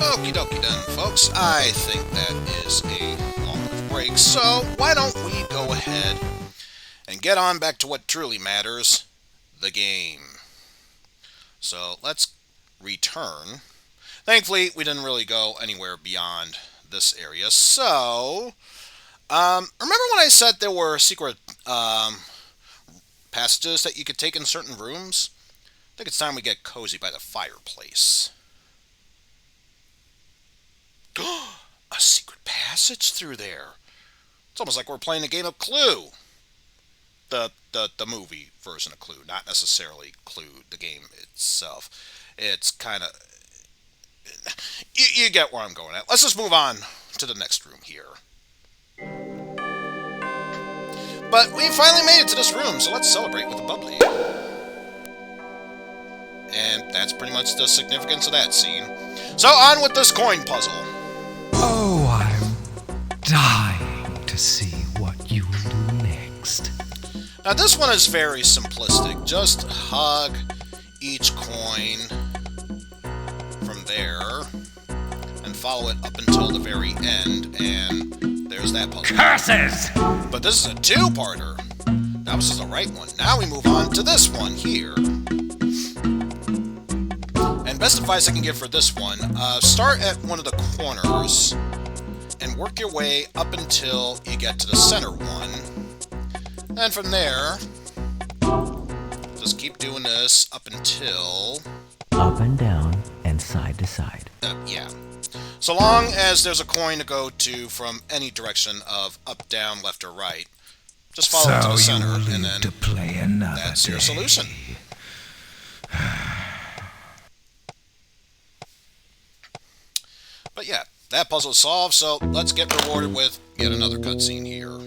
Okie dokie then, folks. I think that is a long enough break, so why don't we go ahead and get on back to what truly matters, the game. So let's return. Thankfully, we didn't really go anywhere beyond this area, so remember when I said there were secret passages that you could take in certain rooms? I think it's time we get cozy by the fireplace. A secret passage through there. It's almost like we're playing a game of Clue. The movie version of Clue, not necessarily Clue, the game itself. It's kind of... You get where I'm going at. Let's just move on to the next room here. But we finally made it to this room, so let's celebrate with a bubbly. And that's pretty much the significance of that scene. So on with this coin puzzle. Oh, I'm dying to see what you will do next. Now this one is very simplistic. Just hug each coin from there and follow it up until the very end, and there's that puzzle. Curses! But this is a two-parter. That was just the right one. Now we move on to this one here. And best advice I can give for this one, start at one of the corners and work your way up until you get to the center one. And from there, just keep doing this up until... Up and down and side to side. Yeah. So long as there's a coin to go to from any direction of up, down, left, or right, just follow it to the center, and then to play another that's your day. solution. But yeah, that puzzle is solved, so let's get rewarded with yet another cutscene here.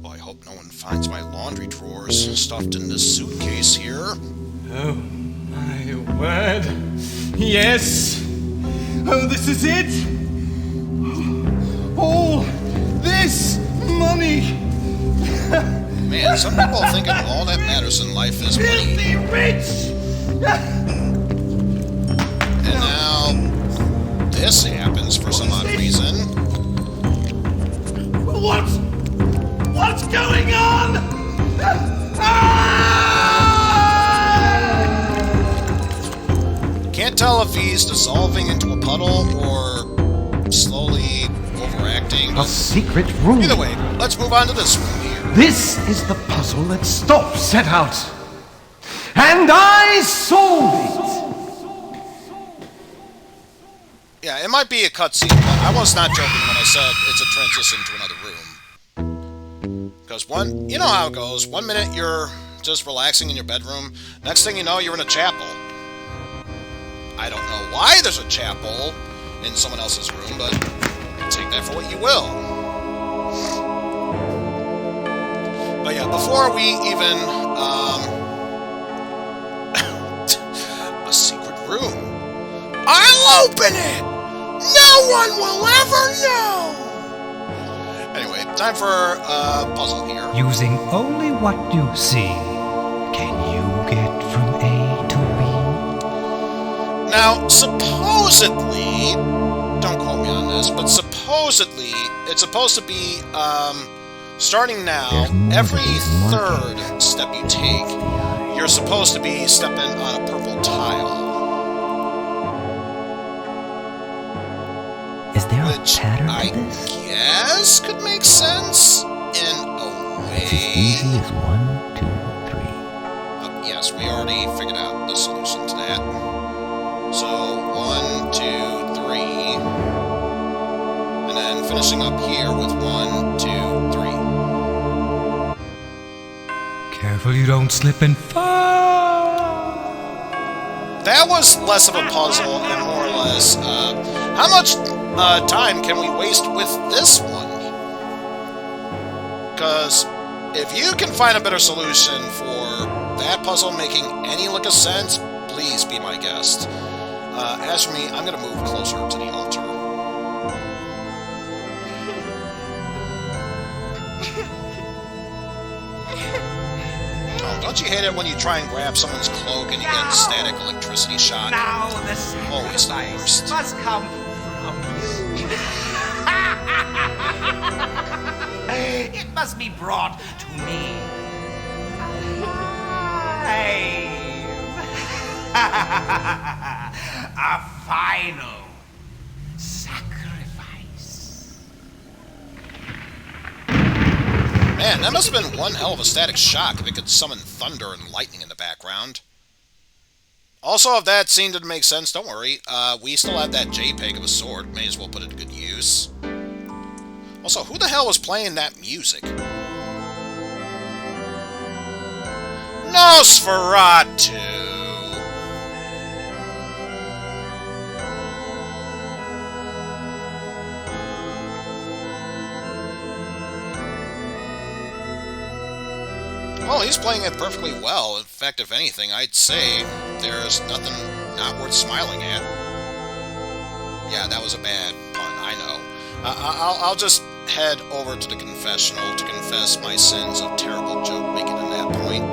Well, I hope no one finds my laundry drawers stuffed in this suitcase here. Oh, my word. Yes. Oh, this is it. All this money. Man, some people are thinking all that matters in life is money. Filthy rich. And now this happens for some odd reason. What's going on? Can't tell if he's dissolving into a puddle or slowly overacting. A secret room. Either way, let's move on to this room here. This is the puzzle that Storf set out. And I solved it. Yeah, it might be a cutscene, but I was not joking when I said it's a transition to another room. Because you know how it goes. 1 minute you're just relaxing in your bedroom. Next thing you know, you're in a chapel. I don't know why there's a chapel in someone else's room, but take that for what you will. But yeah, before we even, a secret room. I'll open it! No one will ever know! Anyway, time for a puzzle here. Using only what you see, can you get from A to B? Now, supposedly, don't quote me on this, but supposedly, it's supposed to be, starting now, every third step you take, you're supposed to be stepping on a purple tile. Is there Which a pattern I to this? guess could make sense in a way. It's as easy as 1, 2, 3. Yes, we already figured out the solution to that. So, 1, 2, 3. And then finishing up here with 1, 2, 3. Careful you don't slip and fall. That was less of a puzzle and more or less, how much time can we waste with this one? Because if you can find a better solution for that puzzle making any lick of sense, please be my guest. As for me, I'm going to move closer to the altar. Don't you hate it when you try and grab someone's cloak and you get static electricity shot? Now the Always the worst. must come from you. It must be brought to me. A final sacrifice. Man, that must have been one hell of a static shock if it could summon thunder and lightning in the background. Also, if that scene didn't make sense, don't worry. We still have that JPEG of a sword. May as well put it to good use. Also, who the hell was playing that music? Nosferatu! Well, he's playing it perfectly well. In fact, if anything, I'd say there's nothing not worth smiling at. Yeah, that was a bad pun, I know. I'll just head over to the confessional to confess my sins of terrible joke making in that point.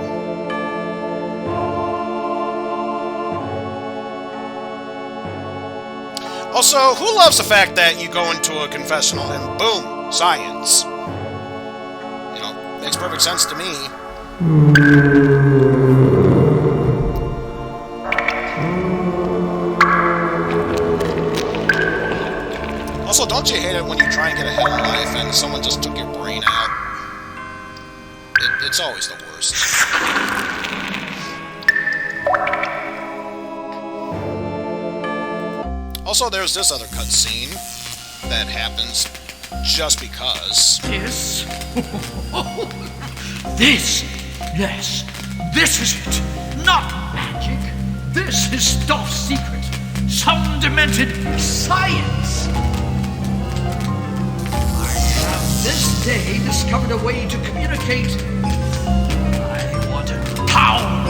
Also, who loves the fact that you go into a confessional and boom, science? You know, makes perfect sense to me. Also, don't you hate it when you try and get ahead in life and someone just took your brain out? It's always the worst. Also, there's this other cutscene that happens just because. This? This? Yes, this is it. Not magic. This is Stoff's secret. Some demented science. I have this day discovered a way to communicate. I want power.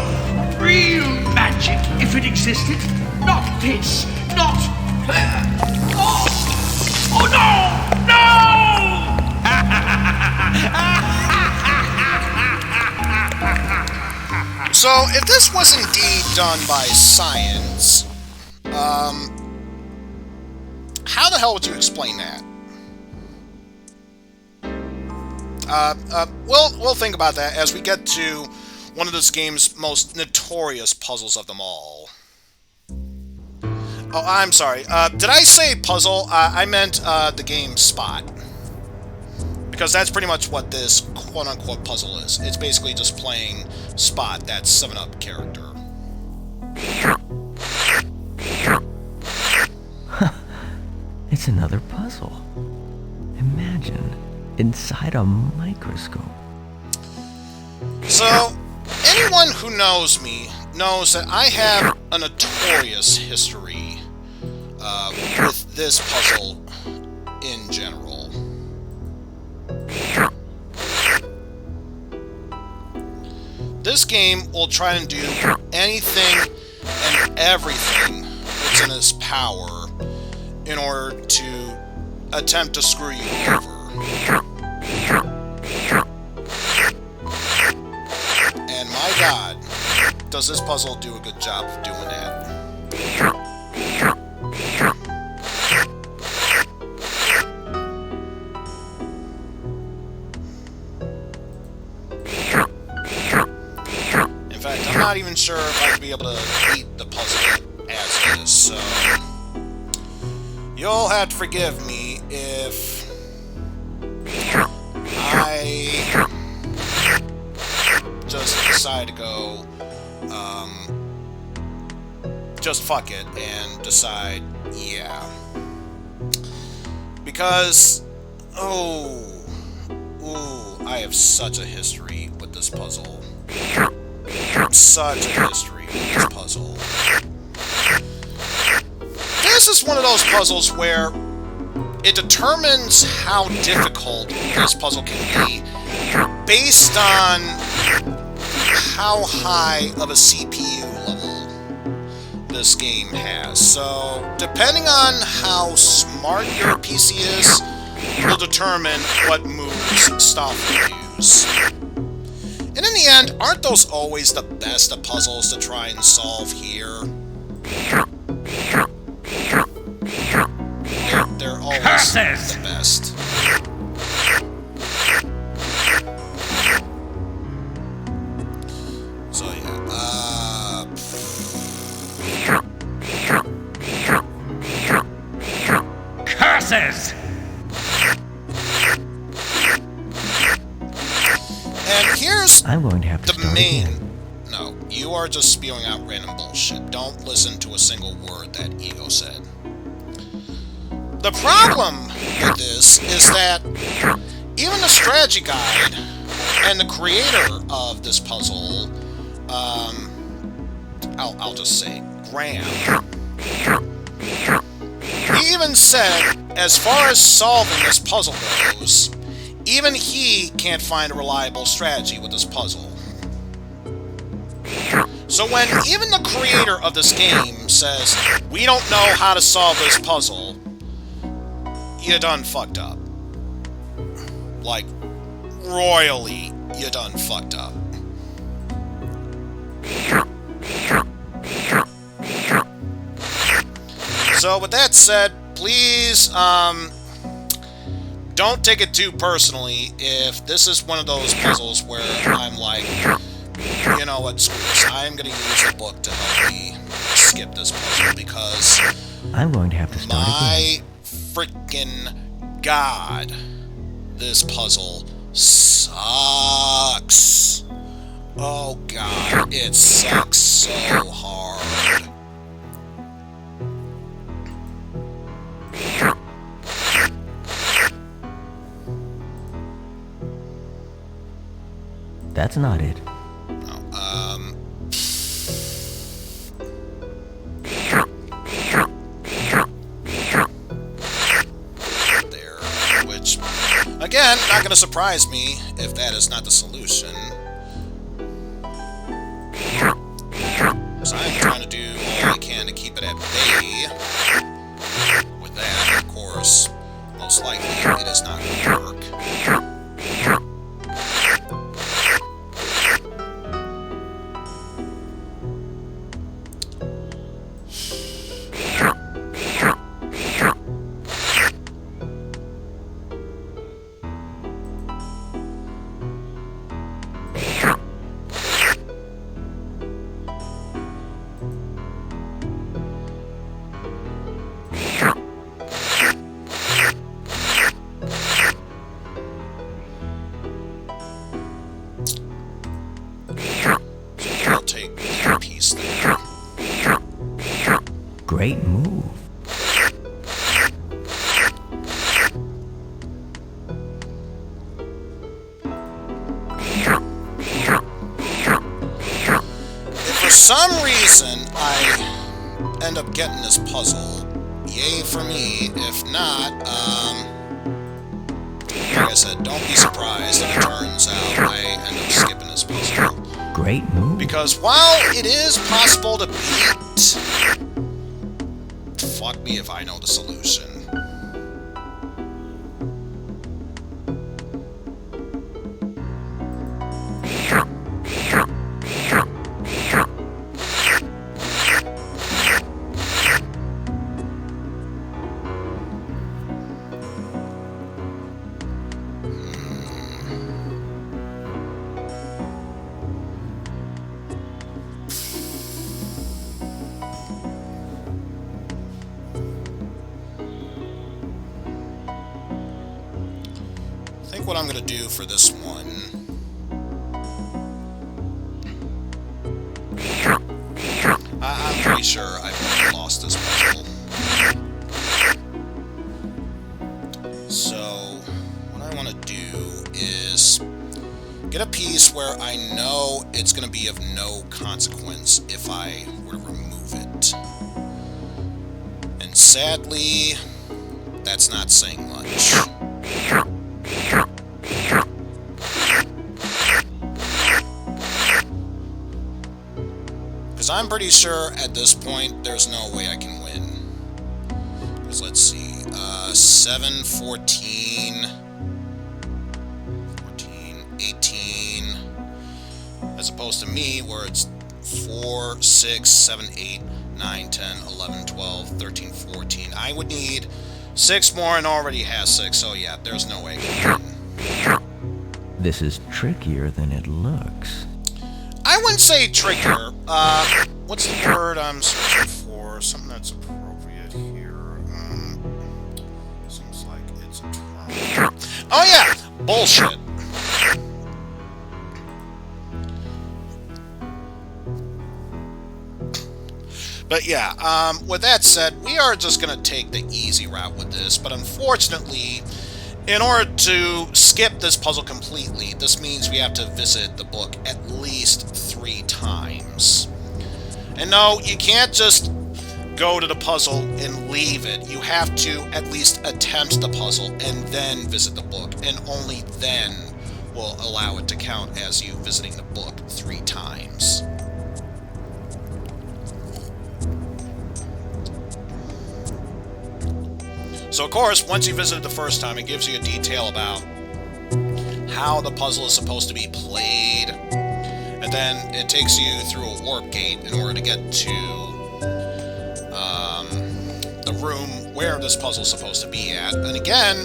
Real magic, if it existed. Not this. Not... Oh! Oh no! No! So, if this was indeed done by science, how the hell would you explain that? We'll think about that as we get to one of this game's most notorious puzzles of them all. Oh, I'm sorry. Did I say puzzle? I meant the game Spot. Because that's pretty much what this quote-unquote puzzle is. It's basically just playing Spot, that 7-Up character. It's another puzzle. Imagine, inside a microscope. So, anyone who knows me knows that I have a notorious history with this puzzle in general. This game will try and do anything and everything that's in its power in order to attempt to screw you over. And my God, does this puzzle do a good job of doing that. In fact, I'm not even sure if I'd be able to beat the puzzle as is, so you'll have to forgive me if I just decide to go, just fuck it and decide, yeah. Because, I have such a history with this puzzle. Such a history with this puzzle. This is one of those puzzles where it determines how difficult this puzzle can be based on how high of a CPU level this game has. So, depending on how smart your PC is, will determine what moves Stoff will use. And in the end, aren't those always the best of puzzles to try and solve here? They're always Curses! the best. So yeah, Curses! And here's I'm going to have to the start main... again. No, you are just spewing out random bullshit. Don't listen to a single word that Ego said. The problem with this is that even the strategy guide and the creator of this puzzle, I'll just say, Graham, he even said, as far as solving this puzzle goes, even he can't find a reliable strategy with this puzzle. So when even the creator of this game says, we don't know how to solve this puzzle, you done fucked up. Like, royally, you done fucked up. So with that said, please, don't take it too personally if this is one of those puzzles where I'm like, you know what, screw this. I'm going to use the book to help me skip this puzzle because I'm going to have to start again. Freaking God, this puzzle sucks. Oh God, it sucks so hard. That's not it. Again, not going to surprise me if that is not the solution. So I'm trying to do all I can to keep it at bay. With that, of course, most likely it is not going to work. Great move. If for some reason I end up getting this puzzle, yay for me. If not, like I said, don't be surprised if it turns out I end up skipping this puzzle. Great move. Because while it is possible to beat, fuck me if I know the solution. I think what I'm going to do for this one... I'm pretty sure I've already lost this puzzle. So, what I want to do is get a piece where I know it's going to be of no consequence if I were to remove it. And sadly, that's not saying much. Because I'm pretty sure at this point there's no way I can win. Because let's see, 7, 14, 18. opposed to me, where it's 4, 6, 7, 8, 9, 10, 11, 12, 13, 14. I would need 6 more and already has 6, so yeah, there's no way I can win. This is trickier than it looks. I wouldn't say trickier. What's the word I'm searching for? Something that's appropriate here. Seems like it's a term. Oh yeah! Bullshit. But yeah, with that said, we are just going to take the easy route with this, but unfortunately, in order to skip this puzzle completely, this means we have to visit the book at least 3 times. And no, you can't just go to the puzzle and leave it. You have to at least attempt the puzzle and then visit the book, and only then will allow it to count as you visiting the book 3 times. So of course, once you visit it the first time, it gives you a detail about how the puzzle is supposed to be played, and then it takes you through a warp gate in order to get to the room where this puzzle is supposed to be at. And again,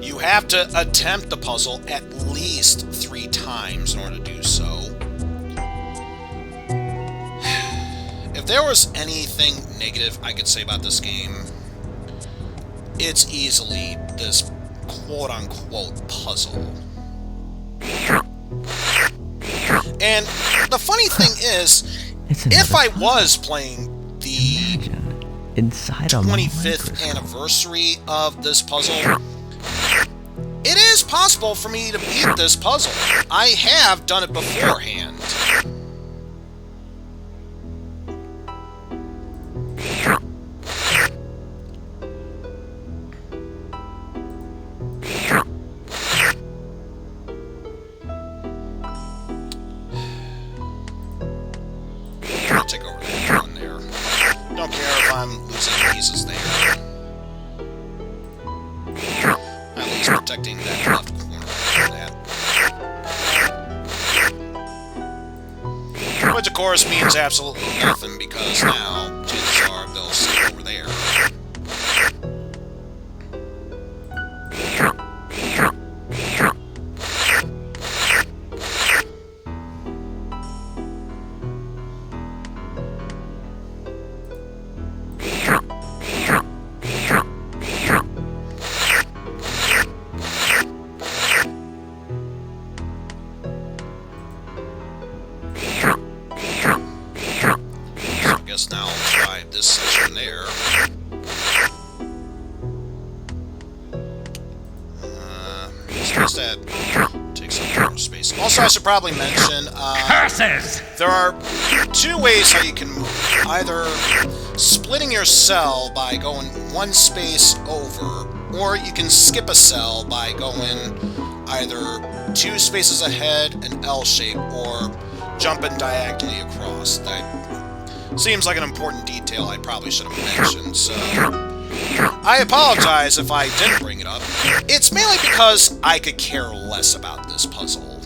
you have to attempt the puzzle at least 3 times in order to do so. If there was anything negative I could say about this game, it's easily this quote-unquote puzzle. And the funny thing is, if I was playing the inside 25th anniversary of this puzzle, it is possible for me to beat this puzzle. I have done it beforehand. Take over that one there. Don't care if I'm losing pieces there. At least protecting that left corner of that. Which of course means absolutely nothing, because now chances are they'll sit over there. Now I'll try this section there. Suppose that takes up more space. Also, I should probably mention, there are 2 ways how you can move. Either splitting your cell by going 1 space over, or you can skip a cell by going either 2 spaces ahead, an L shape, or jumping diagonally across. That seems like an important detail I probably should have mentioned, so I apologize if I didn't bring it up. It's mainly because I could care less about this puzzle.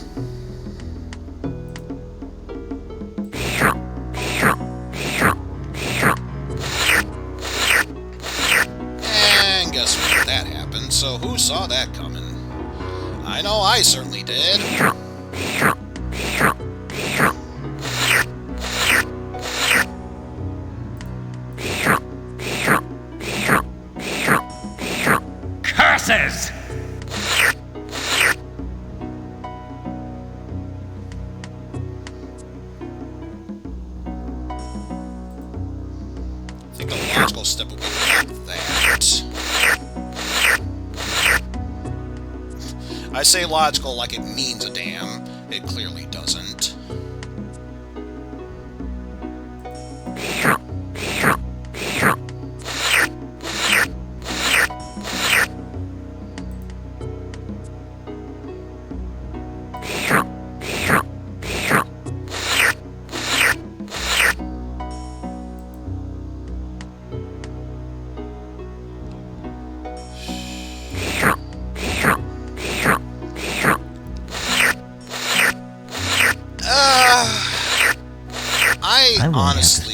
And guess what? That happened, so who saw that coming? I know I certainly did. Curses! I think a logical step would be like that. I say logical like it means a damn. It clearly doesn't.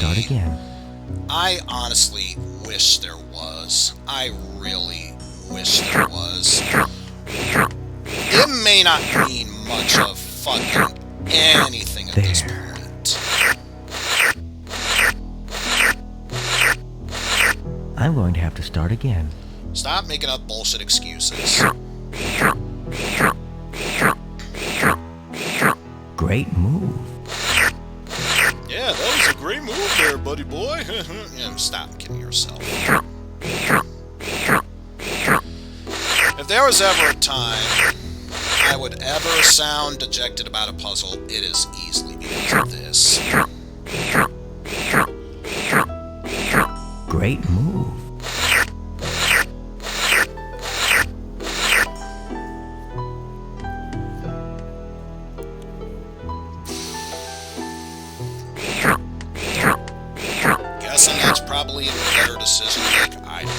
start again. I honestly wish there was. I really wish there was. It may not mean much of fucking anything at this point. I'm going to have to start again. Stop making up bullshit excuses. Great move. Yeah, that was a great move there, buddy boy. Yeah, stop kidding yourself. If there was ever a time I would ever sound dejected about a puzzle, it is easily because of this. Great move. Guessing that's probably a better decision to make. I don't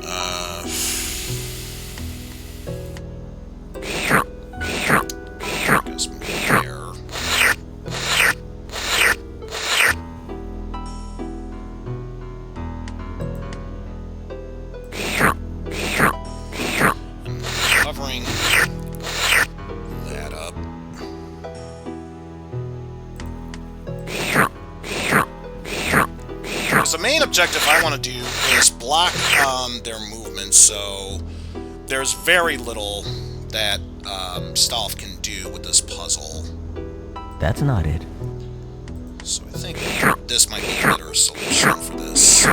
know. Guess move there. And covering that up. Because the main objective I want to do is block their movement, so there's very little that Stolf can do with this puzzle. That's not it. So I think this might be a better solution for this.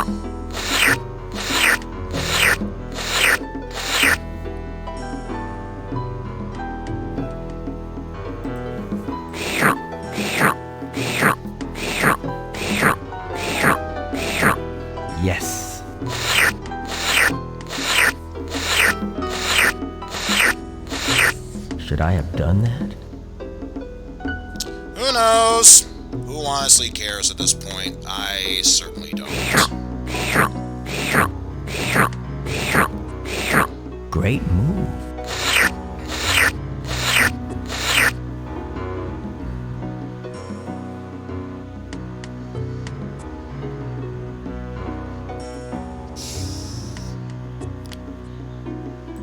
Yes. Should I have done that? Who knows? Who honestly cares at this point? I certainly don't. Great move.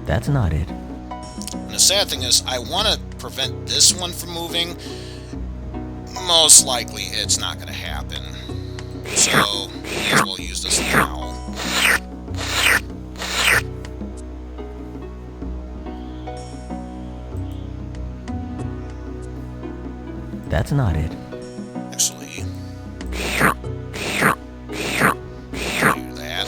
That's not it. And the sad thing is, I want to prevent this one from moving. Most likely, it's not going to happen. So, may as well use this now. That's not it. Actually, do that.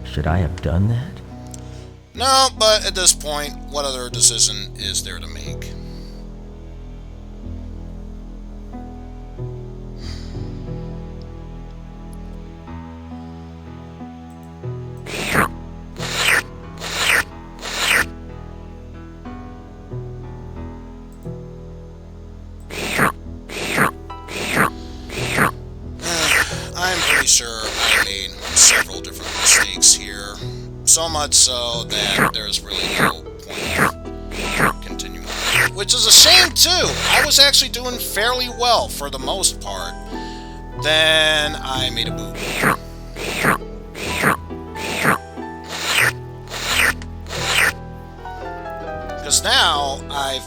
Should I have done that? No, but at this point, what other decision is there to make? I'm pretty sure I made several different mistakes here. So much so that there's really no point of continuing on. Which is a shame, too. I was actually doing fairly well for the most part. Then I made a boo-boo. Because now I've...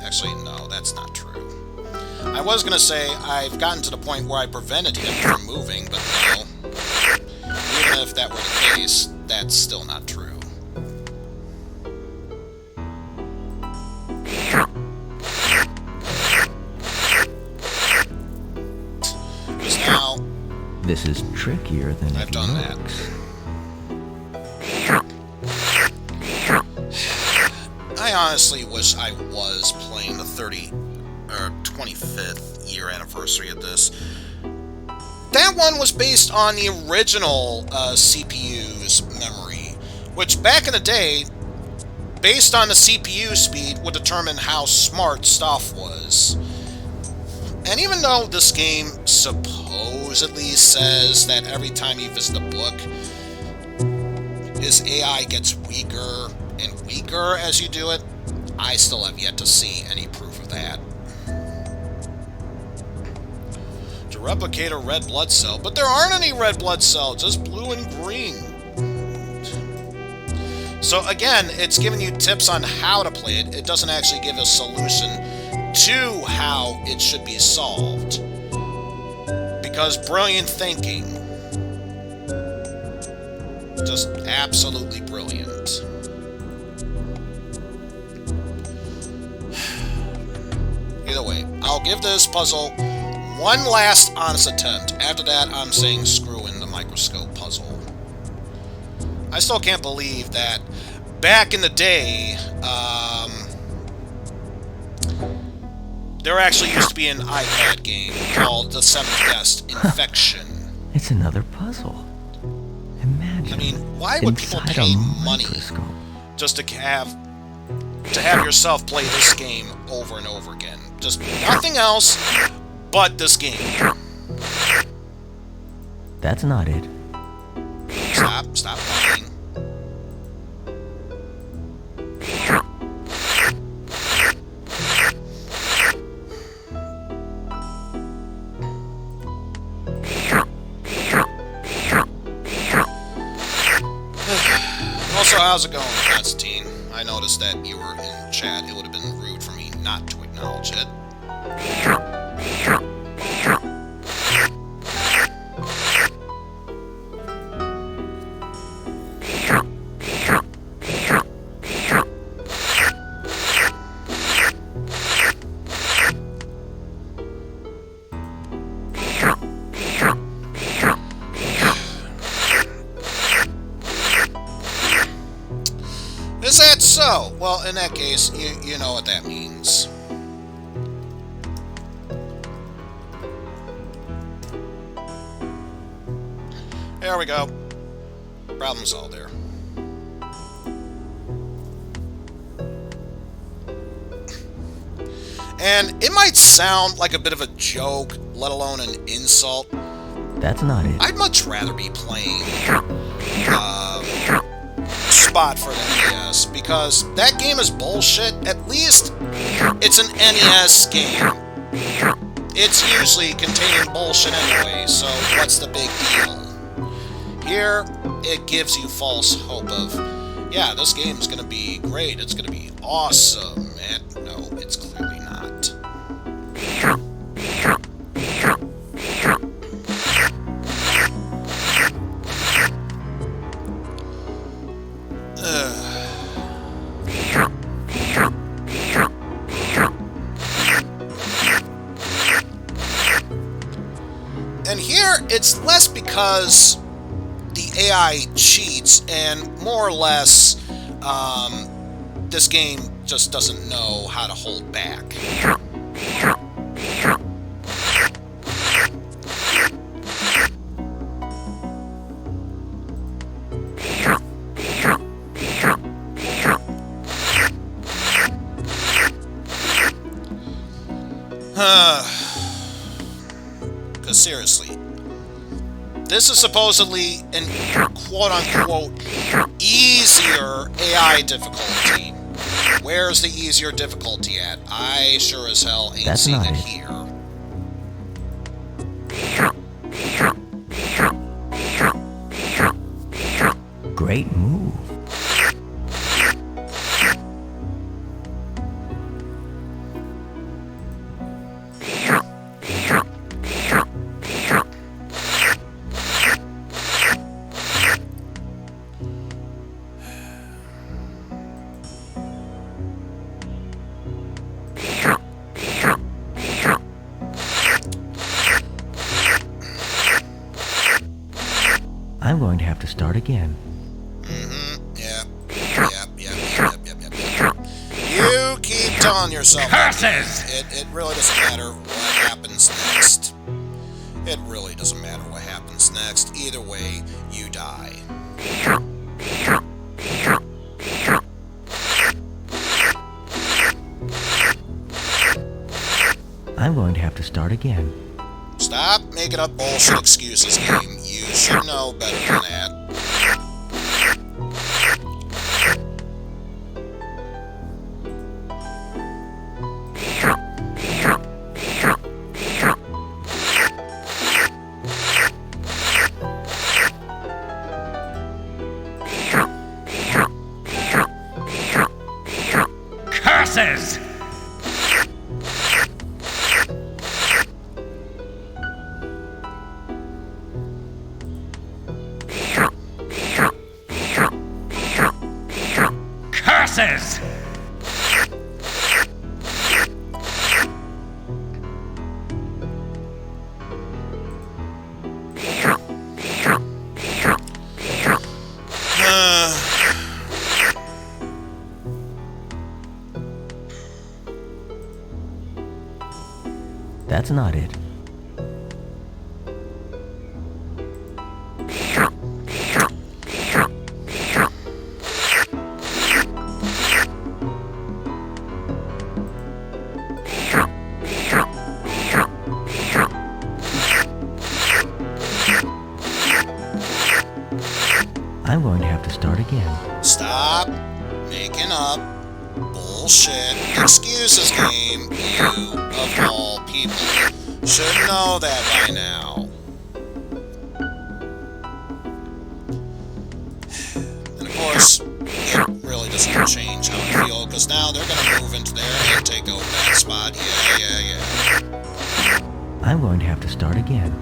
Actually, no, that's not true. I was going to say I've gotten to the point where I prevented him from moving, but no. Even if that were the case, that's still not true. Because This is trickier than I've it done looks. I honestly wish I was playing the 25th year anniversary of this. That one was based on the original CPU's memory, which back in the day, based on the CPU speed, would determine how smart stuff was. And even though this game supposedly says that every time you visit a book, his AI gets weaker and weaker as you do it, I still have yet to see any proof of that. To replicate a red blood cell, but there aren't any red blood cells, just blue and green. So again, it's giving you tips on how to play it. It doesn't actually give a solution to how it should be solved. Because brilliant thinking. Just absolutely brilliant. Either way, I'll give this puzzle one last honest attempt. After that, I'm saying screw in the microscope puzzle. I still can't believe that back in the day, there actually used to be an iPad game called The Seventh Guest Infection. It's another puzzle. Imagine. I mean, why would people pay money just to have yourself play this game over and over again? Just nothing else but this game. That's not it. Stop lying. Also, how's it going, Constantine? I noticed that you were in chat. It would have been rude for me not to acknowledge it. Is that so? Well, in that case, you know what that means. There we go. Problem solved there. And it might sound like a bit of a joke, let alone an insult. That's not it. I'd much rather be playing Spot for the NES, because that game is bullshit. At least it's an NES game. It's usually containing bullshit anyway, so what's the big deal? Here, it gives you false hope of, yeah, this game's gonna be great, it's gonna be awesome, and no, it's clearly not. And here, it's less because the AI cheats, and more or less, this game just doesn't know how to hold back. Because seriously, this is supposedly an quote-unquote easier AI difficulty. Where's the easier difficulty at? I sure as hell ain't seen it here. Great move. I'm going to have to start again. Yep. You keep telling yourself Curses! It really doesn't matter what happens next. It really doesn't matter what happens next. Either way, you die. I'm going to have to start again. Stop making up bullshit excuses, game. You should know better than that. Curses! Curses! That's not it. I'm going to have to start again. Stop making up bullshit excuses, game. You, of all people, should know that by now. And of course, it really doesn't change how I feel, because now they're going to move into there and take over that spot. Yeah. I'm going to have to start again.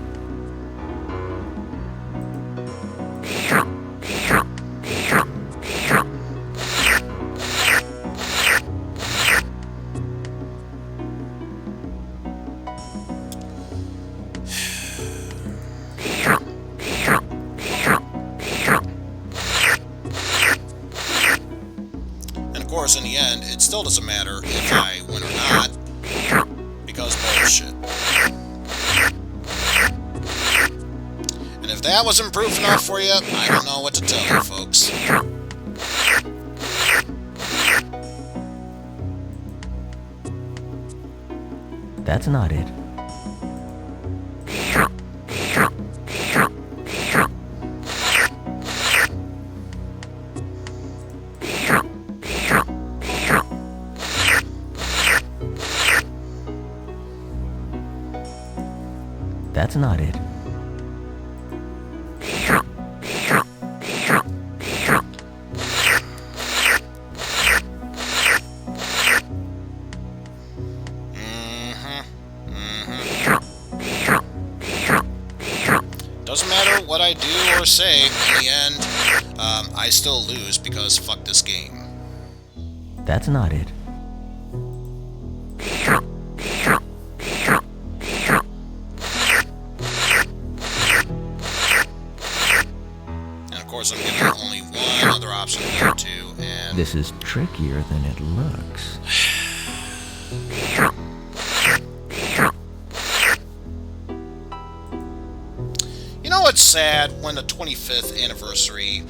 In the end, it still doesn't matter if I win or not, because bullshit. And if that wasn't proof enough for you, I don't know what to tell you, folks. That's not it. That's not it. Doesn't matter what I do or say, in the end, I still lose because fuck this game. That's not it. I'm given only one other option to go to, and... This is trickier than it looks. You know what's sad? When the 25th anniversary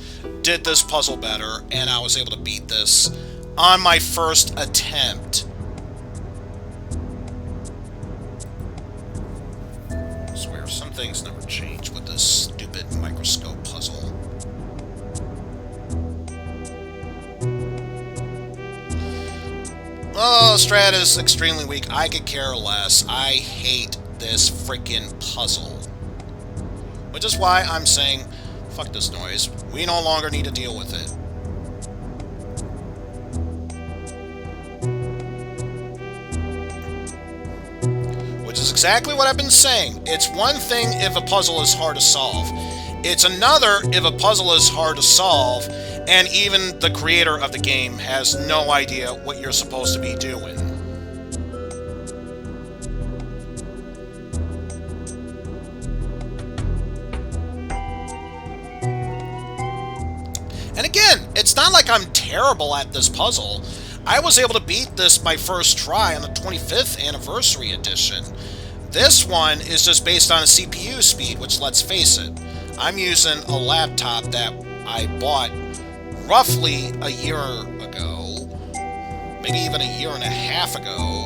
did this puzzle better, and I was able to beat this on my first attempt. I swear, some things never change with this stupid microscope puzzle. Oh, Strat is extremely weak. I could care less. I hate this freaking puzzle. Which is why I'm saying, fuck this noise. We no longer need to deal with it. Which is exactly what I've been saying. It's one thing if a puzzle is hard to solve. It's another if a puzzle is hard to solve, and even the creator of the game has no idea what you're supposed to be doing. And again, it's not like I'm terrible at this puzzle. I was able to beat this my first try on the 25th anniversary edition. This one is just based on a CPU speed, which, let's face it, I'm using a laptop that I bought roughly a year ago, maybe even a year and a half ago,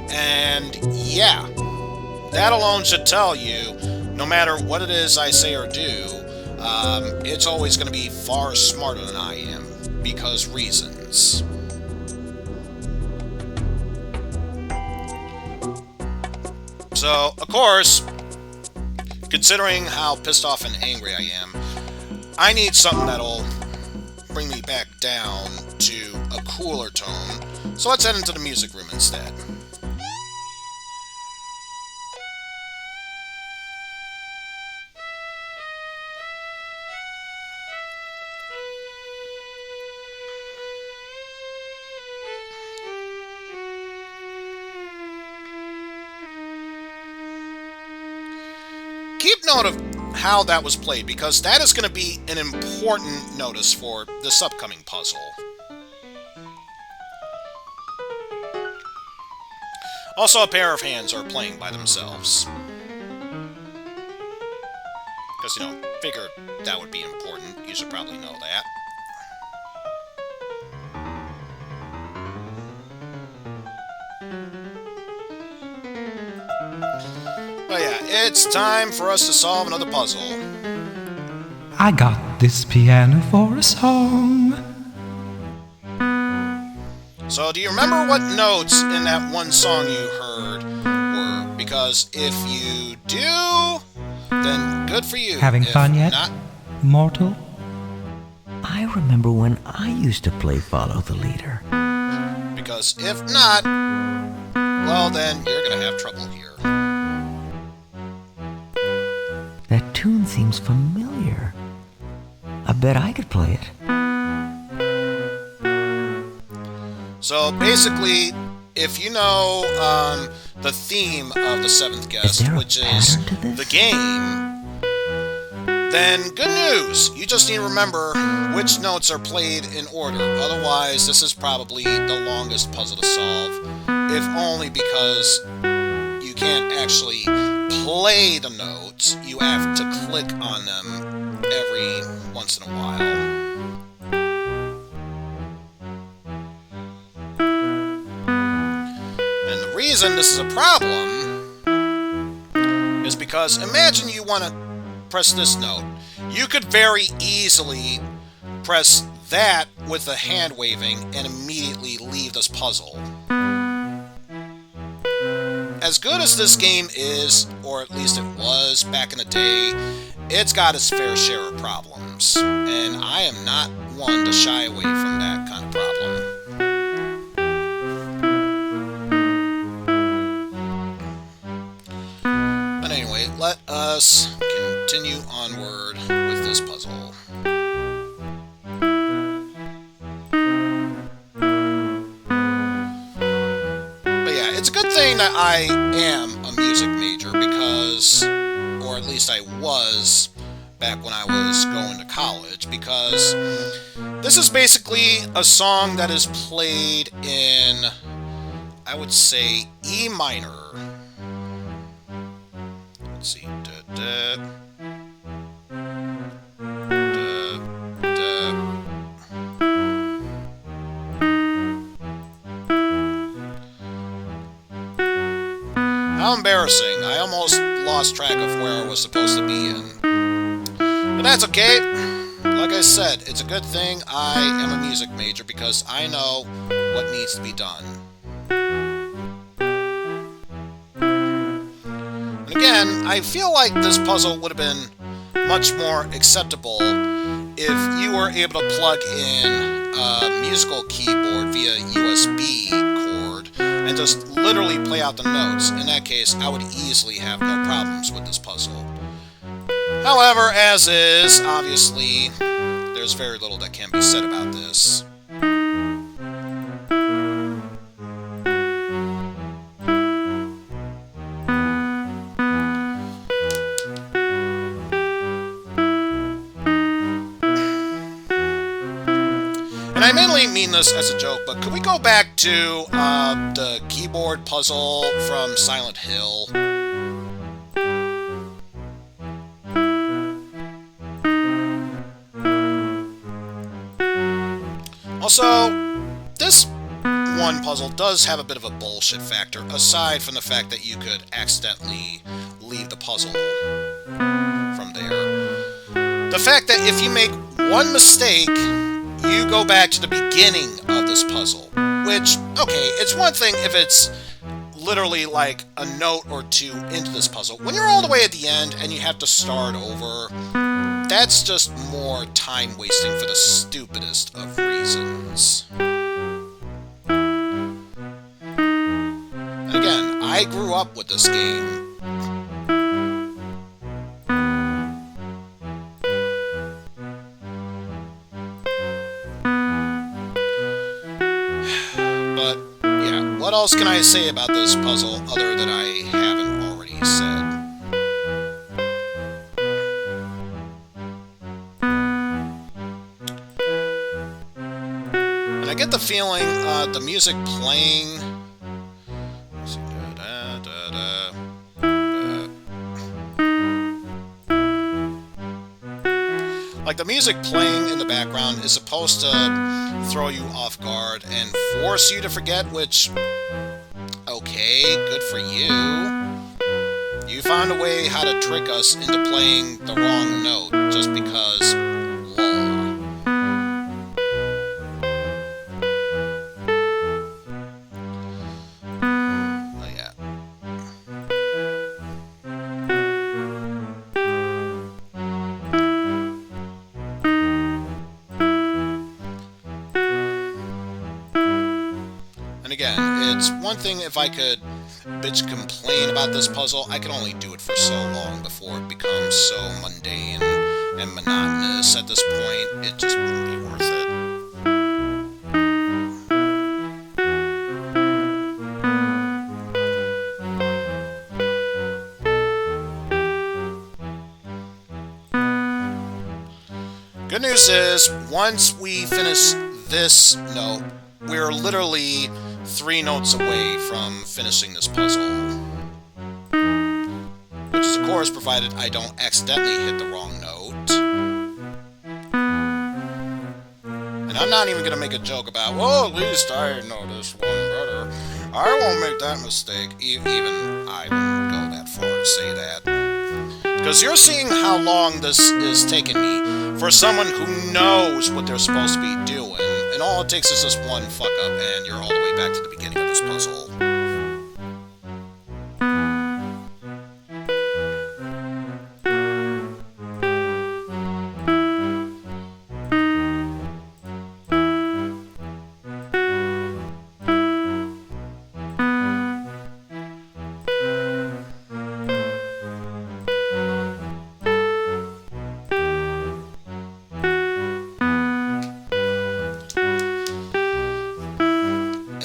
and yeah, that alone should tell you, no matter what it is I say or do, it's always going to be far smarter than I am, because reasons. So, of course, considering how pissed off and angry I am, I need something that'll bring me back down to a cooler tone. So let's head into the music room instead. Keep note of how that was played, because that is going to be an important notice for this upcoming puzzle. Also, a pair of hands are playing by themselves. Because, you know, figured that would be important. You should probably know that. But yeah, it's time for us to solve another puzzle. I got this piano for a song. So, do you remember what notes in that one song you heard were? Because if you do, then good for you. Having fun yet, not, mortal? I remember when I used to play Follow the Leader. Because if not, well then, you're gonna have trouble here. That tune seems familiar. I bet I could play it. So basically, if you know the theme of the seventh guest, which is the game, then good news. You just need to remember which notes are played in order. Otherwise, this is probably the longest puzzle to solve, if only because you can't actually play the notes. You have to click on them every once in a while. And the reason this is a problem is because imagine you want to press this note. You could very easily press that with the hand waving and immediately leave this puzzle. As good as this game is, or at least it was back in the day, it's got its fair share of problems, and I am not one to shy away from that kind of problem. But anyway, let us continue onward with this puzzle. It's a good thing that I am a music major because, or at least I was back when I was going to college, because this is basically a song that is played in, I would say, E minor. Let's see. How embarrassing. I almost lost track of where I was supposed to be in. But that's okay. Like I said, it's a good thing I am a music major because I know what needs to be done. And again, I feel like this puzzle would have been much more acceptable if you were able to plug in a musical keyboard via USB cord and just literally play out the notes. In that case, I would easily have no problems with this puzzle. However, as is, obviously, there's very little that can be said about this. And I mainly mean this as a joke, but could we go back to the keyboard puzzle from Silent Hill? Also, this one puzzle does have a bit of a bullshit factor, aside from the fact that you could accidentally leave the puzzle from there. The fact that if you make one mistake, you go back to the beginning of this puzzle. Which, okay, it's one thing if it's literally like a note or two into this puzzle. When you're all the way at the end and you have to start over, that's just more time wasting for the stupidest of reasons. And again, I grew up with this game. But, yeah, what else can I say about this puzzle other than I haven't already said? And I get the feeling the music playing... Let's see, like, the music playing in the background is supposed to throw you off guard and force you to forget, which, okay, good for you. You found a way how to trick us into playing the wrong note just because, lol. Oh, yeah. Again, it's one thing if I could bitch complain about this puzzle, I can only do it for so long before it becomes so mundane and monotonous. At this point, it just wouldn't be worth it. Good news is, once we finish this note, we're literally 3 notes away from finishing this puzzle. Which is, of course, provided I don't accidentally hit the wrong note. And I'm not even going to make a joke about, well, at least I know this one better. I won't make that mistake. Even I wouldn't go that far to say that. Because you're seeing how long this is taking me for someone who knows what they're supposed to be doing. And all it takes is just one fuck up, and you're all the way back to the beginning of this puzzle.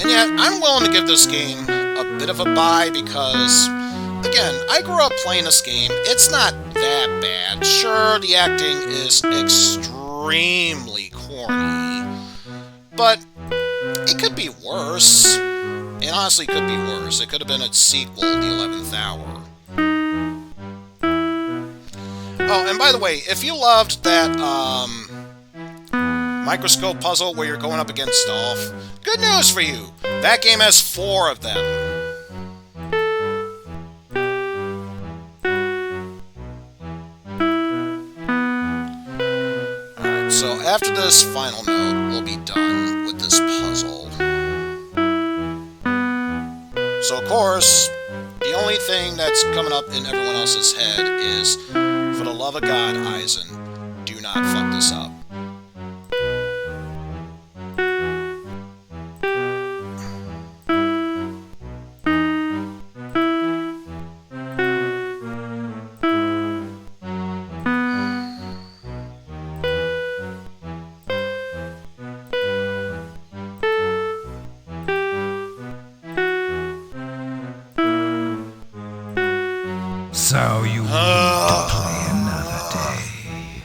And yet, I'm willing to give this game a bit of a bye because, again, I grew up playing this game. It's not that bad. Sure, the acting is extremely corny, but it could be worse. It honestly could be worse. It could have been its sequel, The 11th Hour. Oh, and by the way, if you loved that, microscope puzzle where you're going up against Dolph, good news for you! That game has 4 of them. Alright, so after this final note, we'll be done with this puzzle. So, of course, the only thing that's coming up in everyone else's head is, for the love of God, Eizen, do not fuck this up. So you want to play another day?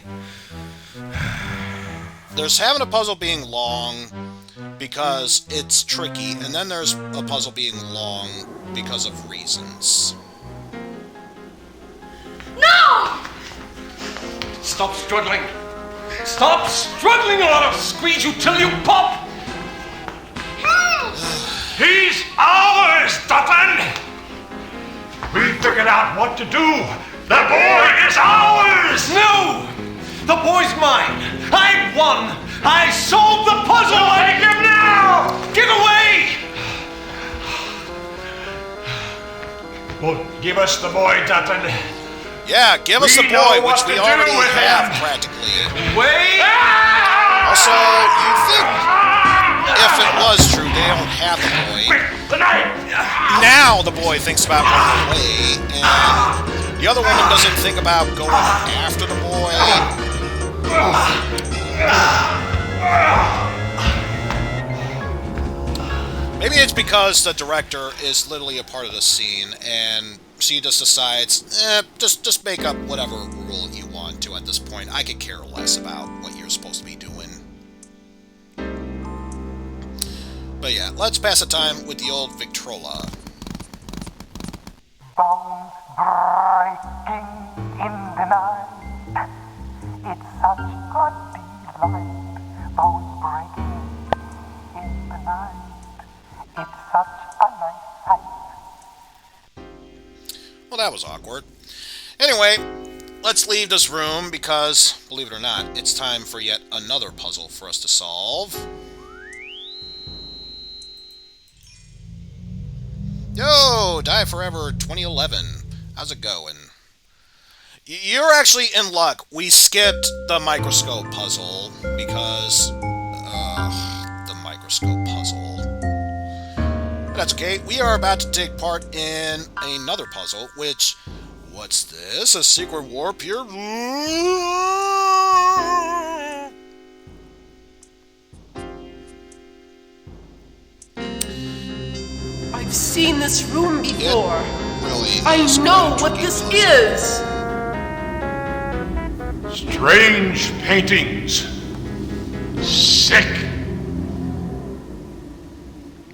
there's having a puzzle being long because it's tricky, and then there's a puzzle being long because of reasons. No! Stop struggling! Stop struggling, or I'll squeeze you till you pop! He's ours, Dutton! We figured out what to do. The boy is ours! No! The boy's mine! I won! I solved the puzzle! We'll take him now! Get away! Well, give us the boy, Dutton. Yeah, give us the We know boy, what which we to do already with have him. practically. Wait! Also, you'd think if it was true, they don't have the boy. Now the boy thinks about running away, and the other woman doesn't think about going after the boy. Maybe it's because the director is literally a part of the scene, and she just decides, just make up whatever rule you want to at this point. I could care less about what you're supposed to be doing. But yeah, let's pass the time with the old Victrola. Bones breaking in the night. It's such a delight. Bones breaking in the night. It's such a nice sight. Well, that was awkward. Anyway, let's leave this room because, believe it or not, it's time for yet another puzzle for us to solve. Yo, Die Forever 2011. How's it going? You're actually in luck. We skipped the microscope puzzle because... the microscope puzzle. But that's okay. We are about to take part in another puzzle, which... What's this? A secret warp here? I've seen this room before. Really I know what this is. Strange paintings. Sick.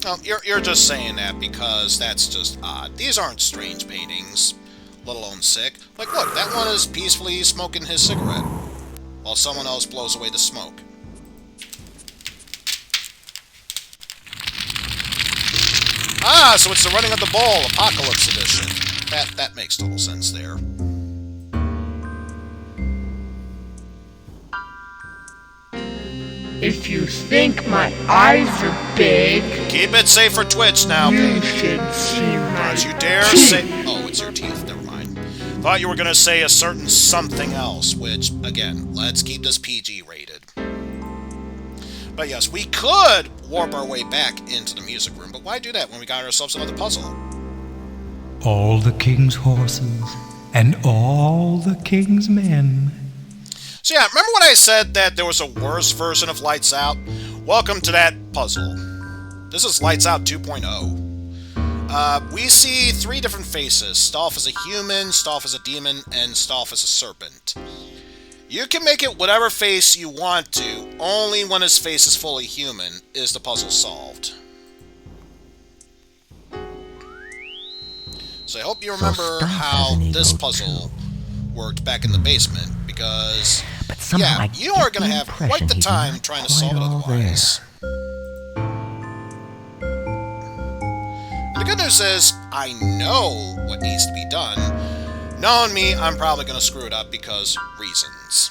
Oh, you're just saying that because that's just odd. These aren't strange paintings, let alone sick. Like, look, that one is peacefully smoking his cigarette while someone else blows away the smoke. Ah, so it's the Running of the Bull, Apocalypse Edition. That makes total sense there. If you think my eyes are big, Keep it safe for Twitch now, you Paige. should see my Don't you dare say... Oh, it's your teeth. Never mind. Thought you were going to say a certain something else, which, again, let's keep this PG rated. But yes, we could warp our way back into the music room, but why do that when we got ourselves another puzzle? All the king's horses and all the king's men. So yeah, remember when I said that there was a worse version of Lights Out? Welcome to that puzzle. This is Lights Out 2.0. We see three different faces. Stolf as a human, Stolf as a demon, and Stolf as a serpent. You can make it whatever face you want to, only when his face is fully human is the puzzle solved. So I hope you remember how this puzzle worked back in the basement, because, yeah, you are going to have quite the time trying to solve it otherwise. And the good news is, I know what needs to be done. Knowing me, I'm probably going to screw it up because reasons.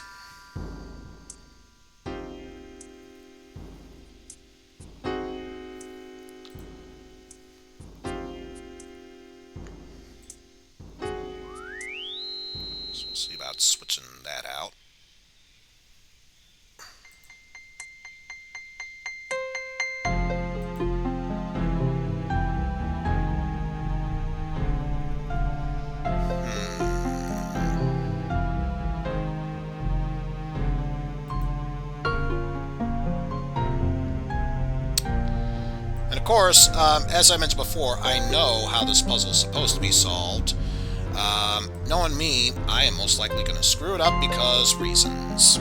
So we'll see about switching that out. Of course, as I mentioned before, I know how this puzzle is supposed to be solved. Knowing me, I am most likely going to screw it up because reasons.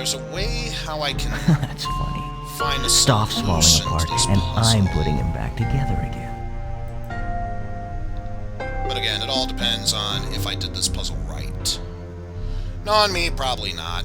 there's a way how I can That's funny. find a Stoff's falling solution apart, to this and puzzle. I'm putting him back together again. But again, it all depends on if I did this puzzle right. Knowing me, probably not.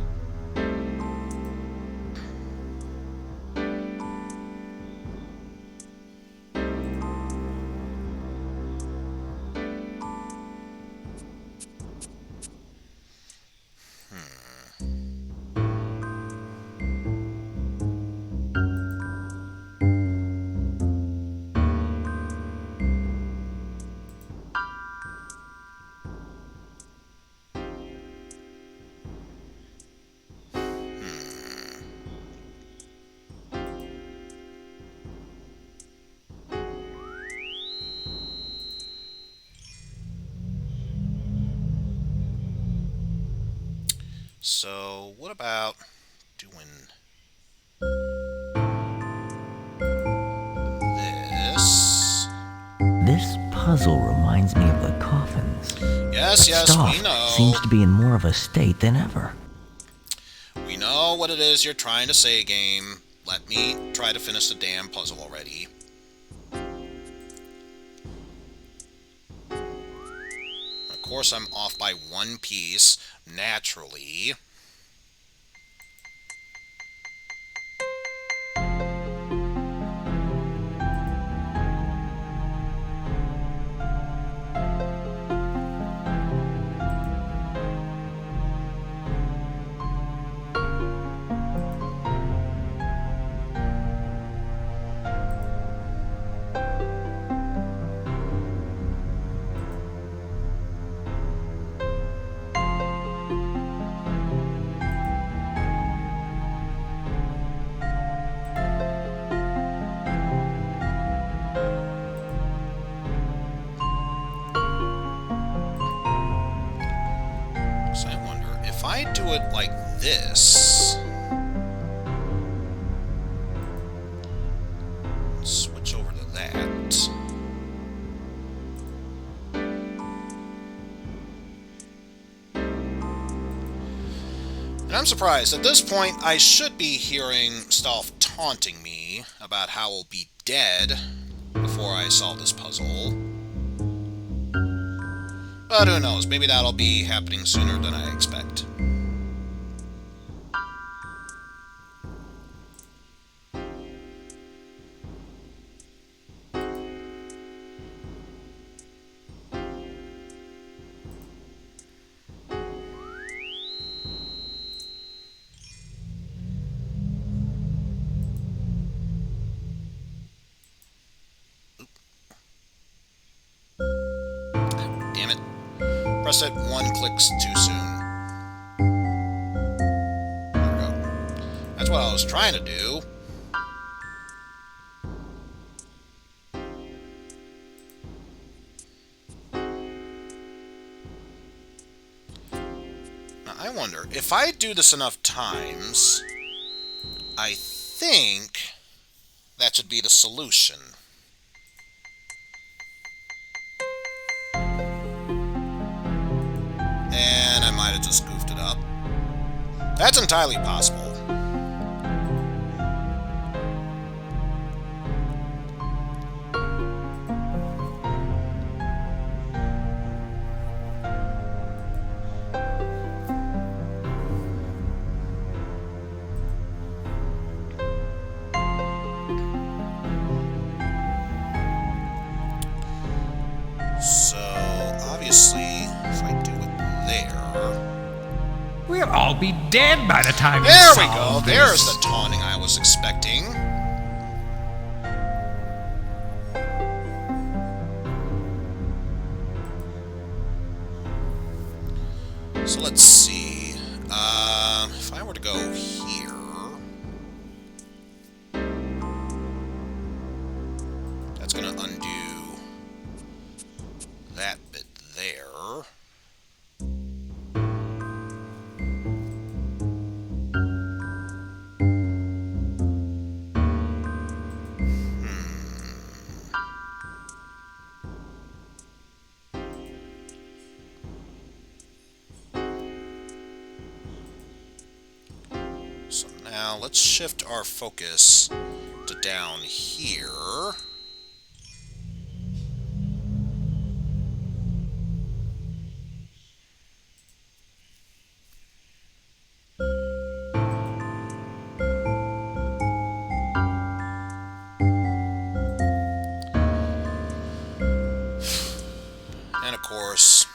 So, what about doing this? This puzzle reminds me of the coffins. Yes, But yes, Stoff we know. seems to be in more of a state than ever. We know what it is you're trying to say, game. Let me try to finish the damn puzzle already. Of course, I'm off by one piece, naturally. So I wonder, if I do it like this... switch over to that... And I'm surprised. At this point, I should be hearing Stoff taunting me about how I'll be dead before I solve this puzzle. But who knows, maybe that'll be happening sooner than I expect. Damn it. Pressed it one clicks too soon. There we go. That's what I was trying to do. Now, I wonder, if I do this enough times, I think that should be the solution. And I might have just goofed it up. That's entirely possible. So, obviously, if I do it there... We'll all be dead by the time There we we go. solve There's this. the taunting I was expecting. So let's see. If I were to go here... That's going to undo that bit there. Now, let's shift our focus to down here. And of course,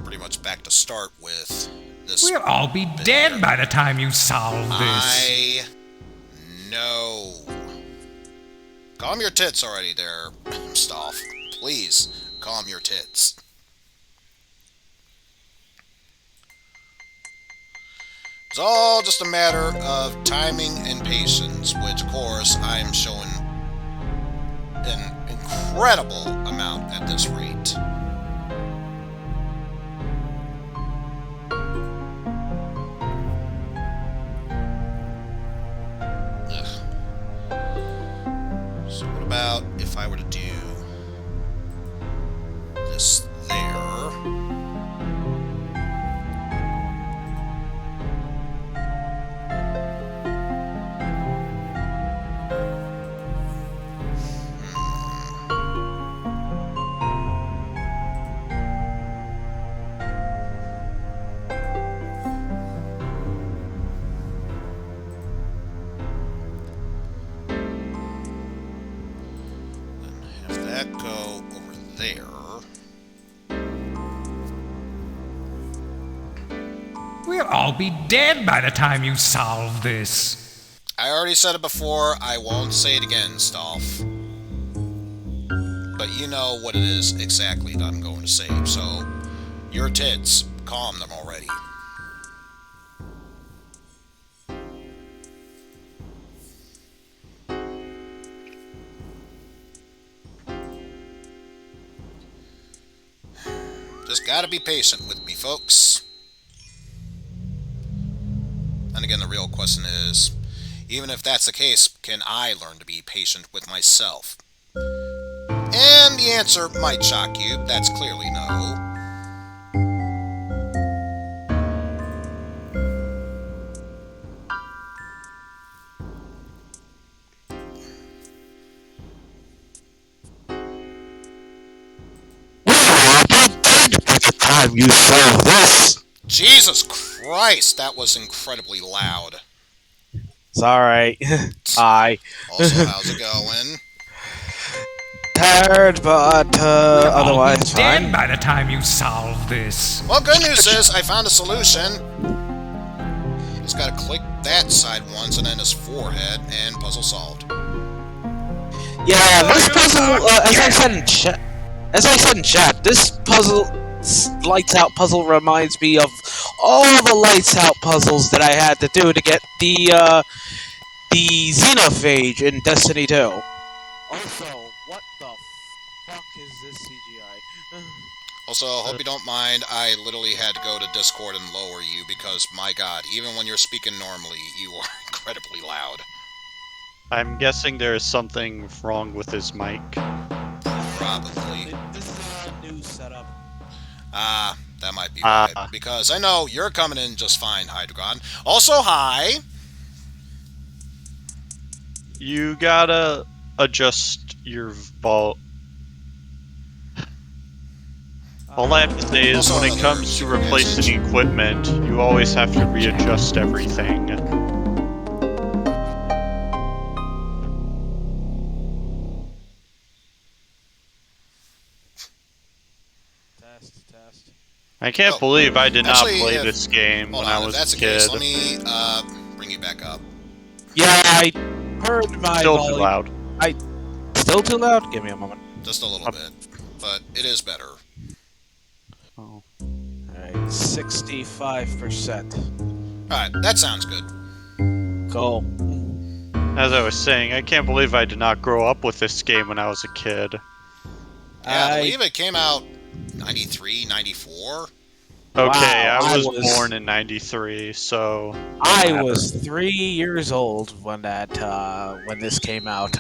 pretty much back to start with this. We'll all be dead by the time you solve this. I know. Calm your tits already there, Stoff. Please, calm your tits. It's all just a matter of timing and patience, which, of course, I'm showing an incredible amount at this rate. So what about if I were to do this there? That go over there. We'll all be dead by the time you solve this. I already said it before, I won't say it again, Stoff. But you know what it is exactly that I'm going to say, so your tits, calm them already. Just gotta be patient with me, folks. And again, the real question is, even if that's the case, can I learn to be patient with myself? And the answer might shock you. That's clearly no. Time you solve this. Jesus Christ, that was incredibly loud. It's alright. Hi. Also, how's it going? Tired, but otherwise Dead fine. by the time you solve this. Well, good news is I found a solution. Just gotta click that side once and then his forehead, and puzzle solved. Yeah, this puzzle, as I said in chat, this puzzle, lights out puzzle reminds me of all the lights out puzzles that I had to do to get the xenophage in Destiny 2. Also, what the fuck is this CGI? Also, hope you don't mind, I literally had to go to Discord and lower you because, my god, even when you're speaking normally, you are incredibly loud. I'm guessing there is something wrong with his mic. Probably. This is a new setup. That might be right, because I know you're coming in just fine, Hydrogon. Also, hi! You gotta adjust your vault. All I have to say is when it comes to replacing equipment, you always have to readjust everything. I can't believe I did not play this game when I was a kid. Let me bring you back up. Yeah, I heard my Still too loud. Still too loud? Give me a moment. Just a little bit, but it is better. Oh. Alright, 65%. Alright, that sounds good. Cool. As I was saying, I can't believe I did not grow up with this game when I was a kid. Yeah, I believe it came out 93, 94? Okay, Wow, I was born in 93, so... I was 3 years old when when this came out,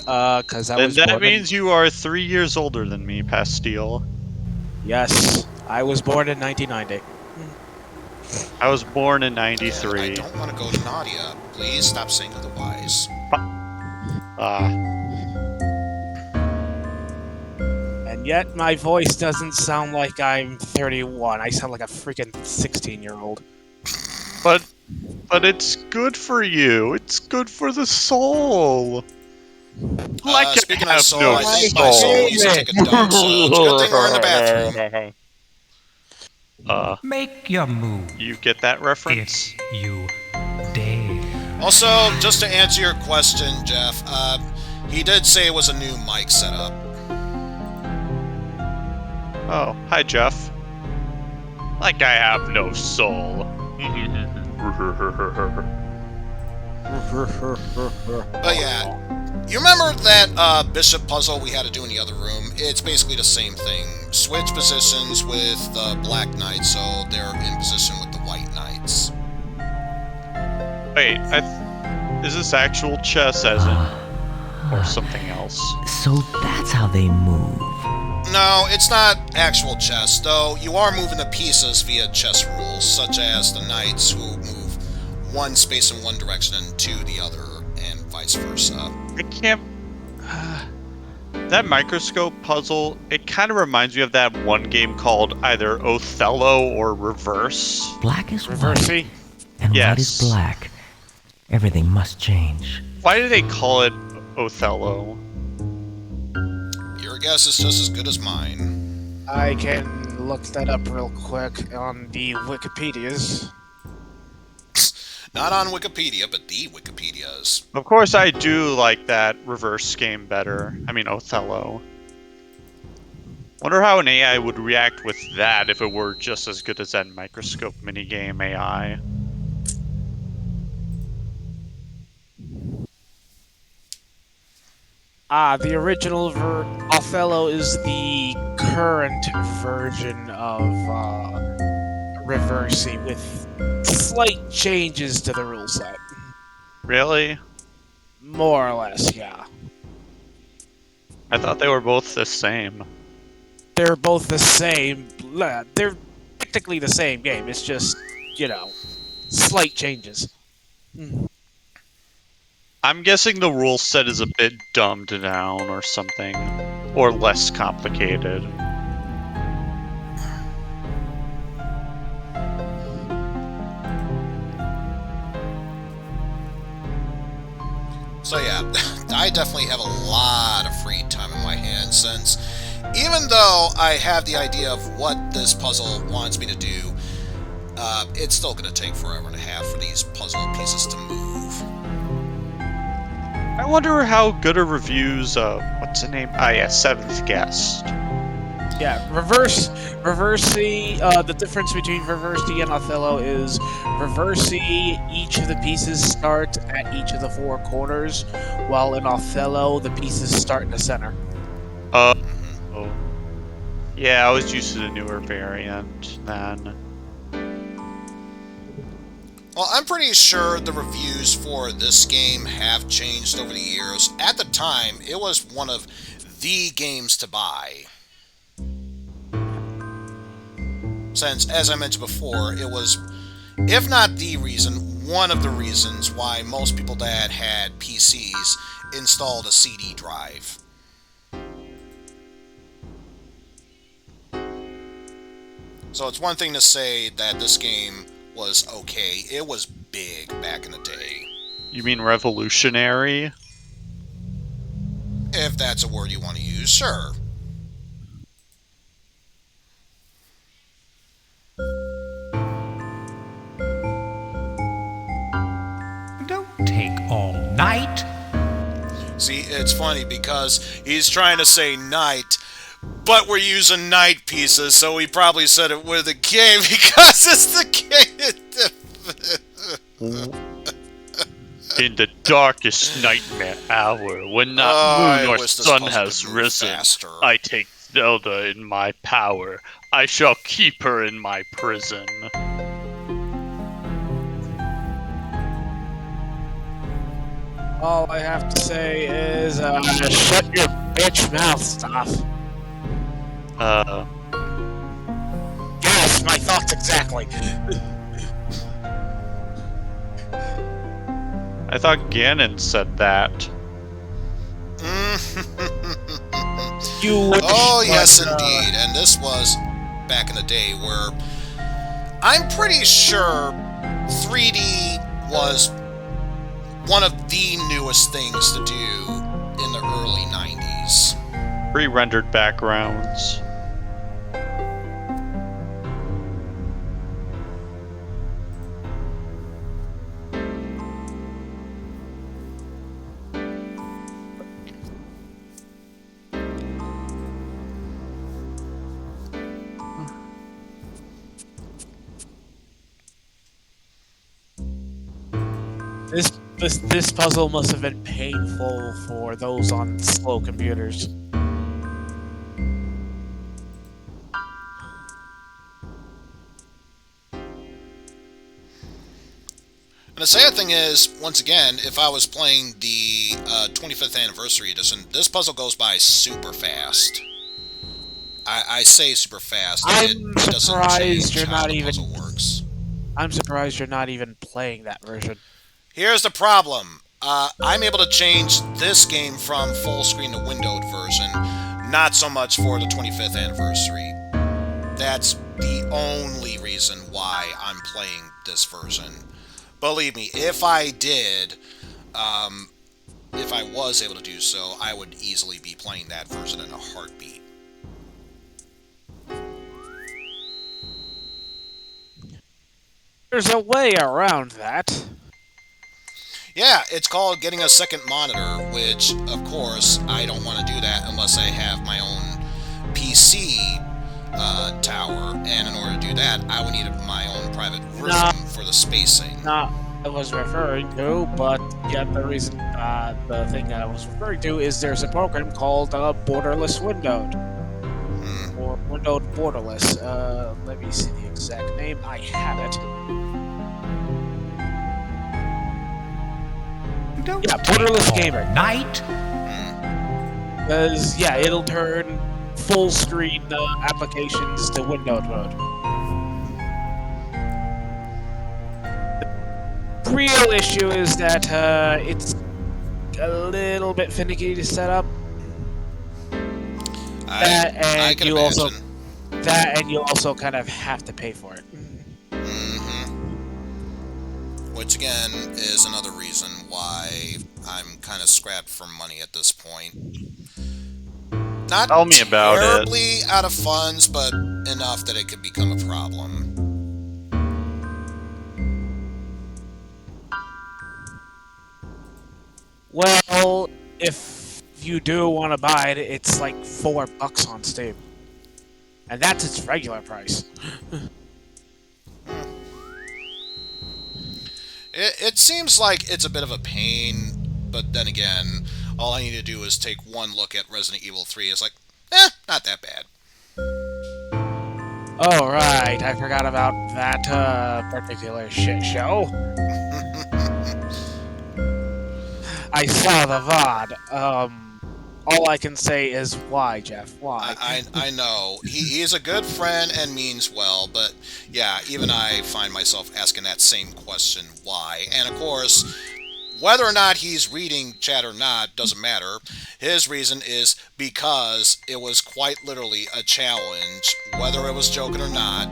cause I was And that born means you are 3 years older than me, Pastille. Yes, I was born in 1990. I was born in I '93. don't want to go to Nadia. Please stop saying otherwise. And yet my voice doesn't sound like I'm 31. I sound like a freaking 16-year-old. But it's good for you. It's good for the soul. Like speaking I have of soul, no I think my soul needs to take a dump, so it's a good thing we're in the bathroom. Make your move. You get that reference? If you dare. Also, just to answer your question, Jeff, he did say it was a new mic setup. Oh, hi, Jeff. Like I have no soul. But yeah, you remember that bishop puzzle we had to do in the other room? It's basically the same thing. Switch positions with the black knights so they're in position with the white knights. Wait, is this actual chess, Eizen? Or something else? So that's how they move. No, it's not actual chess, though you are moving the pieces via chess rules, such as the knights who move one space in one direction and two the other, and vice versa. I can't... that microscope puzzle, it kind of reminds me of that one game called either Othello or Reverse. Black is Reversey? white, and white is black. Everything must change. Why do they call it Othello? Your guess is just as good as mine. I can look that up real quick on the Wikipedias. Not on Wikipedia, but the Wikipedias. Of course I do like that reverse game better. I mean Othello. Wonder how an AI would react with that if it were just as good as that microscope minigame AI. The original Othello is the current version of Reversey with slight changes to the rule set. Really? More or less, yeah. I thought they were both the same. They're both the same. They're technically the same game. It's just, you know, slight changes. I'm guessing the rule set is a bit dumbed down or something. Or less complicated. So yeah, I definitely have a lot of free time in my hands, since even though I have the idea of what this puzzle wants me to do, it's still going to take forever and a half for these puzzle pieces to move. I wonder how good are reviews of... what's the name? Ah, yeah, Seventh Guest. Yeah, Reversey, the difference between Reversey and Othello is Reversey, each of the pieces start at each of the four corners, while in Othello, the pieces start in the center. Oh. Yeah, I was used to the newer variant then. Well, I'm pretty sure the reviews for this game have changed over the years. At the time, it was one of the games to buy. Since, as I mentioned before, it was, if not the reason, one of the reasons why most people that had PCs installed a CD drive. So it's one thing to say that this game was okay. It was big back in the day. You mean revolutionary? If that's a word you want to use, sure. Don't take all night. See, it's funny because he's trying to say night, but we're using night pieces, so he probably said it with a game because it's the game. In the darkest nightmare hour, when not moon or sun has risen, faster. I take Zelda in my power. I shall keep her in my prison. All I have to say is, shut your bitch mouth, stuff. Yes, my thoughts exactly. I thought Ganon said that. Oh, yes, indeed. And this was back in the day where I'm pretty sure 3D was one of the newest things to do in the early 90s. Pre-rendered backgrounds. This puzzle must have been painful for those on slow computers. And the sad thing is, once again, if I was playing the 25th Anniversary Edition, this puzzle goes by super fast. I say super fast. I'm surprised you're not even. Works. I'm surprised you're not even playing that version. Here's the problem. I'm able to change this game from full screen to windowed version, not so much for the 25th anniversary. That's the only reason why I'm playing this version. Believe me, if I did, if I was able to do so, I would easily be playing that version in a heartbeat. There's a way around that. Yeah, it's called getting a second monitor, which, of course, I don't want to do that unless I have my own PC tower, and in order to do that, I would need my own private room for the spacing. Not I was referring to, but yeah, the thing I was referring to is there's a program called Borderless Windowed. Or Windowed Borderless. Let me see the exact name. I have it. Yeah, Borderless Gamer. Night? Because, yeah, it'll turn full screen applications to windowed mode. The real issue is that it's a little bit finicky to set up. I can imagine. That and you also kind of have to pay for it. Which, again, is another reason why I'm kind of scrapped for money at this point. Not Tell me about terribly out of funds, but enough that it could become a problem. Well, if you do want to buy it, it's like $4 on Steam. And that's its regular price. It seems like it's a bit of a pain, but then again, all I need to do is take one look at Resident Evil 3. It's like, not that bad. Oh, right. I forgot about that particular shit show. I saw the VOD. All I can say is, why, Jeff? Why? I know. He is a good friend and means well, but yeah, even I find myself asking that same question, why? And of course, whether or not he's reading chat or not doesn't matter. His reason is because it was quite literally a challenge, whether it was joking or not,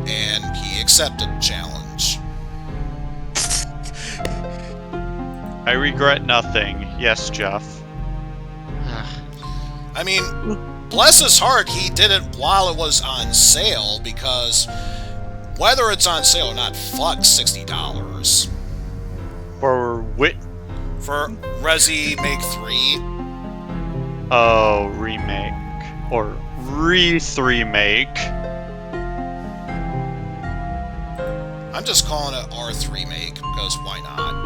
and he accepted the challenge. I regret nothing. Yes, Jeff. I mean, bless his heart, he did it while it was on sale, because whether it's on sale or not, fuck $60. For wit? For Resi Make 3. Oh, remake. Or re-3make. I'm just calling it R3 Make, because why not?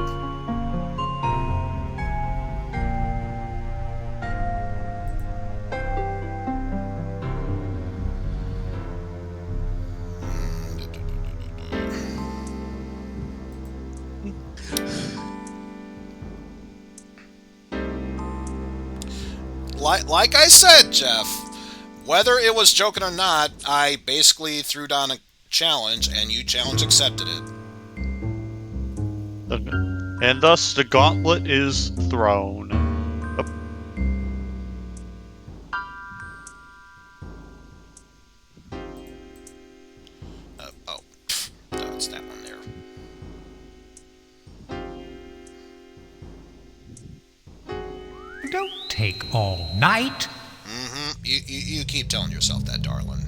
Like I said, Jeff, whether it was joking or not, I basically threw down a challenge, and you challenge accepted it. And thus the gauntlet is thrown. Oh, no, it's that one there. Don't take all night. Mm-hmm. You keep telling yourself that, darling.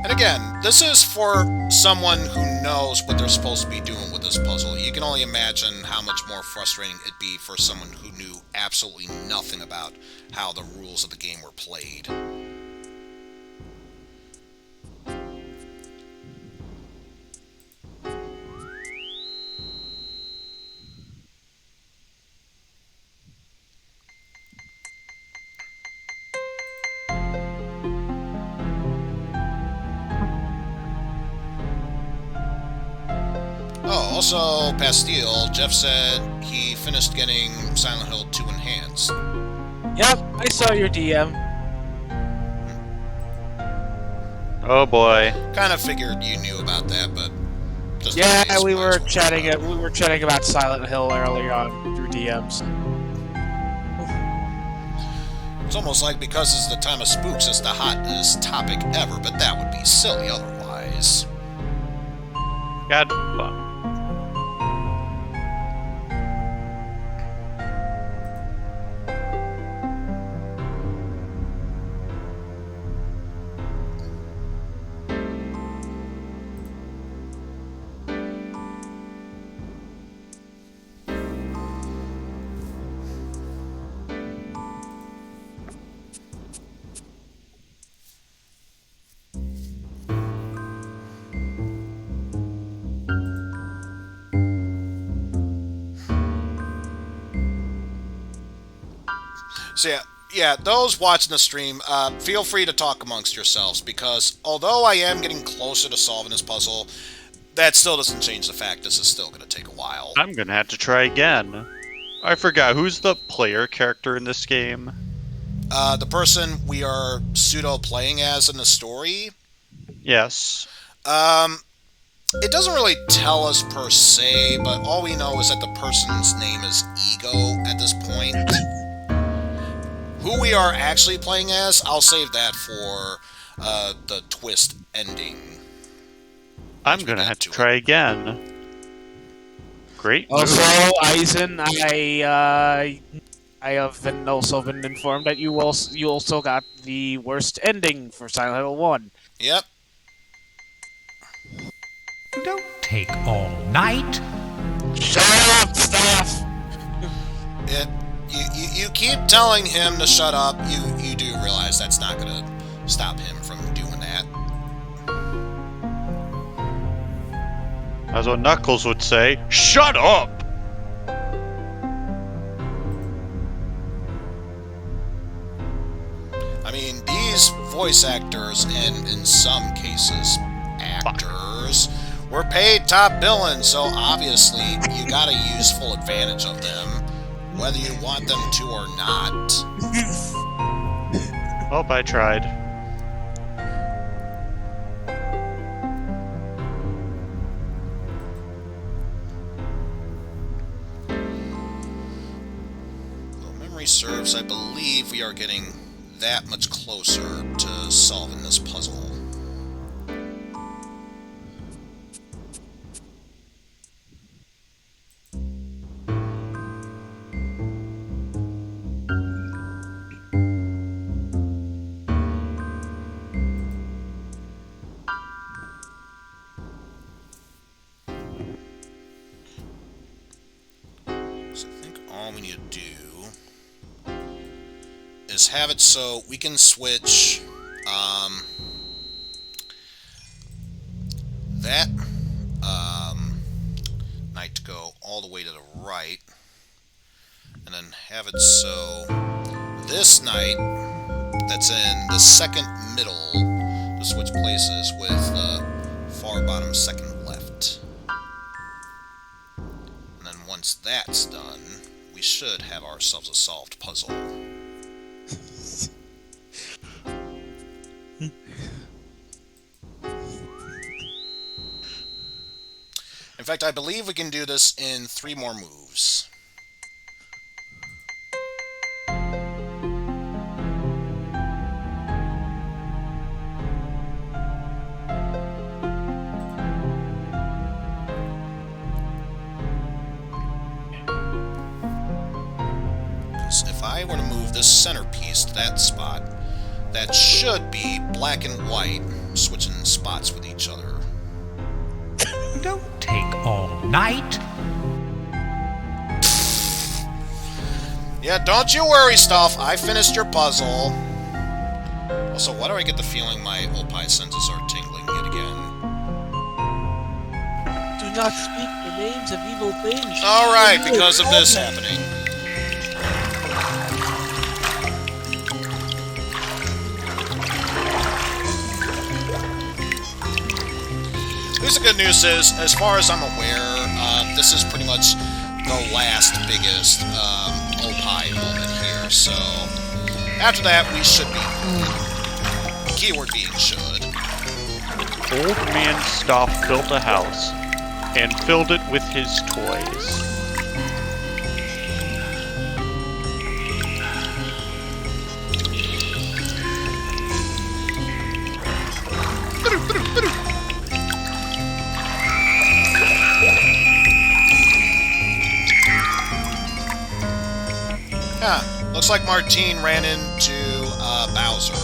And again, this is for someone who knows what they're supposed to be doing with this puzzle. You can only imagine how much more frustrating it'd be for someone who knew absolutely nothing about how the rules of the game were played. Oh, also, Pastille, Jeff said he finished getting Silent Hill 2 Enhanced. Yep, I saw your DM. Oh boy. Kind of figured you knew about that, but just Yeah, in case, we might were as well chatting. We were chatting about Silent Hill earlier on through DMs. It's almost like because it's the time of spooks, it's the hottest topic ever, but that would be silly otherwise. God. So yeah, those watching the stream, feel free to talk amongst yourselves, because although I am getting closer to solving this puzzle, that still doesn't change the fact this is still going to take a while. I'm gonna have to try again. I forgot, who's the player character in this game? The person we are pseudo-playing as in the story? Yes. It doesn't really tell us per se, but all we know is that the person's name is Ego at this point. Who we are actually playing as, I'll save that for the twist ending. I'm gonna have to try again. Great. Also, Eizen, I have also been informed that you also got the worst ending for Silent Hill 1. Yep. Don't take all night. Shut up, Staff! You keep telling him to shut up. You do realize that's not going to stop him from doing that. That's what Knuckles would say. Shut up! I mean, these voice actors, and in some cases, actors, were paid top billing, so obviously you gotta use full advantage of them, whether you want them to or not. Oh, I tried. Well, memory serves, I believe we are getting that much closer to solving this puzzle. So I think all we need to do is have it so we can switch that knight to go all the way to the right, and then have it so this knight that's in the second middle to switch places with the far bottom second left. And then once that's done, we should have ourselves a solved puzzle. In fact, I believe we can do this in 3 more moves. If I were to move this centerpiece to that spot, that should be black and white, switching spots with each other. Don't take all night. Yeah, don't you worry, Stuff. I finished your puzzle. Also, why do I get the feeling my Opie senses are tingling yet again? Do not speak the names of evil things. Alright, because of this happening. At least the good news is, as far as I'm aware, this is pretty much the last biggest Opie moment here, so after that we should be. Keyword being should. Old man Stoff built a house and filled it with his toys. Looks like Martine ran into Bowser.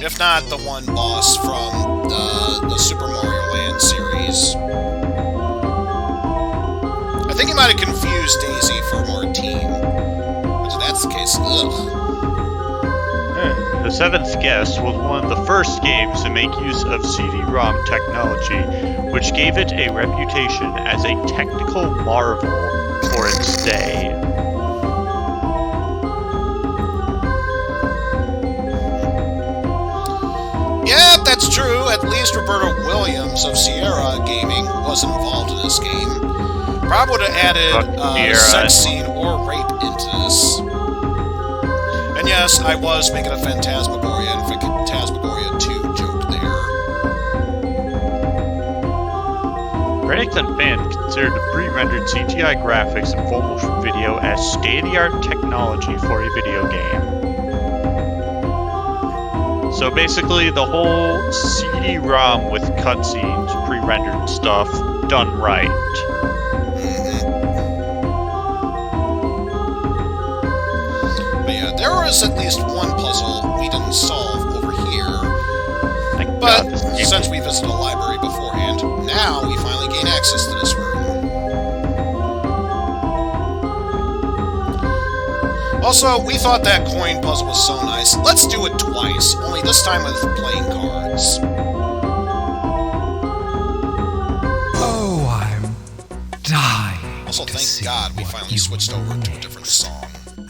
If not, the one boss from the Super Mario Land series. I think he might have confused Daisy for Martine. Which, if that's the case, ugh. The Seventh Guest was one of the first games to make use of CD-ROM technology, which gave it a reputation as a technical marvel for its day. Yeah, that's true. At least Roberta Williams of Sierra Gaming was involved in this game. Probably would have added a sex scene or rape into this. And yes, I was making a Phantasmagoria and Phantasmagoria 2 joke there. Critics and fans considered the pre-rendered CGI graphics and full motion video as state-of-the-art technology for a video game. So basically, the whole CD-ROM with cutscenes, pre-rendered stuff, done right. But yeah, there was at least one puzzle we didn't solve over here. But since we visited a library beforehand, now we finally gain access to this room. Also, we thought that coin puzzle was so nice. Let's do it twice, only this time with playing cards. Oh, I'm dying. Also, thank God we finally switched over to a different song.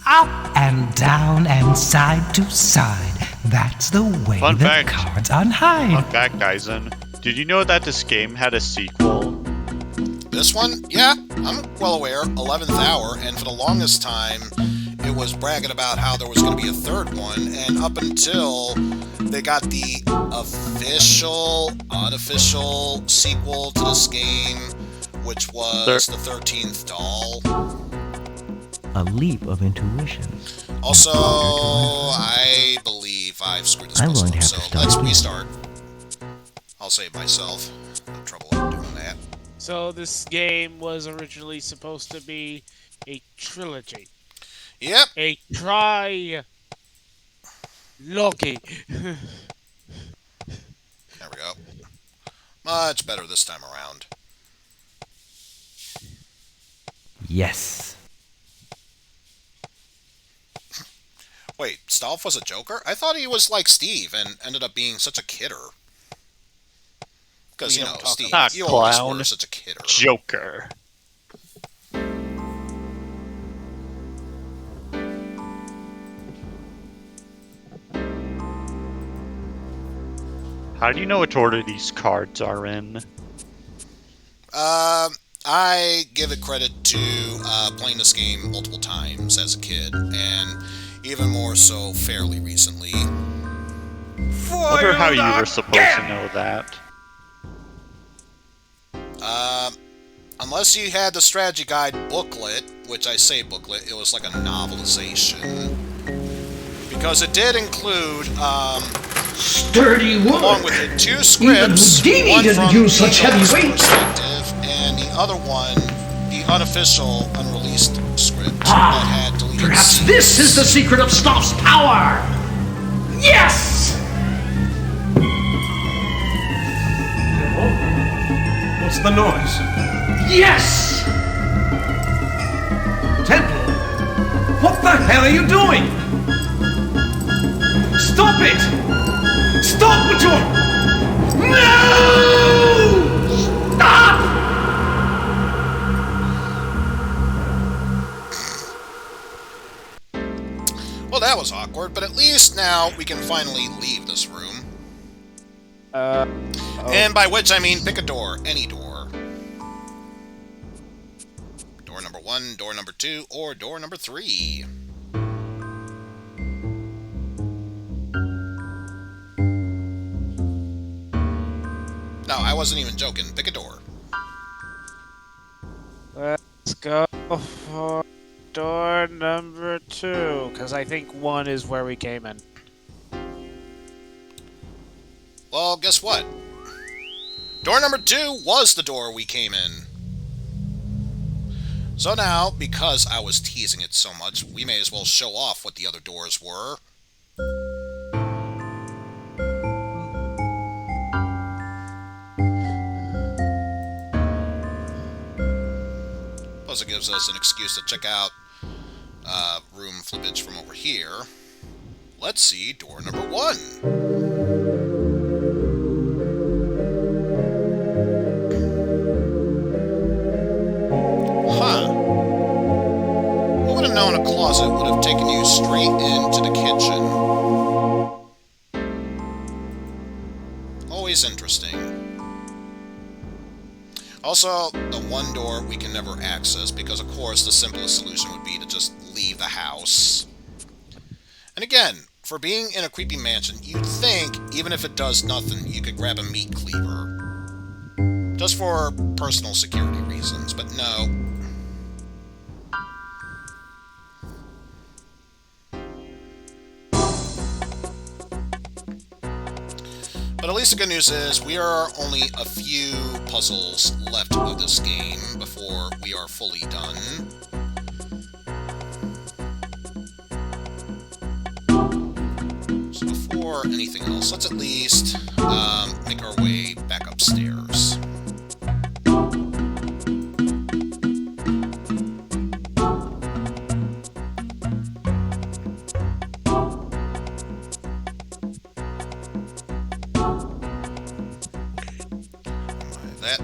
Up and down and side to side. That's the way Fun the fact. cards unhide. Fun fact, Eizen. Did you know that this game had a sequel? This one? Yeah, I'm well aware. 11th Hour, and for the longest time, it was bragging about how there was going to be a third one, and up until they got the official, unofficial sequel to this game, which was the 13th Doll. A leap of intuition. Also, I believe I've screwed this puzzle up, so let's restart. I'll save myself the trouble of doing that. So this game was originally supposed to be a trilogy. Yep. A trilogy. There we go. Much better this time around. Yes. Wait, Stolf was a Joker? I thought he was like Steve and ended up being such a kidder. Because, you know, Steve, you always were such a kidder. Joker. How do you know which order these cards are in? I give it credit to playing this game multiple times as a kid, and even more so fairly recently. I wonder how you were supposed to know that. unless you had the strategy guide booklet, which I say booklet, it was like a novelization. Because it did include, sturdy wood. along with it, 2 scripts, Even one didn't from use such heavy Eagle's weight. perspective, and the other one, the unofficial, unreleased script that had deleted Perhaps scenes. this is the secret of Stoff's power! Yes! What's the noise? Yes! Temple! What the hell are you doing? Stop it! Stop what you're... No! Stop! Well, that was awkward, but at least now we can finally leave this room. And by which I mean pick a door, any door. Door number 1, door number 2, or door number 3. No, I wasn't even joking. Pick a door. Let's go for door number 2, because I think 1 is where we came in. Well, guess what? Door number 2 was the door we came in. So now, because I was teasing it so much, we may as well show off what the other doors were. Plus it gives us an excuse to check out room flippage from over here. Let's see door number 1. Huh. Who would have known a closet would have taken you straight into the kitchen? Always interesting. Also, the one door we can never access because, of course, the simplest solution would be to just leave the house. And again, for being in a creepy mansion, you'd think, even if it does nothing, you could grab a meat cleaver. Just for personal security reasons, but no. But at least the good news is we are only a few puzzles left of this game before we are fully done. So before anything else, let's at least make our way back upstairs.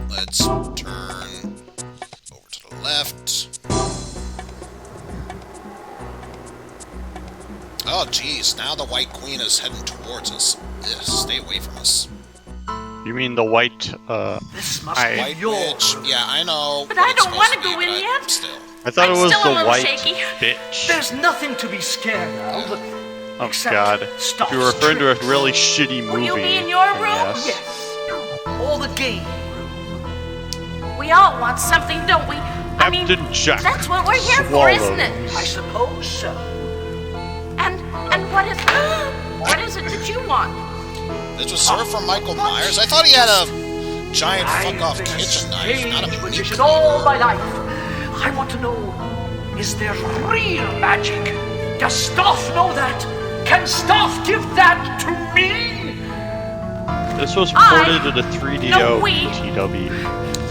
Let's turn over to the left. Oh, geez. Now the White Queen is heading towards us. Ugh, stay away from us. You mean the white, This must I... White witch. Yeah, I know. But I don't want to go in yet. Still. I thought I'm it was still a the little white shaky. bitch. There's nothing to be scared of. Oh except god. Stoff's You're referring to a tricks. really shitty movie. Will you be in your room? Yes. Yes. All the game. We all want something, don't we? I mean, Captain Jack that's what we're here for, isn't it? I suppose so. And what is it that you want? This was served from Michael Myers. I thought he had a giant fuck-off kitchen knife, not a meat magician cleaver. all my life. I want to know, is there real magic? Does Stoff know that? Can Stoff give that to me? This was ported to the 3DO No, we- TW.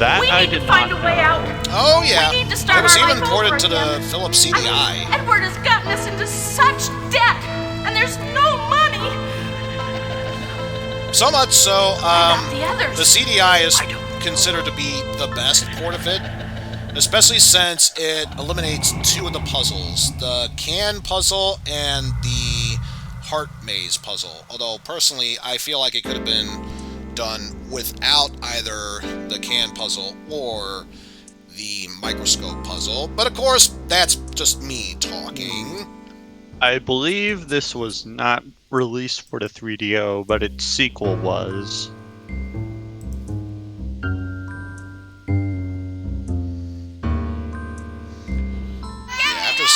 That We I need to did find not a way know. out. Oh, yeah. We need to start It was our even life ported over to the again. Philips CDI. Edward has gotten us into such debt, and there's no money. So much so, the others. the CDI is considered to be the best port of it, especially since it eliminates 2 of the puzzles, the can puzzle and the heart maze puzzle. Although, personally, I feel like it could have been done without either the can puzzle or the microscope puzzle. But of course, that's just me talking. I believe this was not released for the 3DO, but its sequel was.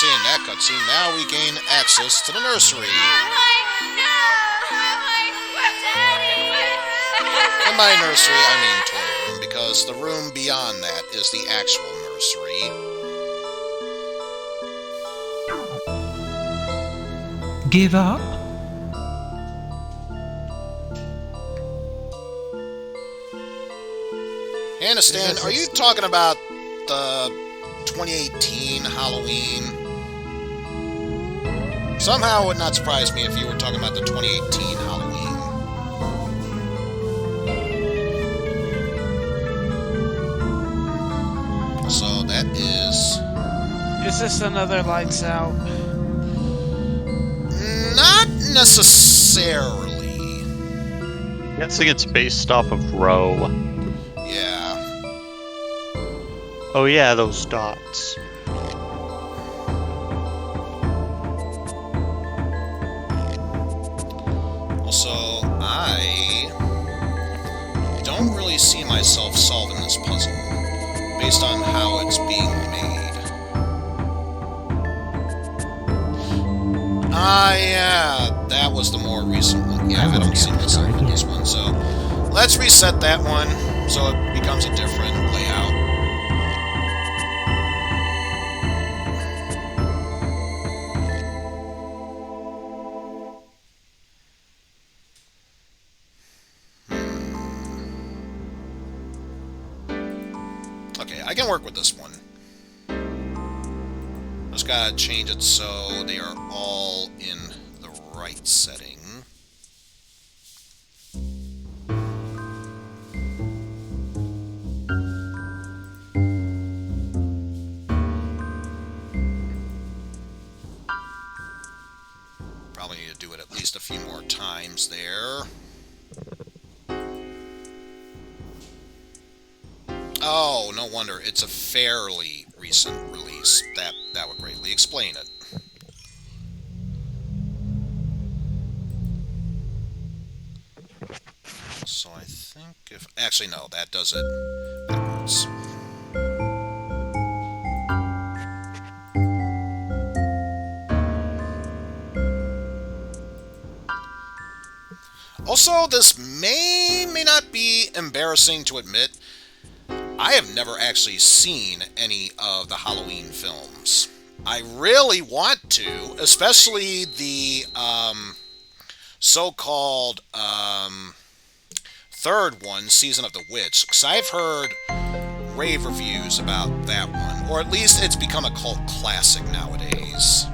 seeing that cutscene, now we gain access to the nursery. And by nursery, I mean toy room, because the room beyond that is the actual nursery. Give up? Hannah Stan, are you talking about the 2018 Halloween? Somehow it would not surprise me if you were talking about the 2018 Halloween. So that is... Is this another Lights Out? Not necessarily. I'm guessing it's based off of Row. Yeah. Oh yeah, those dots. Also, I don't really see myself solving this puzzle based on how it's being made. Yeah, that was the more recent one. Yeah, I don't see myself in this one, so let's reset that one so it becomes a different layout. Okay, I can work with this one. Just gotta change it so they are all in the right setting. Probably need to do it at least a few more times there. Oh, no wonder. It's a fairly recent release. That would greatly explain it. So I think if... Actually, no. That does it backwards. Also, this may not be embarrassing to admit. I have never actually seen any of the Halloween films. I really want to, especially the so-called third one, Season of the Witch, because I've heard rave reviews about that one, or at least it's become a cult classic nowadays.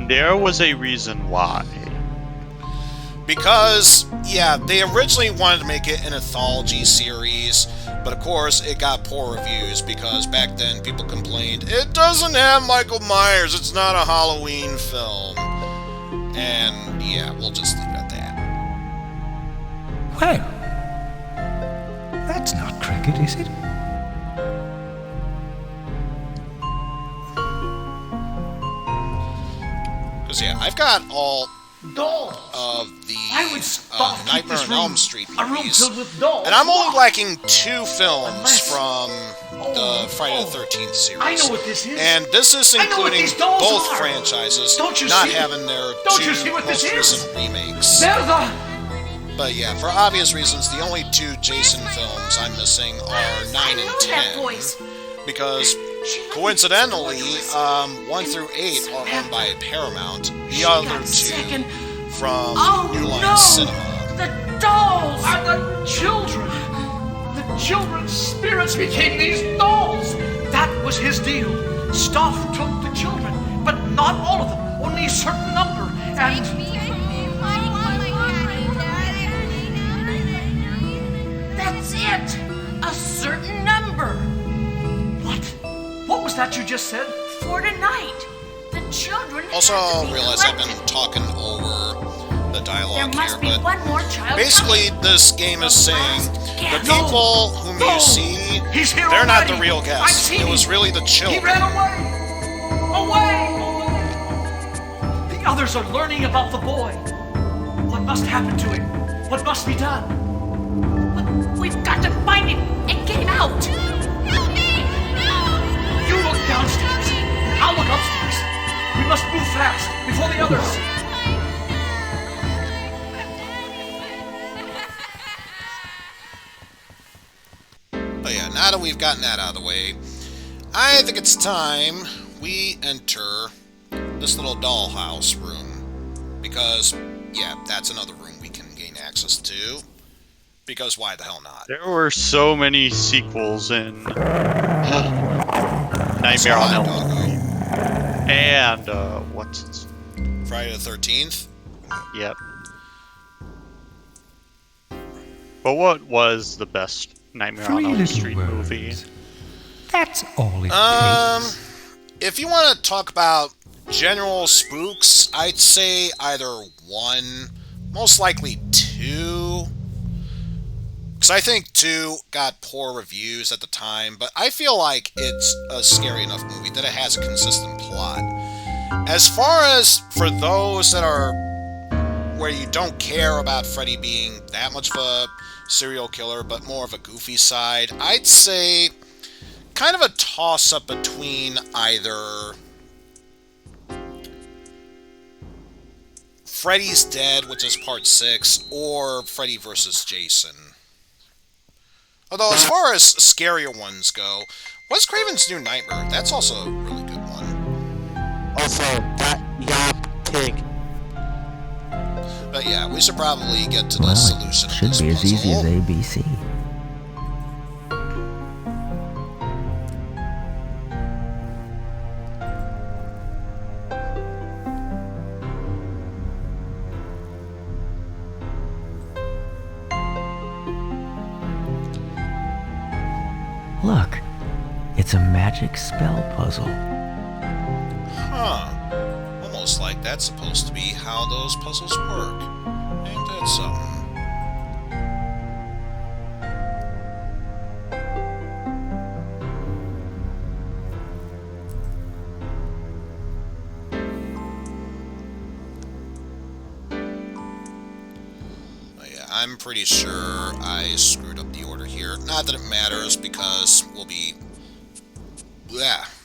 There was a reason why. Because, yeah, they originally wanted to make it an anthology series, but of course it got poor reviews because back then people complained, it doesn't have Michael Myers, it's not a Halloween film. And, yeah, we'll just leave it at that. Well, that's not cricket, is it? Because, yeah, I've got all of the Nightmare on Elm Street movies, and I'm only lacking 2 films from the Friday the 13th series. I know what this is. And this is including both franchises, not having their 2 most recent remakes. But yeah, for obvious reasons, the only 2 Jason films I'm missing are 9 and 10. Because coincidentally, 1 through 8 are owned by Paramount. The other 2 from New Line Cinema. The dolls! And the children! The children's spirits became these dolls! That was his deal. Stoff took the children, but not all of them, only a certain number. And that's it! A certain number! What was that you just said? For tonight, the children. Also, I realize I've been talking over the dialogue there must here, be but one more child basically this game is saying the people whom you see, they're not the real guests. It was really the children. He ran away! Away! The others are learning about the boy. What must happen to him? What must be done? We've got to find him and get him out. You will before the others. But yeah, now that we've gotten that out of the way, I think it's time we enter this little dollhouse room. Because, yeah, that's another room we can gain access to. Because why the hell not? There were so many sequels in Nightmare on Elm Street. And, what's it? Friday the 13th? Yep. But what was the best Nightmare on Elm Street movie? That's all it takes. If you want to talk about general spooks, I'd say either 1, most likely 2. Because I think 2 got poor reviews at the time, but I feel like it's a scary enough movie that it has a consistent plot. As far as for those that are where you don't care about Freddy being that much of a serial killer, but more of a goofy side, I'd say kind of a toss-up between either Freddy's Dead, which is part 6, or Freddy vs. Jason. Although, as far as scarier ones go, Wes Craven's New Nightmare, that's also a really good one. Also, that yop pig. But yeah, we should probably get to the solution of Should this be as easy as puzzle. ABC. Look, it's a magic spell puzzle. Huh. Almost like that's supposed to be how those puzzles work. Ain't that something? I'm pretty sure I screwed up the order here. Not that it matters, because we'll be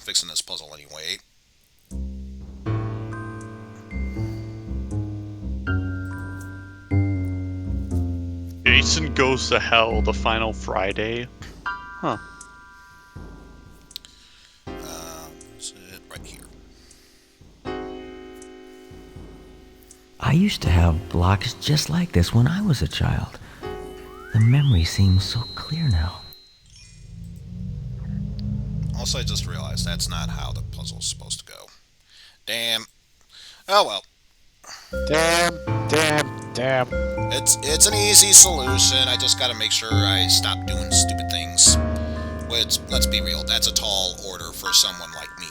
fixing this puzzle anyway. Jason Goes to Hell, the final Friday. Huh. Is it right here? I used to have blocks just like this when I was a child. The memory seems so clear now. Also, I just realized that's not how the puzzle's supposed to go. Damn. Oh well. Damn. It's an easy solution. I just gotta make sure I stop doing stupid things. Which, let's be real, that's a tall order for someone like me.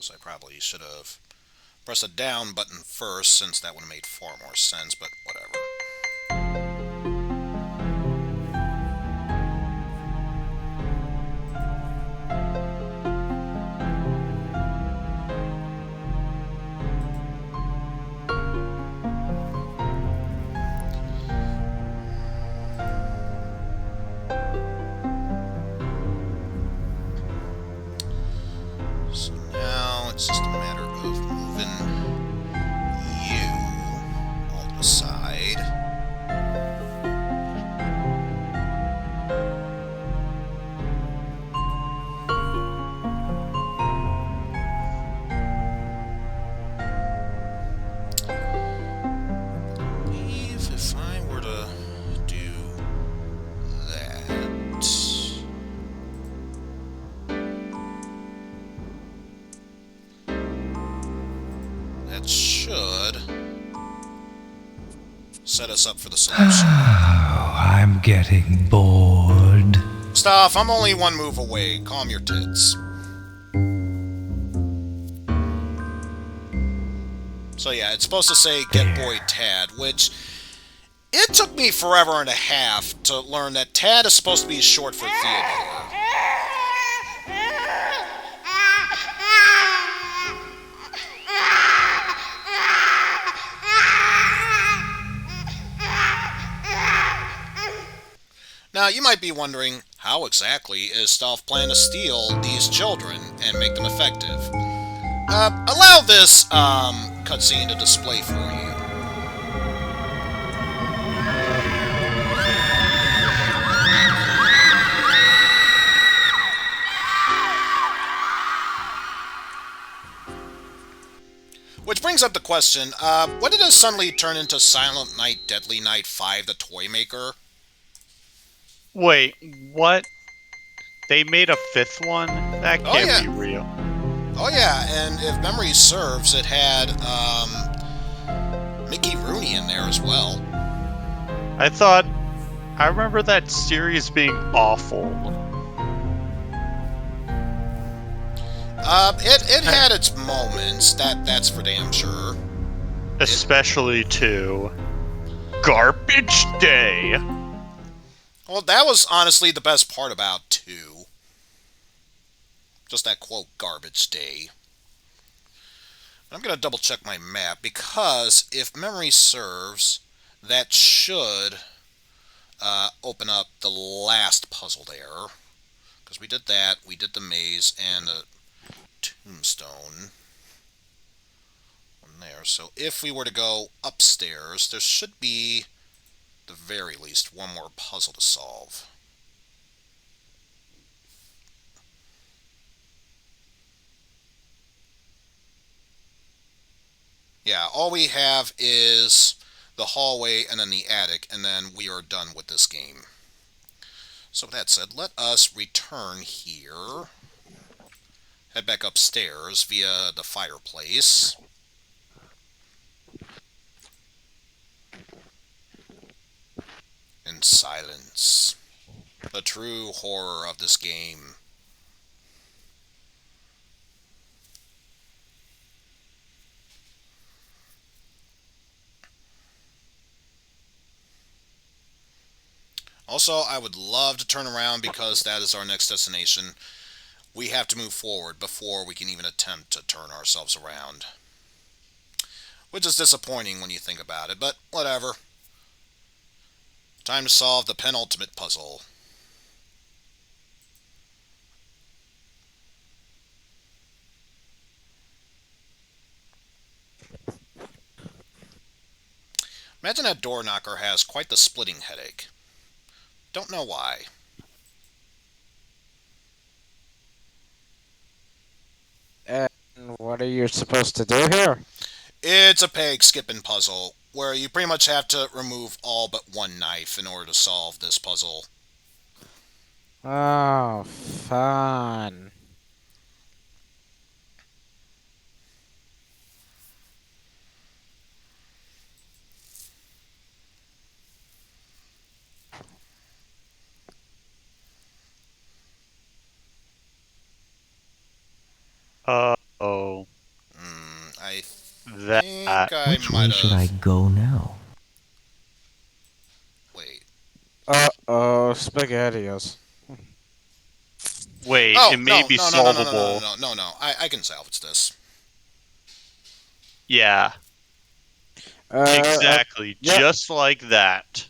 So I probably should have pressed the down button first, since that would have made far more sense, but whatever. So now it's just a matter of moving you all to the side. I believe if I were to do that, that should set us up for the solution. I'm getting bored. Stop, I'm only one move away. Calm your tits. So yeah, it's supposed to say Get Boy Tad, which it took me forever and a half to learn that Tad is supposed to be short for Theodore. you might be wondering, how exactly is Stealth planning to steal these children and make them effective? Allow this cutscene to display for you. Which brings up the question, what did it suddenly turn into Silent Night, Deadly Night 5, the Toy Maker? Wait, what? They made a 5th one? That can't be real. Oh yeah, and if memory serves, it had, Mickey Rooney in there as well. I remember that series being awful. It had its moments, that's for damn sure. Especially to Garbage Day. Well, that was honestly the best part about 2. Just that quote, Garbage Day. I'm going to double check my map, because if memory serves, that should open up the last puzzle there. Because we did that, we did the maze, and the tombstone. One there. So if we were to go upstairs, there should be, at the very least, one more puzzle to solve. Yeah, all we have is the hallway and then the attic, and then we are done with this game. So with that said, let us return here. Head back upstairs via the fireplace. In silence. The true horror of this game. Also, I would love to turn around because that is our next destination. We have to move forward before we can even attempt to turn ourselves around. Which is disappointing when you think about it, but whatever. Time to solve the penultimate puzzle. Imagine that door knocker has quite the splitting headache. Don't know why. And what are you supposed to do here? It's a peg skipping puzzle, where you pretty much have to remove all but one knife in order to solve this puzzle. Oh, fun. Uh-oh. I That. think I Which might way should have... I go now? Wait. Uh-oh, SpaghettiOs. Wait, Oh, it may be solvable. No. I can salvage this. Yeah. Exactly. Yep. Just like that.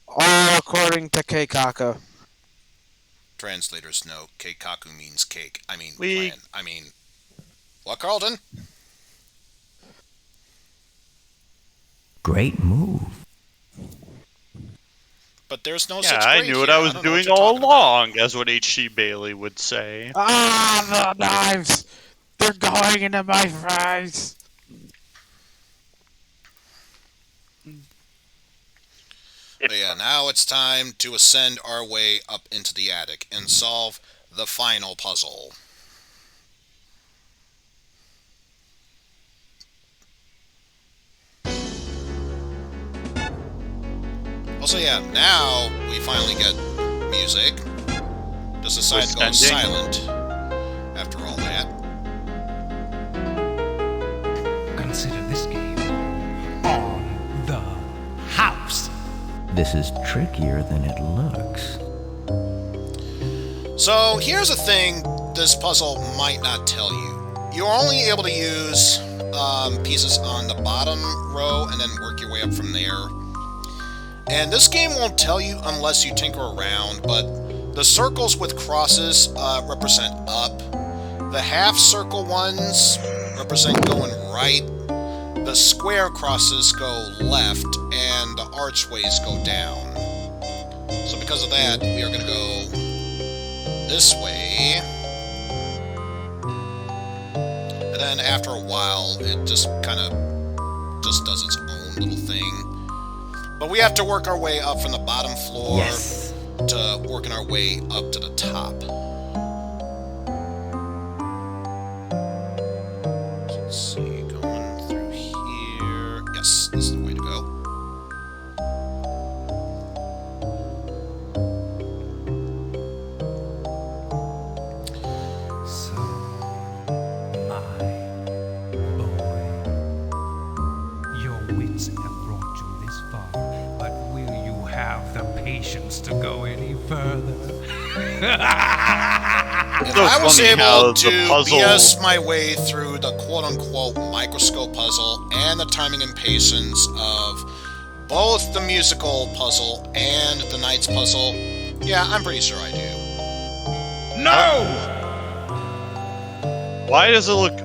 All according to Keikaku. Translator's note, Keikaku means cake. I mean, We- plan. I mean... What, Carlton? Great move. But there's no Yeah, such I grade knew what here. I was don't know doing you're all talking along, as what H.C. Bailey would say. Ah, the knives! They're going into my fries! But yeah, now it's time to ascend our way up into the attic and solve the final puzzle. Also, yeah, now we finally get music. Just decide to go Ascending. silent after all that. Consider this game on the house. This is trickier than it looks. So here's a thing this puzzle might not tell you. You're only able to use pieces on the bottom row and then work your way up from there. And this game won't tell you unless you tinker around, but the circles with crosses represent up. The half circle ones represent going right. The square crosses go left, and the archways go down. So because of that, we are going to go this way. And then after a while, it just kind of just does its own little thing. But we have to work our way up from the bottom floor to working our way up to the top. Let's see, going through here. Yes, this is the way to go. So, my boy, your wits have brought you this far, but will you have the patience to go any further? If I was able to BS my way through the quote-unquote microscope puzzle and the timing and patience of both the musical puzzle and the Knights puzzle, yeah, I'm pretty sure I do. No! Why does it look...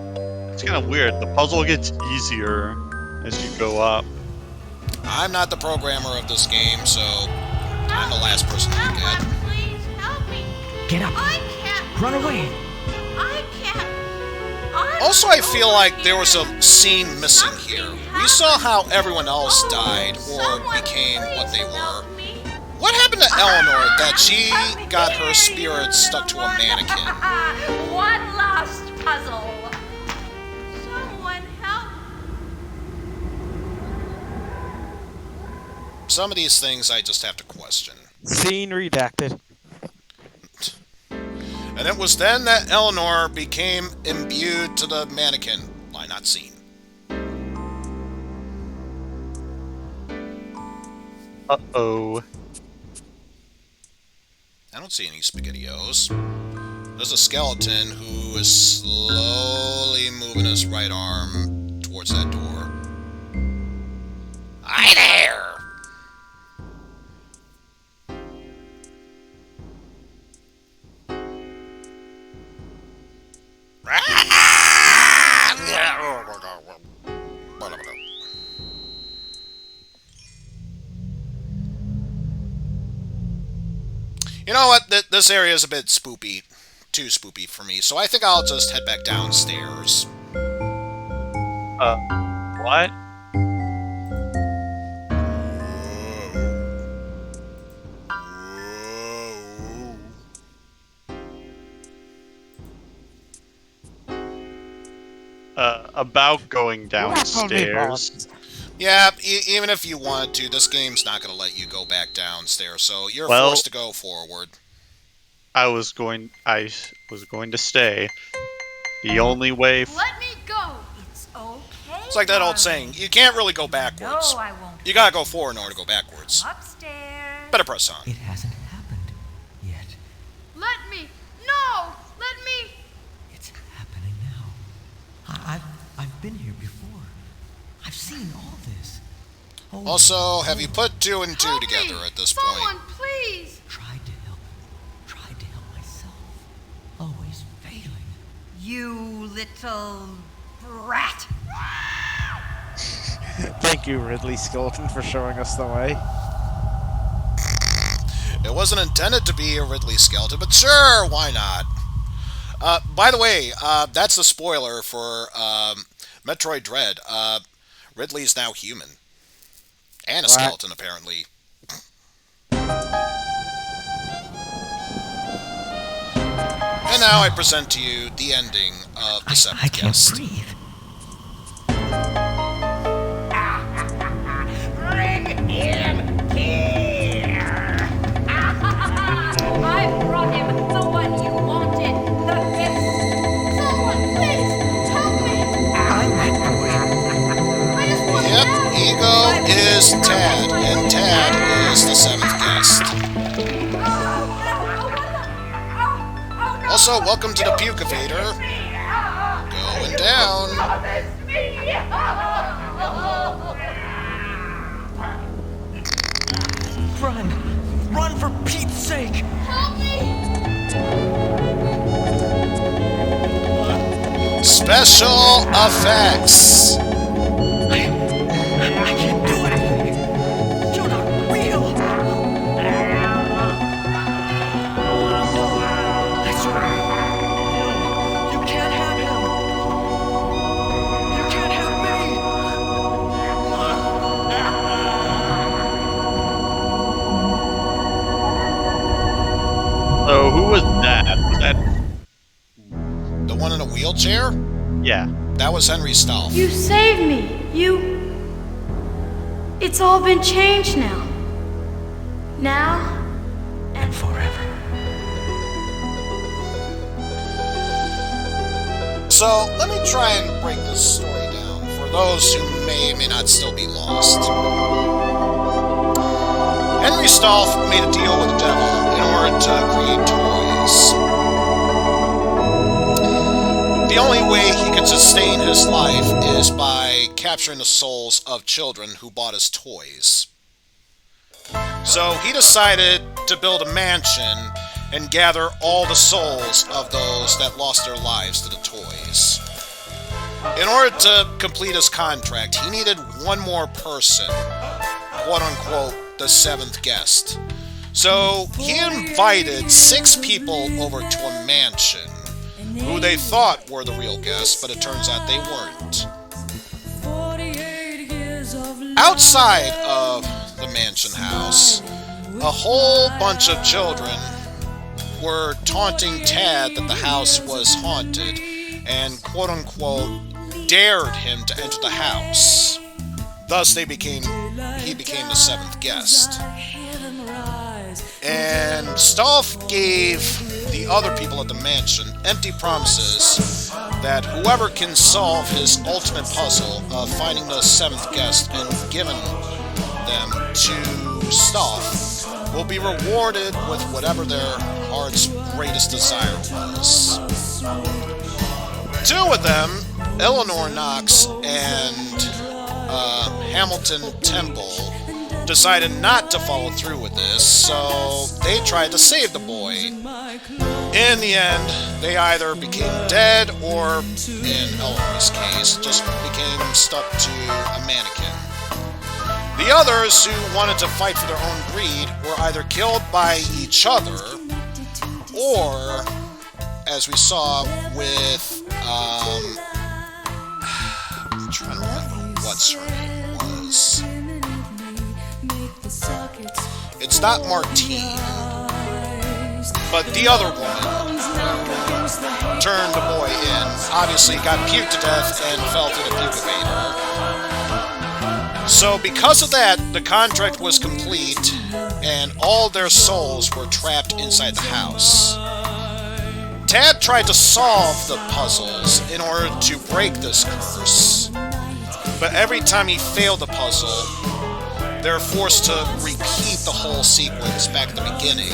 It's kind of weird. The puzzle gets easier as you go up. I'm not the programmer of this game, so I'm the last person to get. Please help me. Get up. I can't. Run away. I can't. Also, I feel like there was a scene missing here. We saw how everyone else died or became what they were. What happened to Eleanor that she got her spirit stuck to a mannequin? One last puzzle. Someone help. Some of these things I just have to question. Scene redacted. And it was then that Eleanor became imbued to the mannequin. Why not seen? Uh-oh. I don't see any SpaghettiOs. There's a skeleton who is slowly moving his right arm towards that door. Hi there! You know what? This area is a bit spoopy. Too spoopy for me, so I think I'll just head back downstairs. What? About going downstairs. Yeah, even if you wanted to, this game's not going to let you go back downstairs, so you're Well, forced to go forward. I was going to stay. The only way... Let me go. It's okay. It's like that old saying, you can't really go backwards. No, I won't. You gotta go forward in order to go backwards. Upstairs. Better press on. It hasn't happened yet. Let me. No. Let me. It's happening now. I've been here before. I've seen all this. Oh, Also, have you put two and two together at this Someone, point? please. Tried to help myself. Always failing. You little brat. Thank you, Ridley Skeleton, for showing us the way. It wasn't intended to be a Ridley Skeleton, but sure, why not? By the way, that's the spoiler for Metroid Dread. Ridley's now human. And a skeleton, apparently. And now I present to you the ending of the seventh guest. I can't breathe. Bring him here! I brought him the one you wanted, the gift. Someone, please, help me! I'm that boy. I just want Yep, Ego is Tad, and Tad is the seventh guest. Also, welcome to the Pukevator. Going down. Special effects. I can't do anything. You're not real. That's right. You can't have him. You can't have me. So who was that? Was that? The one in a wheelchair? Yeah. That was Henry Stahl. You saved me. It's all been changed now. Now and forever. So, let me try and break this story down for those who may or may not still be lost. Henry Stahl made a deal with the devil in order to create toys. The only way he could sustain his life is by capturing the souls of children who bought his toys. So he decided to build a mansion and gather all the souls of those that lost their lives to the toys. In order to complete his contract, he needed one more person, quote-unquote, the seventh guest. So he invited 6 people over to a mansion who they thought were the real guests, but it turns out they weren't. Outside of the mansion house, a whole bunch of children were taunting Tad that the house was haunted and, quote-unquote, dared him to enter the house. Thus, he became the seventh guest. And Stolf gave the other people at the mansion empty promises that whoever can solve his ultimate puzzle of finding the seventh guest and giving them to Stolf will be rewarded with whatever their heart's greatest desire was. 2 of them, Eleanor Knox and Hamilton Temple, decided not to follow through with this, so they tried to save the boy. In the end, they either became dead or, in Eleanor's case, just became stuck to a mannequin. The others, who wanted to fight for their own greed, were either killed by each other, or, as we saw with, I'm trying to remember what's her name was. It's not Martine, but the other woman turned the boy in, obviously got puked to death and fell through the pukivator. So because of that, the contract was complete, and all their souls were trapped inside the house. Tad tried to solve the puzzles in order to break this curse, but every time he failed the puzzle, they're forced to repeat the whole sequence back at the beginning,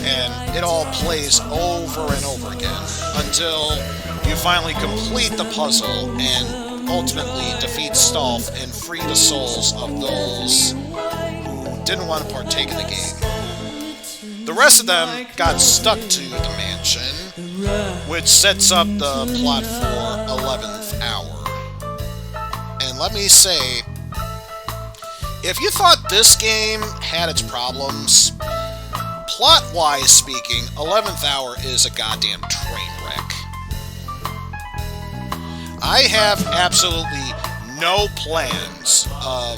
and it all plays over and over again until you finally complete the puzzle and ultimately defeat Stolf and free the souls of those who didn't want to partake in the game. The rest of them got stuck to the mansion, which sets up the plot for 11th Hour. And let me say, if you thought this game had its problems, plot-wise speaking, 11th Hour is a goddamn train wreck. I have absolutely no plans of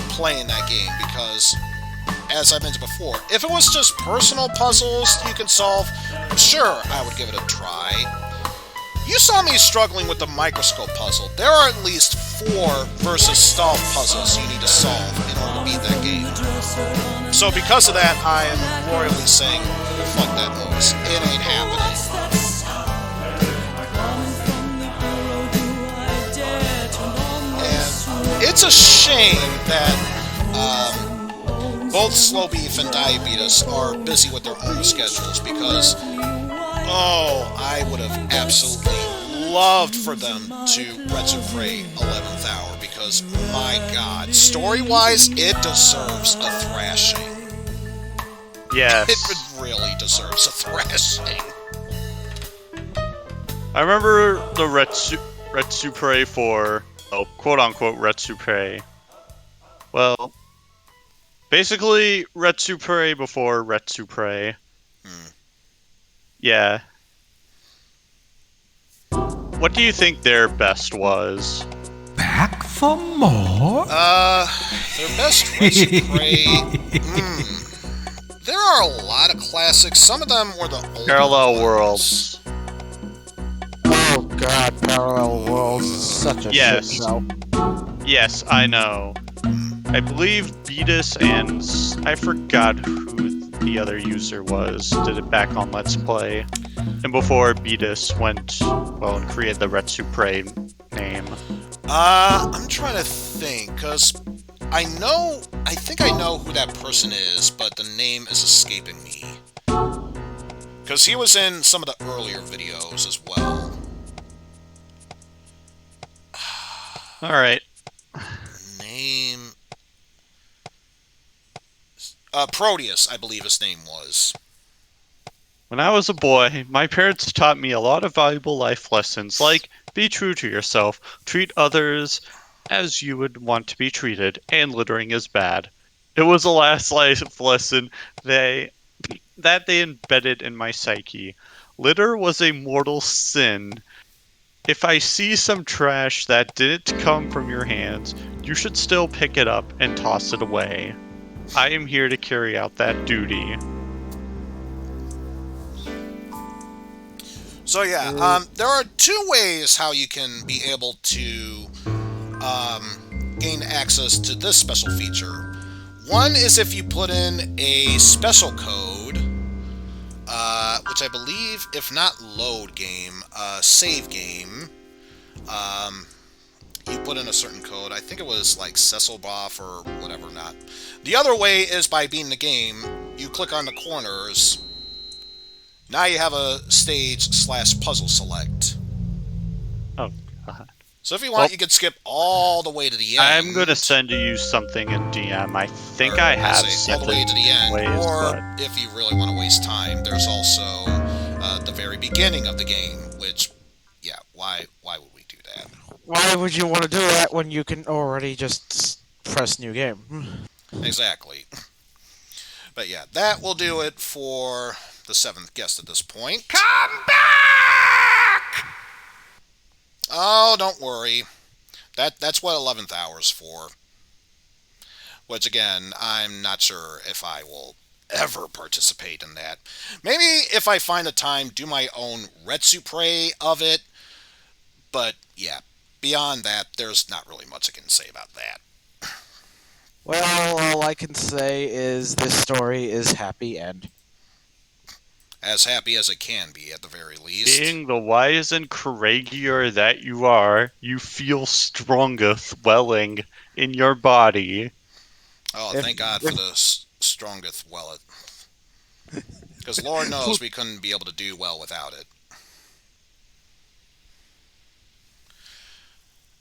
playing that game because, as I mentioned before, if it was just personal puzzles you can solve, sure, I would give it a try. You saw me struggling with the microscope puzzle. There are at least 4 versus Stolf puzzles you need to solve in order to beat that game. So because of that, I am royally saying, well, fuck that noise. It ain't happening. And it's a shame that both Slow Beef and Diabetes are busy with their own schedules because, oh, I would have absolutely loved for them to retroframe 11th Hour because, my god, story-wise, it deserves a thrashing. Yes. It really deserves a thrashing. I remember the Retsupre for, quote-unquote Retsupre. Well, basically Retsupre before Retsupre. Yeah. What do you think their best was? Back for more? Their best Retsupre... There are a lot of classics. Some of them were the older Parallel Worlds. Oh god, Parallel Worlds is such a shit show. Yes, I know. I believe Beatus and I forgot who the other user was did it back on Let's Play. And before Beatus went, well, and created the Retsupre name. I'm trying to think, because I think I know who that person is, but the name is escaping me. Because he was in some of the earlier videos as well. Alright. Name... Proteus, I believe his name was. When I was a boy, my parents taught me a lot of valuable life lessons, like be true to yourself, treat others as you would want to be treated, and littering is bad. It was the last life lesson that they embedded in my psyche. Litter was a mortal sin. If I see some trash that didn't come from your hands, you should still pick it up and toss it away. I am here to carry out that duty. So yeah, there are two ways how you can be able to gain access to this special feature. One is if you put in a special code, which I believe, if not load game, save game, you put in a certain code. I think it was like Cecilboff or whatever not. The other way is by beating the game. You click on the corners. Now you have a stage/puzzle select. Oh, God. So if you want, you could skip all the way to the end. I'm going to send you something in DM. I think I have all the way to the end. ways, Or but... if you really want to waste time, there's also the very beginning of the game, which, yeah, why would we do that? Why would you want to do that when you can already just press new game? Exactly. But yeah, that will do it for the 7th guest at this point. Come back! Oh, don't worry. That's what 11th hour's for. Which, again, I'm not sure if I will ever participate in that. Maybe if I find the time, do my own Retsupre of it. But, yeah, beyond that, there's not really much I can say about that. Well, all I can say is this story is happy end. As happy as it can be, at the very least. Being the wise and courageous that you are, you feel stronger swelling in your body. Oh, thank God for the strongest wallet. Because Lord knows we couldn't be able to do well without it.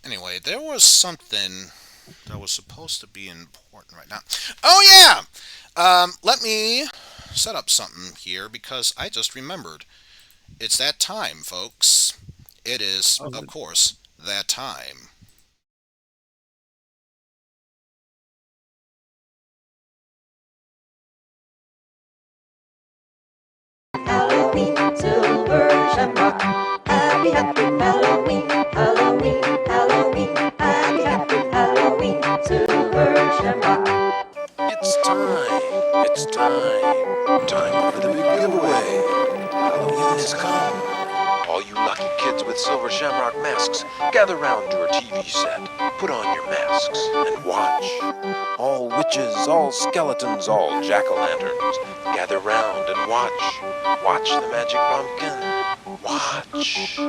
Anyway, there was something that was supposed to be important right now. Oh, yeah! Let me set up something here, because I just remembered. It's that time, folks. It is, of course, that time. Halloween, silver shamrock. Happy, happy Halloween, Halloween, Halloween. Happy, happy Halloween, silver shamrock. It's time. It's time. Time for the big giveaway. Halloween has come. All you lucky kids with silver shamrock masks, gather round your TV set. Put on your masks and watch. All witches, all skeletons, all jack-o'-lanterns, gather round and watch. Watch the magic pumpkin. Watch.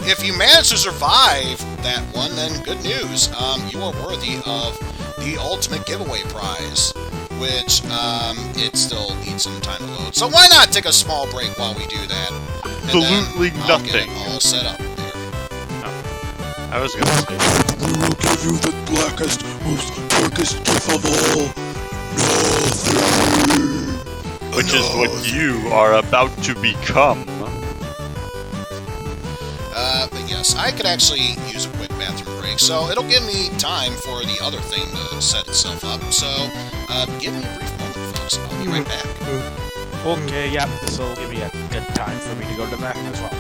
If you manage to survive that one, then good news. You are worthy of the ultimate giveaway prize, which it still needs some time to load. So why not take a small break while we do that? Absolutely I'll nothing. get it all set up there. I was gonna say. We will give you the blackest, most darkest truth of all. Nothing. Which is what you are about to become. But yes, I could actually use a quick bathroom break, so it'll give me time for the other thing to set itself up. So, give me a brief moment, folks. I'll be right back. Okay, yeah, this will give me a good time for me to go to the bathroom as well.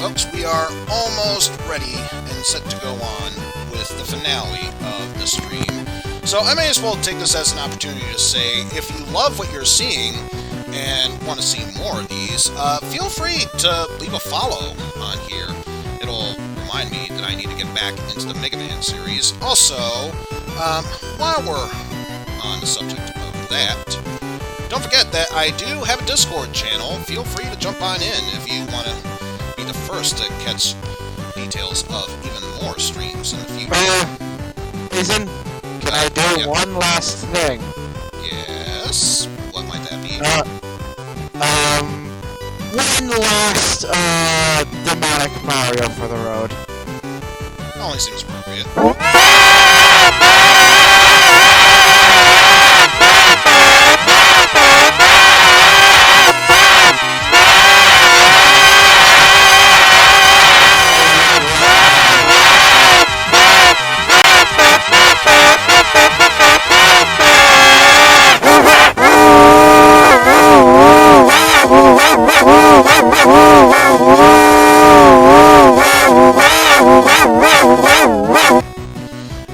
folks, we are almost ready and set to go on with the finale of the stream. So I may as well take this as an opportunity to say, if you love what you're seeing and want to see more of these, feel free to leave a follow on here. It'll remind me that I need to get back into the Mega Man series. Also, while we're on the subject of that, don't forget that I do have a Discord channel. Feel free to jump on in if you want to be the first to catch details of even more streams in the future. Eizen, can I do one last thing? Yes? What might that be? One last, demonic Mario for the road. Only seems appropriate.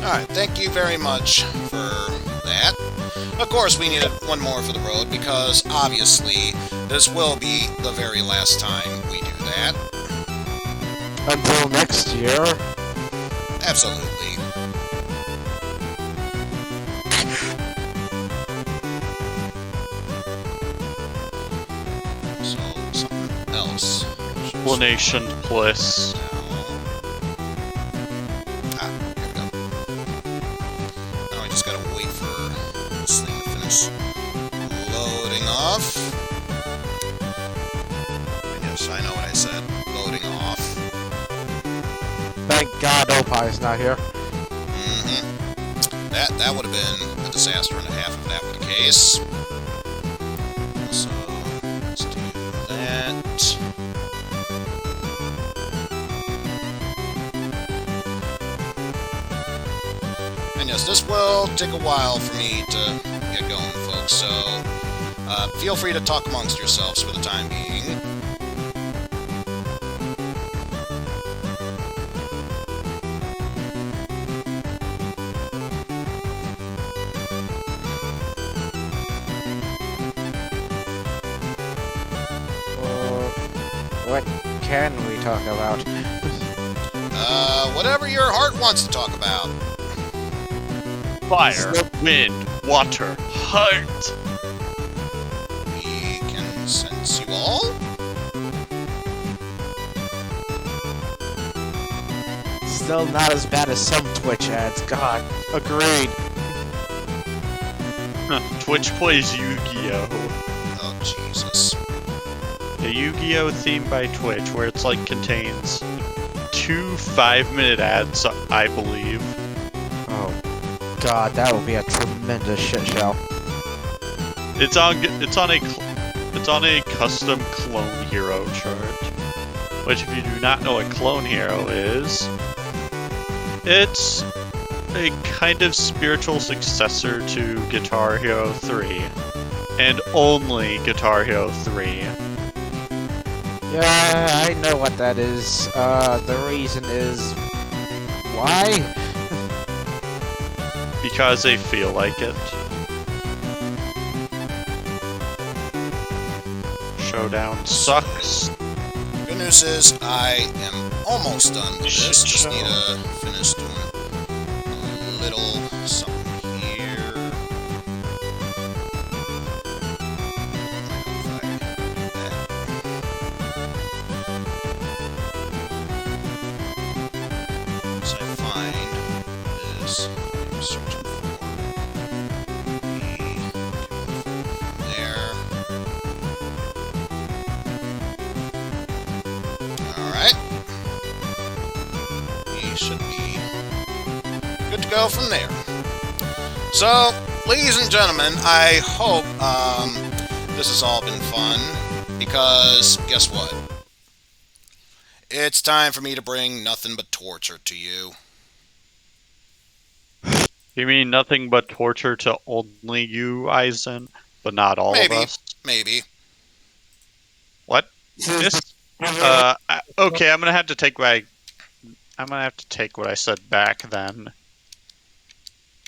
Alright, thank you very much for that. Of course, we needed one more for the road, because obviously this will be the very last time we do that. Until next year. Absolutely. So, something else. Explanation bliss. Just gotta wait for this thing to finish loading off. And yes, I know what I said. Loading off. Thank God Opie's not here. That would have been a disaster and a half if that were the case. So, let's do that. And yes, this will take a while for me to get going, folks, so feel free to talk amongst yourselves for the time being. What can we talk about? Whatever your heart wants to talk about. Fire, wind, water, heart. We can sense you all. Still not as bad as some Twitch ads. God, agreed. Twitch plays Yu-Gi-Oh! Oh, Jesus. The Yu-Gi-Oh! Theme by Twitch, where it's like contains 2 5-minute ads, I believe. Oh. God, that would be a tremendous shit show. It's on a custom clone hero chart. Which, if you do not know what clone hero is, it's a kind of spiritual successor to Guitar Hero 3, and only Guitar Hero 3. Yeah, I know what that is. The reason is why? Because they feel like it. Showdown sucks. Good news is, I am almost done with this. Just need to finish doing a little something here. Once I find this, I'm searching for there. Alright. We should be good to go from there. So, ladies and gentlemen, I hope this has all been fun, because guess what? It's time for me to bring nothing but torture to you. You mean nothing but torture to only you, Eizen, but not all of us? Maybe. What? This Okay, I'm gonna have to take what I said back then.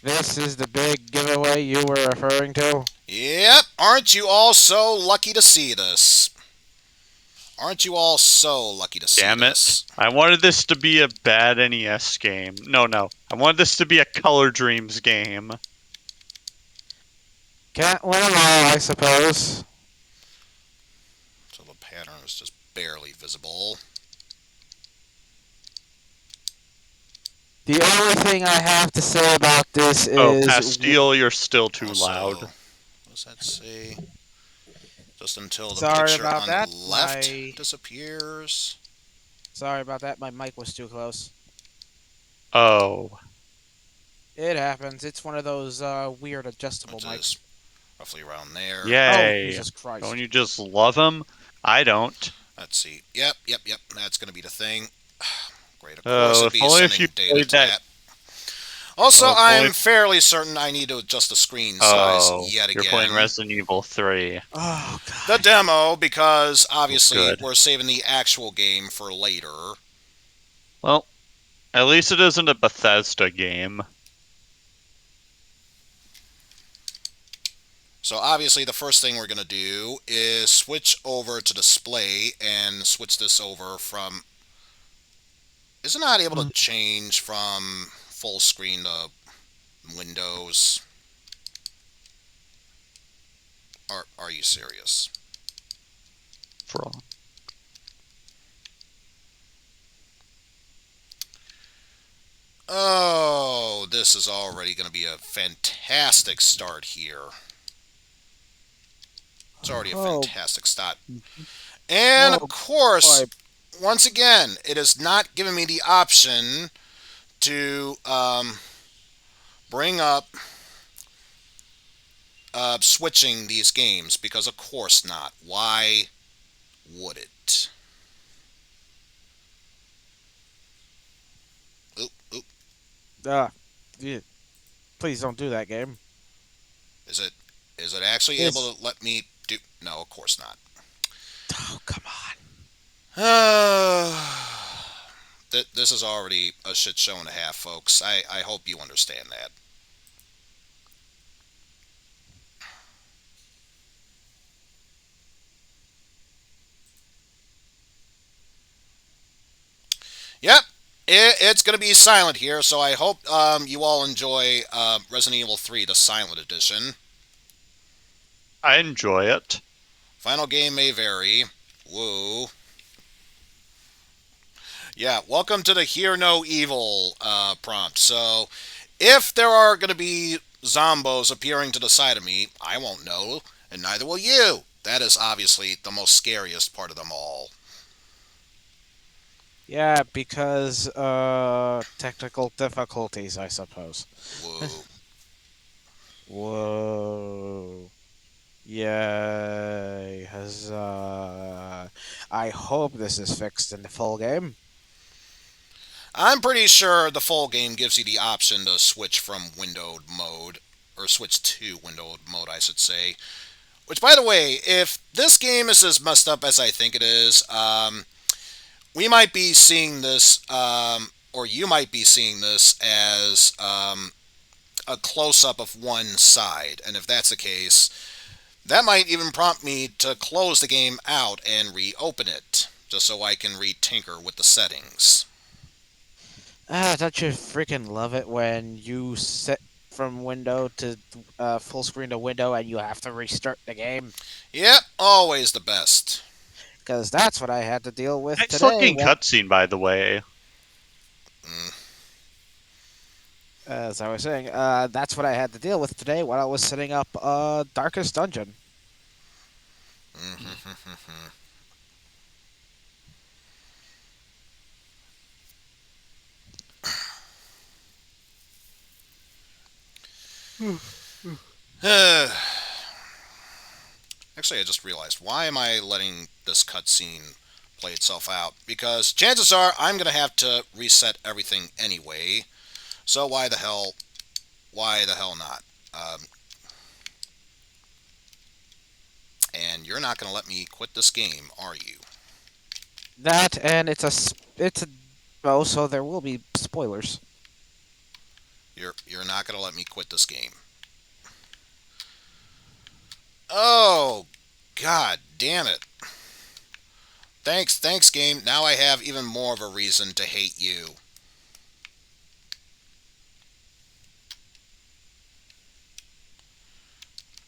This is the big giveaway you were referring to? Yep. Aren't you all so lucky to see this? Aren't you all so lucky to see Damn it. this? I wanted this to be a bad NES game. No. I wanted this to be a Color Dreams game. Can't win them all, I suppose. So the pattern is just barely visible. The only thing I have to say about this is... Oh, Pastille, you're still too loud. What does that say? Just until the Sorry picture about on that. the left disappears. Sorry about that. My mic was too close. Oh. It happens. It's one of those weird adjustable mics. Roughly around there. Yay. Oh, Jesus Christ. Don't you just love them? I don't. Let's see. Yep. That's going to be the thing. Great. Of Oh, course, it'd if be only if sending you data played to that. that. Also, Oh, if I'm only- fairly certain I need to adjust the screen size yet again. You're playing Resident Evil 3. Oh, God. The demo, because obviously good. we're saving the actual game for later. Well, at least it isn't a Bethesda game. So obviously the first thing we're going to do is switch over to display and switch this over from... Is it not able to change from full screen to Windows? Are you serious? Wrong. Oh, this is already going to be a fantastic start here. It's already a fantastic start. And, of course, once again, it is not giving me the option to bring up switching these games, because of course not. Why would it? Oop. Yeah. Please don't do that, game. Is it actually able to let me do... No, of course not. Oh, come on. This is already a shit show and a half, folks. I hope you understand that. Yep, it's going to be silent here, so I hope you all enjoy Resident Evil 3, the Silent Edition. I enjoy it. Final game may vary. Woo. Yeah, welcome to the Hear No Evil prompt. So, if there are going to be zombos appearing to the side of me, I won't know, and neither will you. That is obviously the most scariest part of them all. Yeah, because technical difficulties, I suppose. Whoa. Whoa. Yay. Huzzah. I hope this is fixed in the full game. I'm pretty sure the full game gives you the option to switch from windowed mode, or switch to windowed mode, I should say. Which, by the way, if this game is as messed up as I think it is, we might be seeing this, or you might be seeing this as a close-up of one side. And if that's the case, that might even prompt me to close the game out and reopen it, just so I can re-tinker with the settings. Don't you freaking love it when you set from window to full screen to window and you have to restart the game? Yep, always the best. Because that's what I had to deal with Nice today. looking cutscene, by the way. As I was saying, that's what I had to deal with today while I was setting up Darkest Dungeon. Actually, I just realized, why am I letting this cutscene play itself out? Because chances are I'm going to have to reset everything anyway. So why the hell not? And you're not going to let me quit this game, are you? That and it's a demo, so there will be spoilers. You're not gonna let me quit this game. Oh, god damn it. Thanks, game. Now I have even more of a reason to hate you.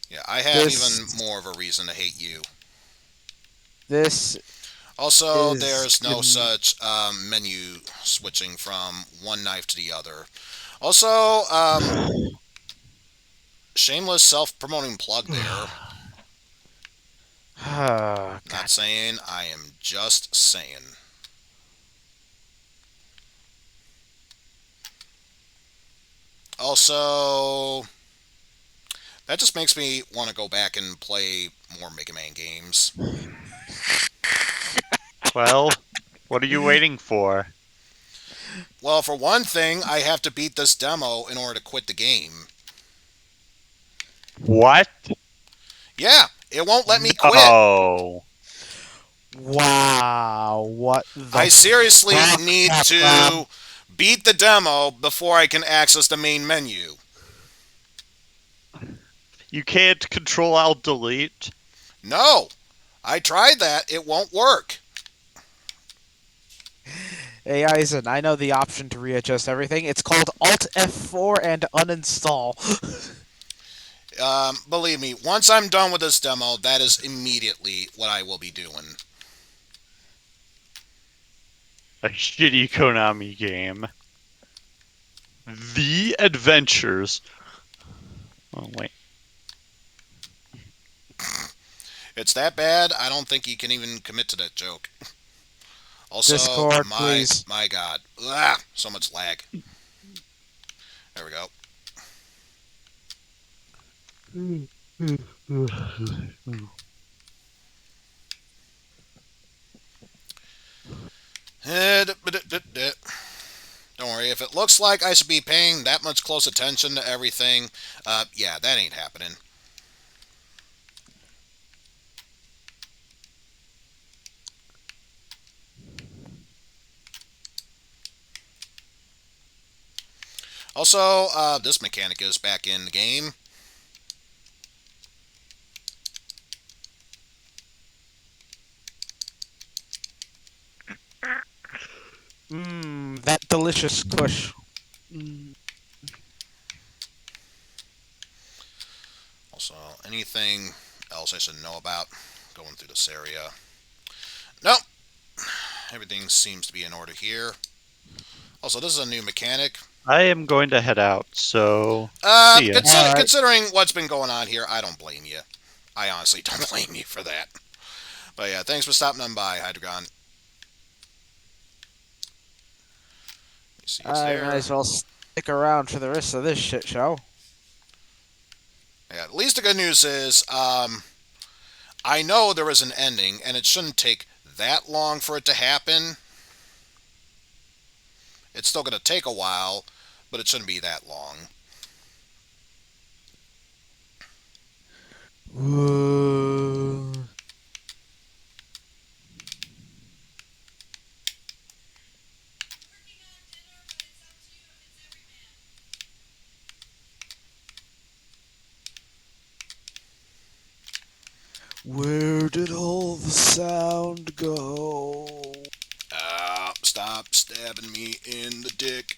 Yeah, I have even This more of a reason to hate you. this Also, is there's no such menu switching from one knife to the other. Also, shameless self-promoting plug there. Oh, Not God. saying, I am just saying. Also, that just makes me want to go back and play more Mega Man games. Well, what are you waiting for? Well, for one thing, I have to beat this demo in order to quit the game. What? Yeah, it won't let me quit. No. Wow, what the I seriously fuck, need Capcom? to beat the demo before I can access the main menu. You can't control alt delete? No, I tried that. It won't work. Hey, Eizen, I know the option to readjust everything. It's called Alt F4 and uninstall. Believe me, once I'm done with this demo, that is immediately what I will be doing. A shitty Konami game. The Adventures. Oh, wait. It's that bad, I don't think you can even commit to that joke. Also, Discord, please. my god. Ah, so much lag. There we go. Don't worry, if it looks like I should be paying that much close attention to everything, yeah, that ain't happening. Also, this mechanic is back in the game. Mmm, that delicious kush. Also, anything else I should know about going through this area? Nope. Everything seems to be in order here. Also, this is a new mechanic. I am going to head out, so see ya. Considering what's been going on here, I don't blame you. I honestly don't blame you for that. But yeah, thanks for stopping on by, Hydreigon. I might as well stick around for the rest of this shit show. Yeah, at least the good news is, I know there is an ending, and it shouldn't take that long for it to happen. It's still going to take a while, but it shouldn't be that long. Where did all the sound go? Stop stabbing me in the dick.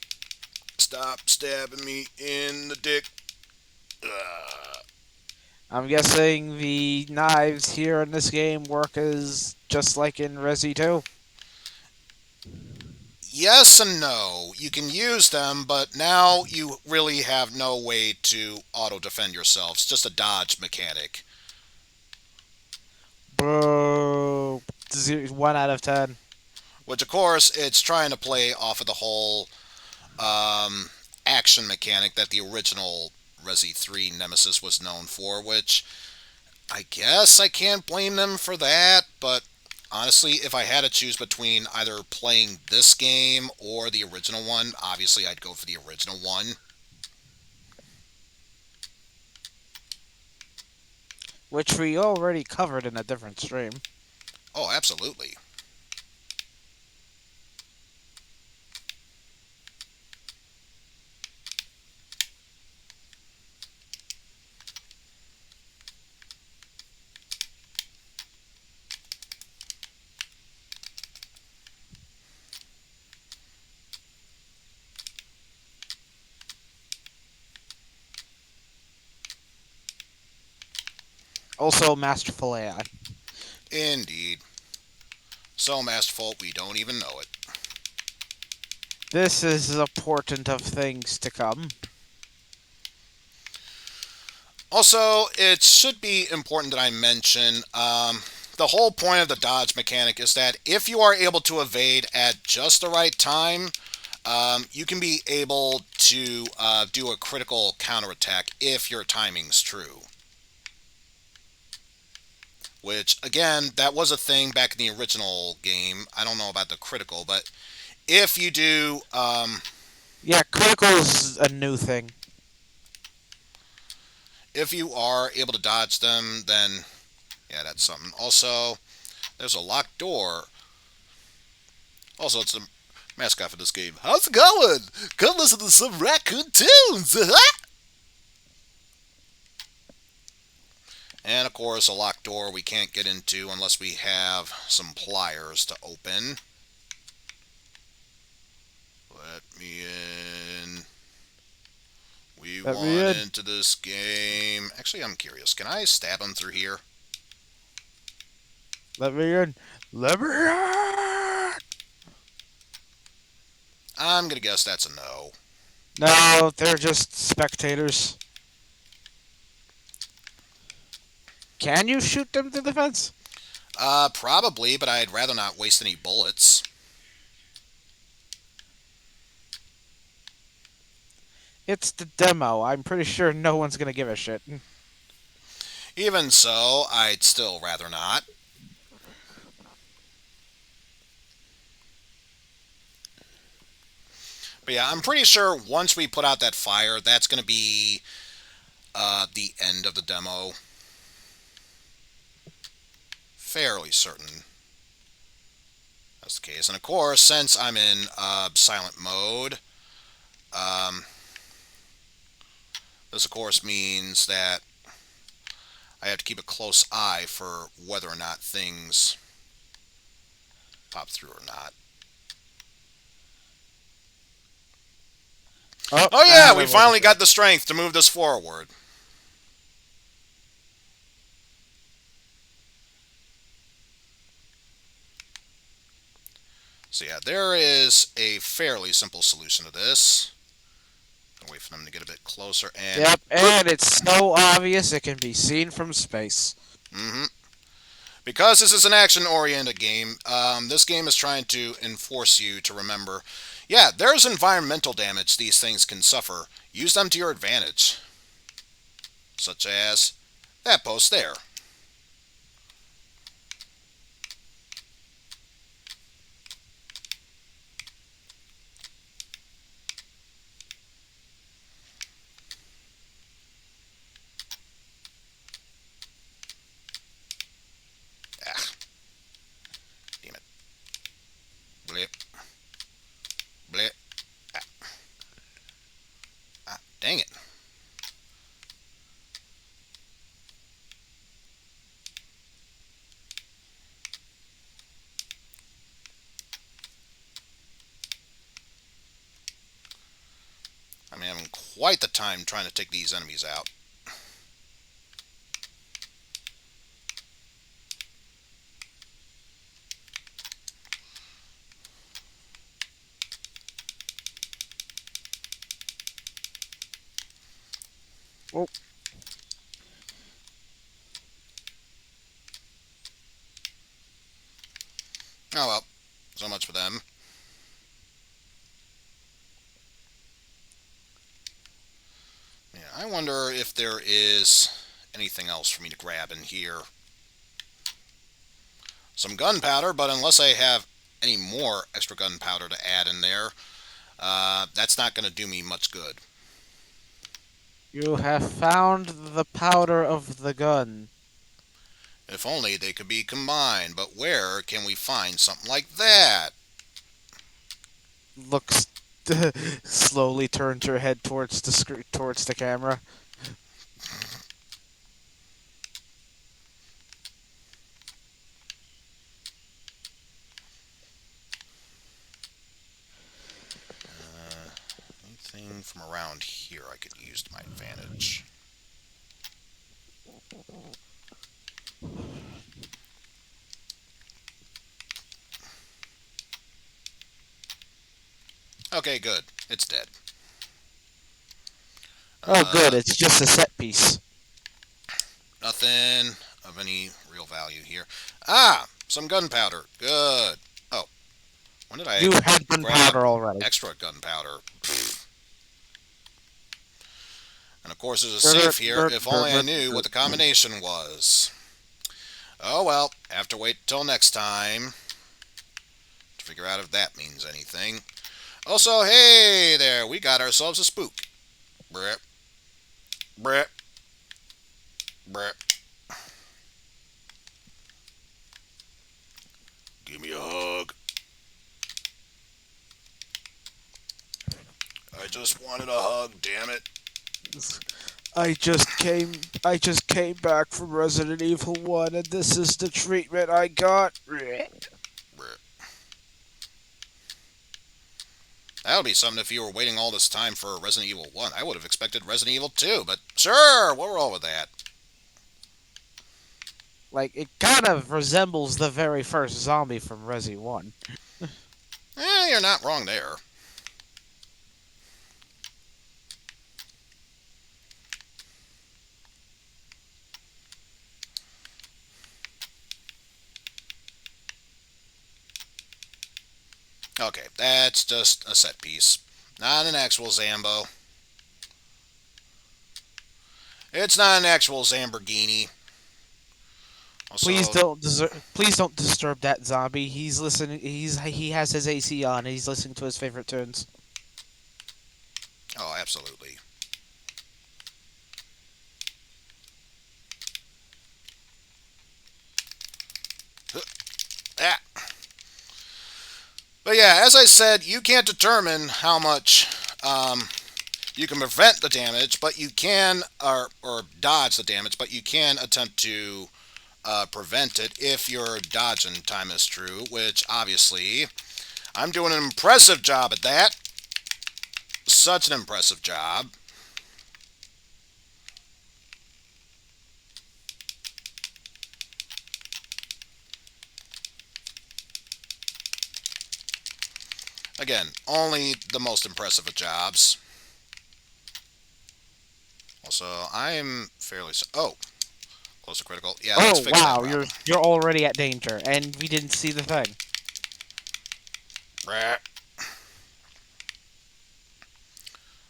Stop stabbing me in the dick. I'm guessing the knives here in this game work as just like in Resi 2. Yes and no. You can use them, but now you really have no way to auto-defend yourself. It's just a dodge mechanic. Bro, 1 out of 10. Which, of course, it's trying to play off of the whole action mechanic that the original Resi 3 Nemesis was known for, which I guess I can't blame them for that, but honestly, if I had to choose between either playing this game or the original one, obviously I'd go for the original one. Which we already covered in a different stream. Oh, absolutely. Also, masterful AI. Indeed. So masterful, we don't even know it. This is a portent of things to come. Also, it should be important that I mention the whole point of the dodge mechanic is that if you are able to evade at just the right time, you can be able to do a critical counterattack if your timing's true. Which, again, that was a thing back in the original game. I don't know about the critical, but if you do... yeah, critical is a new thing. If you are able to dodge them, then... yeah, that's something. Also, there's a locked door. Also, it's the mascot for this game. How's it going? Come listen to some raccoon tunes! And, of course, a locked door we can't get into unless we have some pliers to open. Let me in. We Let want me in. into this game. Actually, I'm curious. Can I stab him through here? Let me in. Let me in. I'm going to guess that's a no. No, they're just spectators. Can you shoot them through the fence? Probably, but I'd rather not waste any bullets. It's the demo. I'm pretty sure no one's gonna give a shit. Even so, I'd still rather not. But yeah, I'm pretty sure once we put out that fire, that's going to be the end of the demo. Fairly certain that's the case. And of course, since I'm in silent mode, this of course means that I have to keep a close eye for whether or not things pop through or not. Oh yeah, we finally got the strength to move this forward. So yeah, there is a fairly simple solution to this. Wait for them to get a bit closer and... yep, and it's so obvious it can be seen from space. Mm-hmm. Because this is an action-oriented game, this game is trying to enforce you to remember, yeah, there's environmental damage these things can suffer. Use them to your advantage. Such as that post there. Damn it. Blip. Blip. Dang it. I'm having quite the time trying to take these enemies out. Oh. Oh well, so much for them. Yeah, I wonder if there is anything else for me to grab in here. Some gunpowder, but unless I have any more extra gunpowder to add in there, that's not going to do me much good. You have found the powder of the gun. If only they could be combined, but where can we find something like that? Looks slowly turns her head towards the camera. Anything from around here I could use to my advantage. Okay, good. It's dead. Oh, good. It's just a set piece. Nothing of any real value here. Ah, some gunpowder. Good. Oh, when did I You had grab gunpowder already. extra gunpowder? And of course, there's a safe here. If only I knew what the combination was. Oh well, have to wait till next time to figure out if that means anything. Also, hey there, we got ourselves a spook. Brett. Brett. Brett. Give me a hug. I just wanted a hug, damn it. I just came back from Resident Evil 1 and this is the treatment I got. That would be something if you were waiting all this time for Resident Evil 1. I would have expected Resident Evil 2, but sure, we'll roll with that. Like, it kind of resembles the very first zombie from Resi 1. You're not wrong there. Okay, that's just a set piece. Not an actual Zambo. It's not an actual Zamborghini. Also, Please don't disturb that zombie. He's listening. He has his AC on. And he's listening to his favorite tunes. Oh, absolutely. Ah. But yeah, as I said, you can't determine how much you can prevent the damage, but you can, or dodge the damage, but you can attempt to prevent it if your dodging time is true, which obviously I'm doing an impressive job at that. Such an impressive job. Again, only the most impressive of jobs. Also, I'm fairly... Oh, close to critical. Yeah, let's fix that problem. You're already at danger, and we didn't see the thing.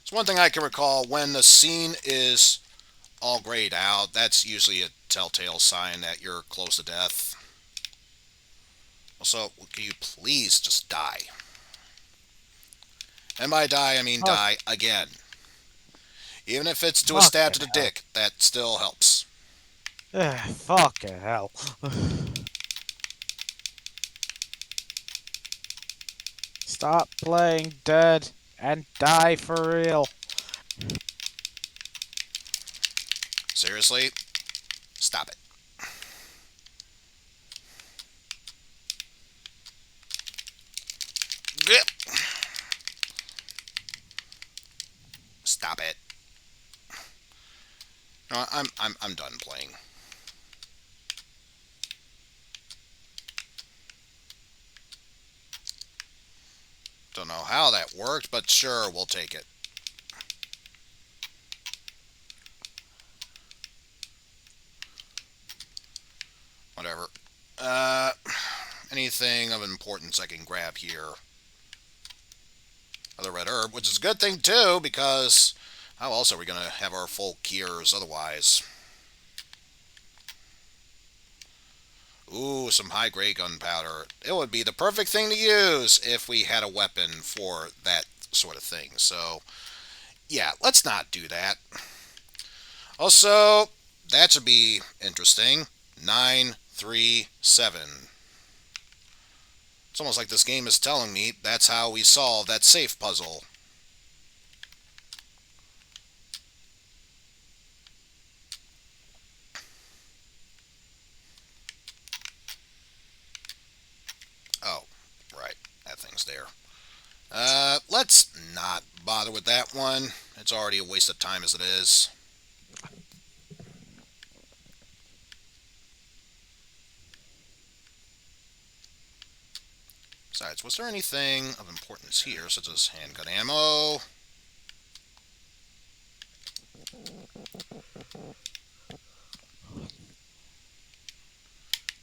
It's one thing I can recall, when the scene is all grayed out, that's usually a telltale sign that you're close to death. Also, can you please just die? And by die, I mean die again. Even if it's to a stab to the dick, that still helps. Fucking hell. Stop playing dead and die for real. Seriously? Stop it. Stop it. No, I'm done playing. Don't know how that worked, but sure, we'll take it. Whatever. Anything of importance I can grab here. Another red herb, which is a good thing too, because how else are we going to have our full cures otherwise? Ooh, some high-grade gunpowder. It would be the perfect thing to use if we had a weapon for that sort of thing. So, yeah, let's not do that. Also, that should be interesting. 937. It's almost like this game is telling me that's how we solve that safe puzzle. Oh, right. That thing's there. Let's not bother with that one. It's already a waste of time as it is. Besides, was there anything of importance here, such as handgun ammo?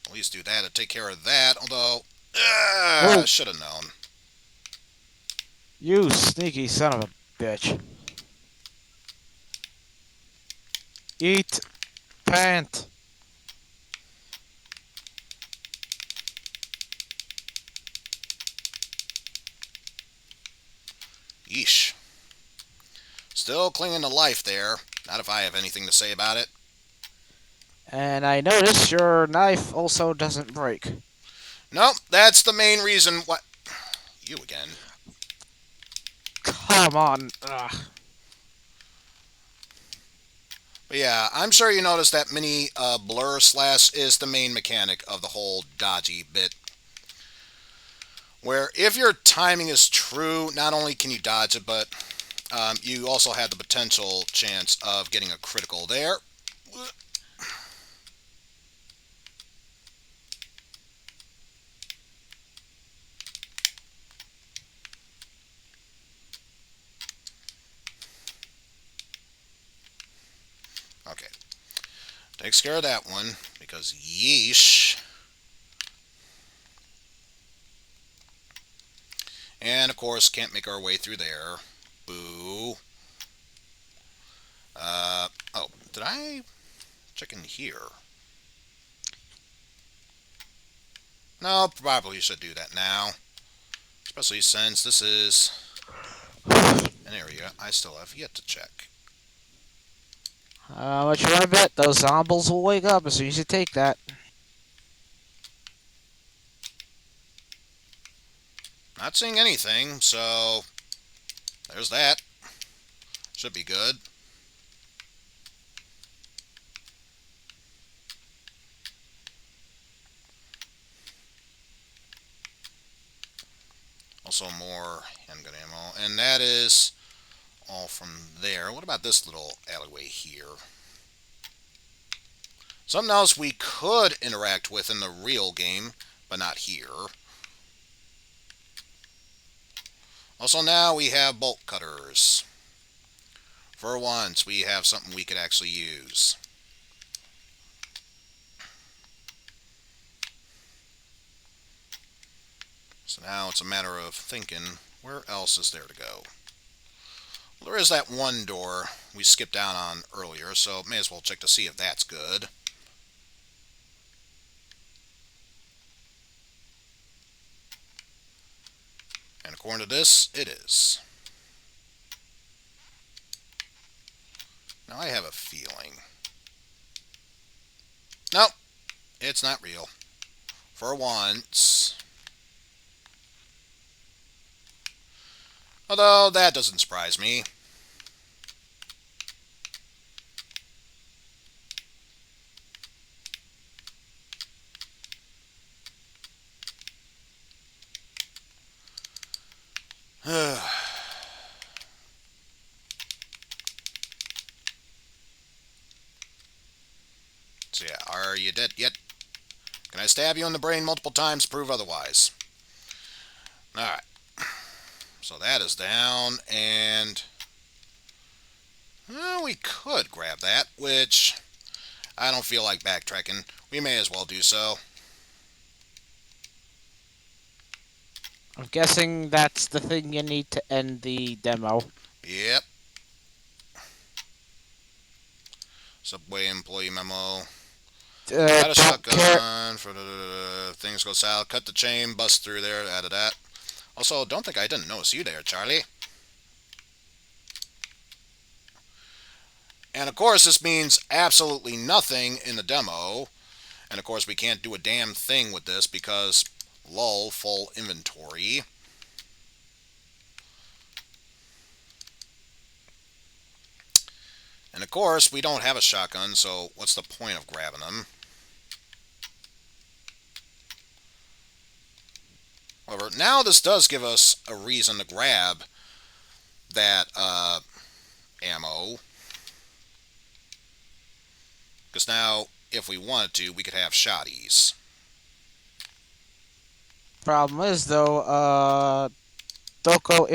At least do that to take care of that, although... I should have known. You sneaky son of a bitch. Eat pant. Yeesh. Still clinging to life there. Not if I have anything to say about it. And I notice your knife also doesn't break. Nope, that's the main reason why... You again. Come on. Ugh. But yeah, I'm sure you noticed that mini blur slash is the main mechanic of the whole dodgy bit. Where if your timing is true, not only can you dodge it, but you also have the potential chance of getting a critical there. Okay. Takes care of that one, because yeesh. And, of course, can't make our way through there. Boo. Oh, did I check in here? No, probably should do that now. Especially since this is an area I still have yet to check. What you want to bet? Those zombies will wake up as soon as you take that. Not seeing anything, so there's that. Should be good. Also more handgun ammo, and that is all from there. What about this little alleyway here? Something else we could interact with in the real game, but not here. Also now we have bolt cutters. For once, we have something we could actually use. So now it's a matter of thinking, where else is there to go? Well, there is that one door we skipped down on earlier, so may as well check to see if that's good. And according to this, it is. Now I have a feeling. Nope, it's not real. For once. Although, that doesn't surprise me. So yeah, are you dead yet? Can I stab you in the brain multiple times to prove otherwise? Alright. So that is down, and well, we could grab that, which I don't feel like backtracking. We may as well do so. I'm guessing that's the thing you need to end the demo. Yep. Subway employee memo. Got a shotgun for things go south. Cut the chain, bust through there. Added that. Also, don't think I didn't notice you there, Charlie. And of course, this means absolutely nothing in the demo. And of course, we can't do a damn thing with this because lull, full inventory. And of course, we don't have a shotgun, so what's the point of grabbing them? However, now this does give us a reason to grab that ammo. Because now, if we wanted to, we could have shotties. Problem is though, Doko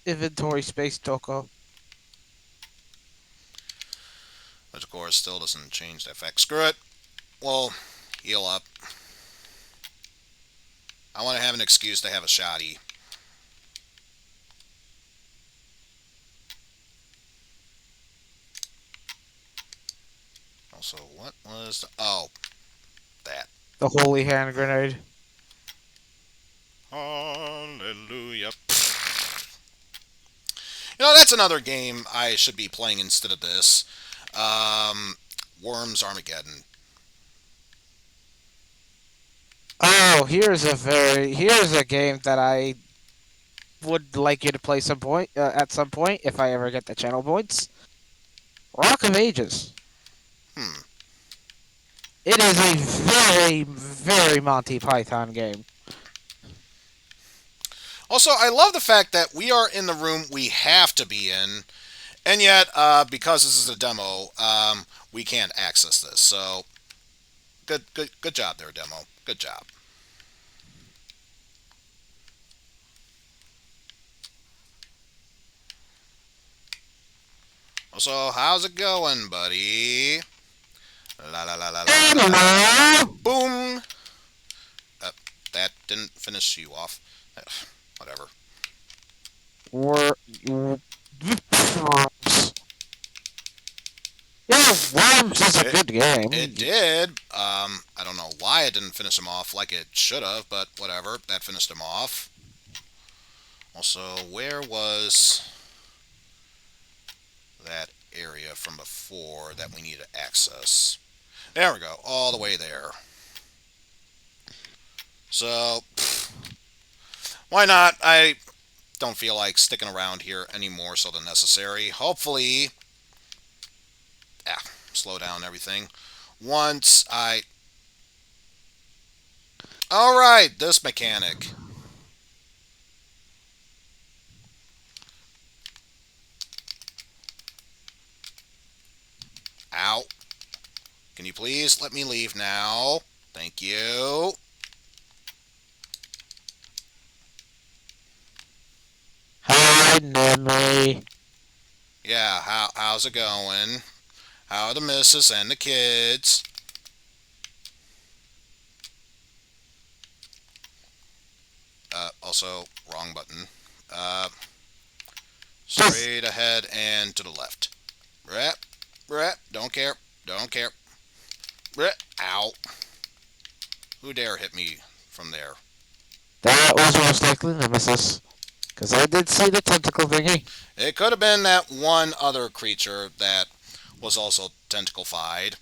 inventory space Doko. Which, of course, still doesn't change the effect. Screw it. Well, heal up. I want to have an excuse to have a shoddy. Also, what was the... Oh, that. The holy hand grenade. Hallelujah. You know, that's another game I should be playing instead of this. Worms Armageddon. Oh, here's a game that I would like you to play at some point if I ever get the channel points. Rock of Ages. It is a very, very Monty Python game. Also, I love the fact that we are in the room we have to be in, and yet, because this is a demo, we can't access this. So, good job there, demo. Good job. So, how's it going, buddy? La la la la la la. Boom. That didn't finish you off. Whatever. Yeah, Worms is a good game. It did. I don't know why it didn't finish him off like it should have, but whatever. That finished him off. Also, where was that area from before that we need to access? There we go. All the way there. So, why not? I don't feel like sticking around here any more so than necessary. Hopefully, slow down everything. Once I... Alright, this mechanic. Ow. Can you please let me leave now? Thank you. Hi, memory. Yeah, how's it going? How are the missus and the kids? Also, wrong button. Straight ahead and to the left. Don't care. Don't care. Ow. Who dare hit me from there? That was most likely Nemesis. Because I did see the tentacle thingy. It could have been that one other creature that was also tentacle-fied.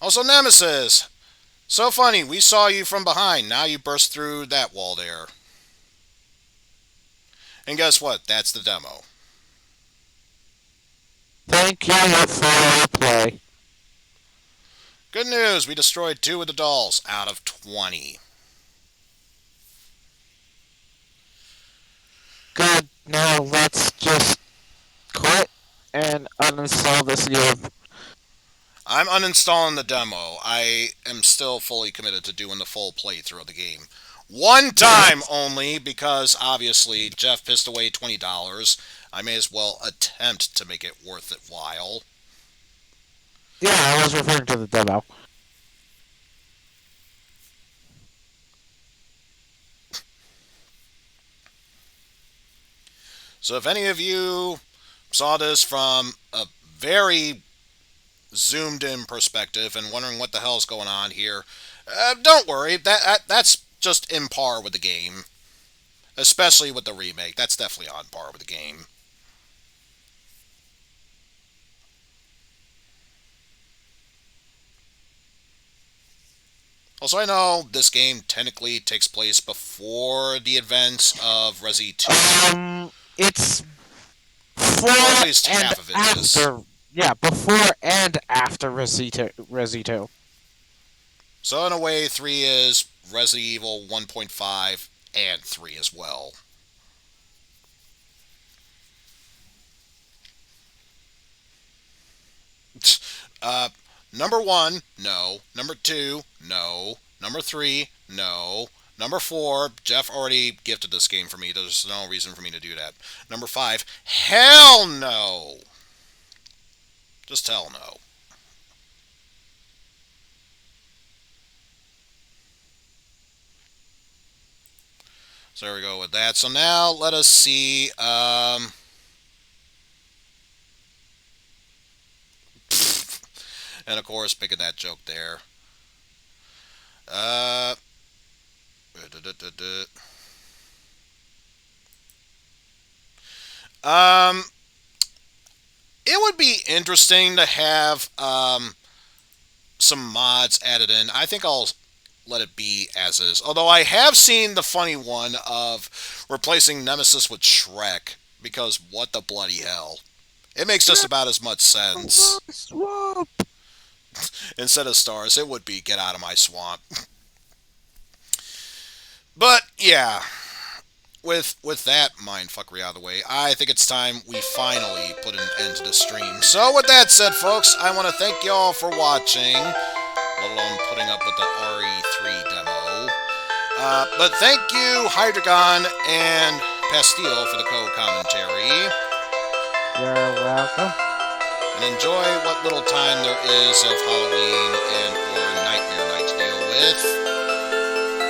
Also, Nemesis! So funny, we saw you from behind. Now you burst through that wall there. And guess what? That's the demo. Thank you for your play. Good news, we destroyed 2 of the dolls out of 20. Good. Now let's just quit and uninstall this game. I'm uninstalling the demo. I am still fully committed to doing the full playthrough of the game. One time only, because obviously Jeff pissed away $20. I may as well attempt to make it worth it while. Yeah, I was referring to the demo. So if any of you saw this from a very zoomed in perspective and wondering what the hell's going on here, don't worry. That's just in par with the game. Especially with the remake. That's definitely on par with the game. Also, I know this game technically takes place before the events of Resi 2. It's before at least and half of it after. is. Yeah, before and after Resi 2. So in a way, 3 is Resident Evil 1.5 and 3 as well. Number 1, no. Number 2, no. Number 3, no. Number 4, Jeff already gifted this game for me. There's no reason for me to do that. Number 5, hell no. Just hell no. So there we go with that. So now let us see. And of course, picking that joke there. It would be interesting to have some mods added in. I think I'll let it be as is. Although I have seen the funny one of replacing Nemesis with Shrek, because what the bloody hell. It makes just about as much sense. Swamp. Instead of stars, it would be get out of my swamp. But yeah, with that mindfuckery out of the way, I think it's time we finally put an end to the stream. So with that said, folks, I want to thank y'all for watching, let alone putting up with the RE3 demo. But thank you, Hydreigon and Pastille, for the co-commentary. You're welcome. And enjoy what little time there is of Halloween and or Nightmare Night to deal with.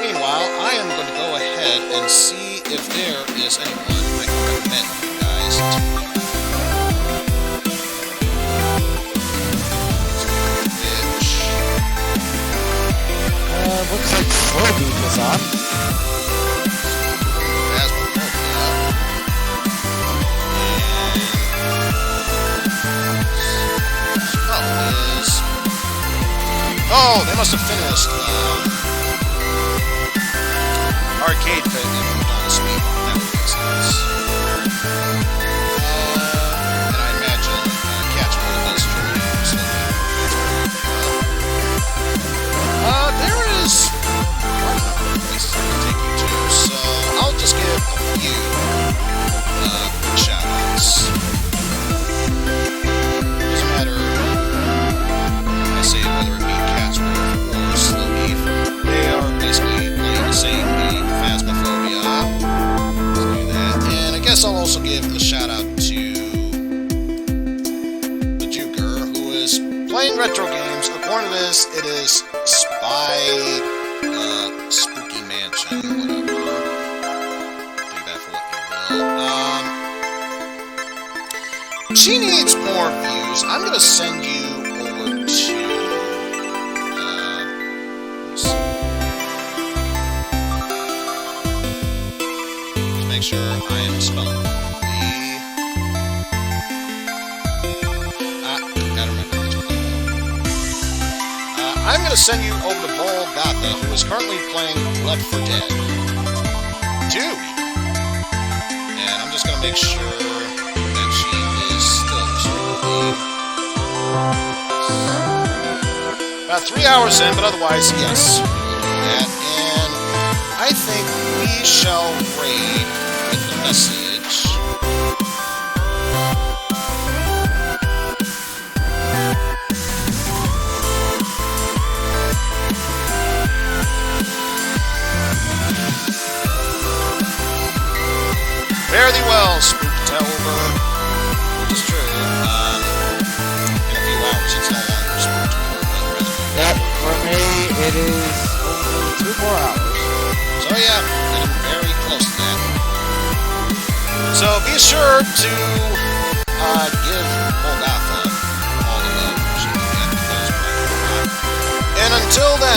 Meanwhile, I am going to go ahead and see if there is anyone I can recommend you guys to. Looks like Slowbeat is on. Oh, they must have finished Arcade Pit and moved on to Speed. That would make sense. And I imagine Catch one of those there is quite a number of places I can take you to, so I'll just give a few shout-outs. Doesn't matter, I say whether it be or Slowbeat, they are basically playing the same game, Phasmophobia. Let's do that. And I guess I'll also give a shout out to the Juker, who is playing retro games. According to this, it is Spooky Mansion, whatever. Take that for what you will. She needs more views. I'm going to send you over to make sure I am spelling correctly. Gotta remember which one. I'm going to send you over to Bol Gotha, who is currently playing Left 4 Dead 2. And I'm just going to make sure that she is still streaming. About 3 hours in, but otherwise, yes, we will do that. And I think we shall raid with the message. Fare thee well, Spooktober. Which is true. In a few hours, it's no longer Spooktober, but rather. Yep, for me, it is only 2 more hours. So yeah, getting very close to that. So be sure to give Golgotha all the love she can get. And until then,